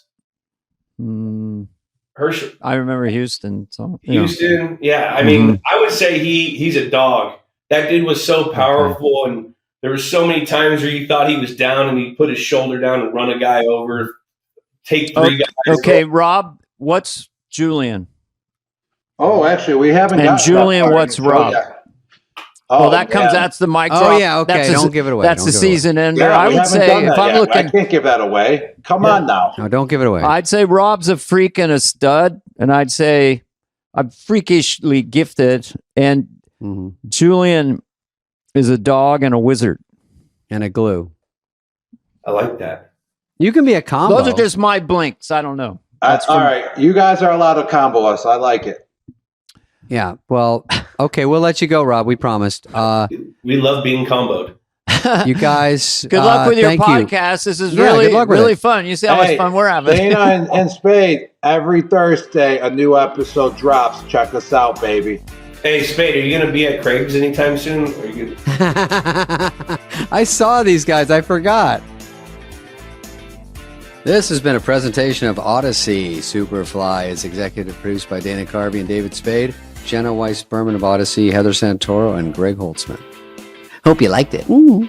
Herschel. I remember Houston. So Houston, yeah. I mean, I would say he's a dog. That dude was so powerful, and there were so many times where you thought he was down, and he put his shoulder down and run a guy over, take 3 guys. Okay, Rob, what's Julian? Oh, actually, we haven't. And Julian, what's Rob? Oh, that comes. That's the mic drop. Oh yeah, okay. Don't give it away. That's the season ender. Yeah, I would say if I'm looking, I can't give that away. Come on now. No, don't give it away. I'd say Rob's a freak and a stud, and I'd say I'm freakishly gifted, and Julian is a dog and a wizard and a glue. I like that. You can be a combo. Those are just my blinks. I don't know. All right, you guys are allowed to combo us. I like it. Yeah. Well, okay. We'll let you go, Rob. We promised. We love being comboed. You guys. Good luck with your podcast. This is really fun. You see how much fun we're having. Dana and Spade, every Thursday, a new episode drops. Check us out, baby. Hey, Spade, are you going to be at Craig's anytime soon? Are you I saw these guys. I forgot. This has been a presentation of Odyssey. Superfly is executive produced by Dana Carvey and David Spade, Jenna Weiss-Berman of Odyssey, Heather Santoro, and Greg Holtzman. Hope you liked it. Ooh.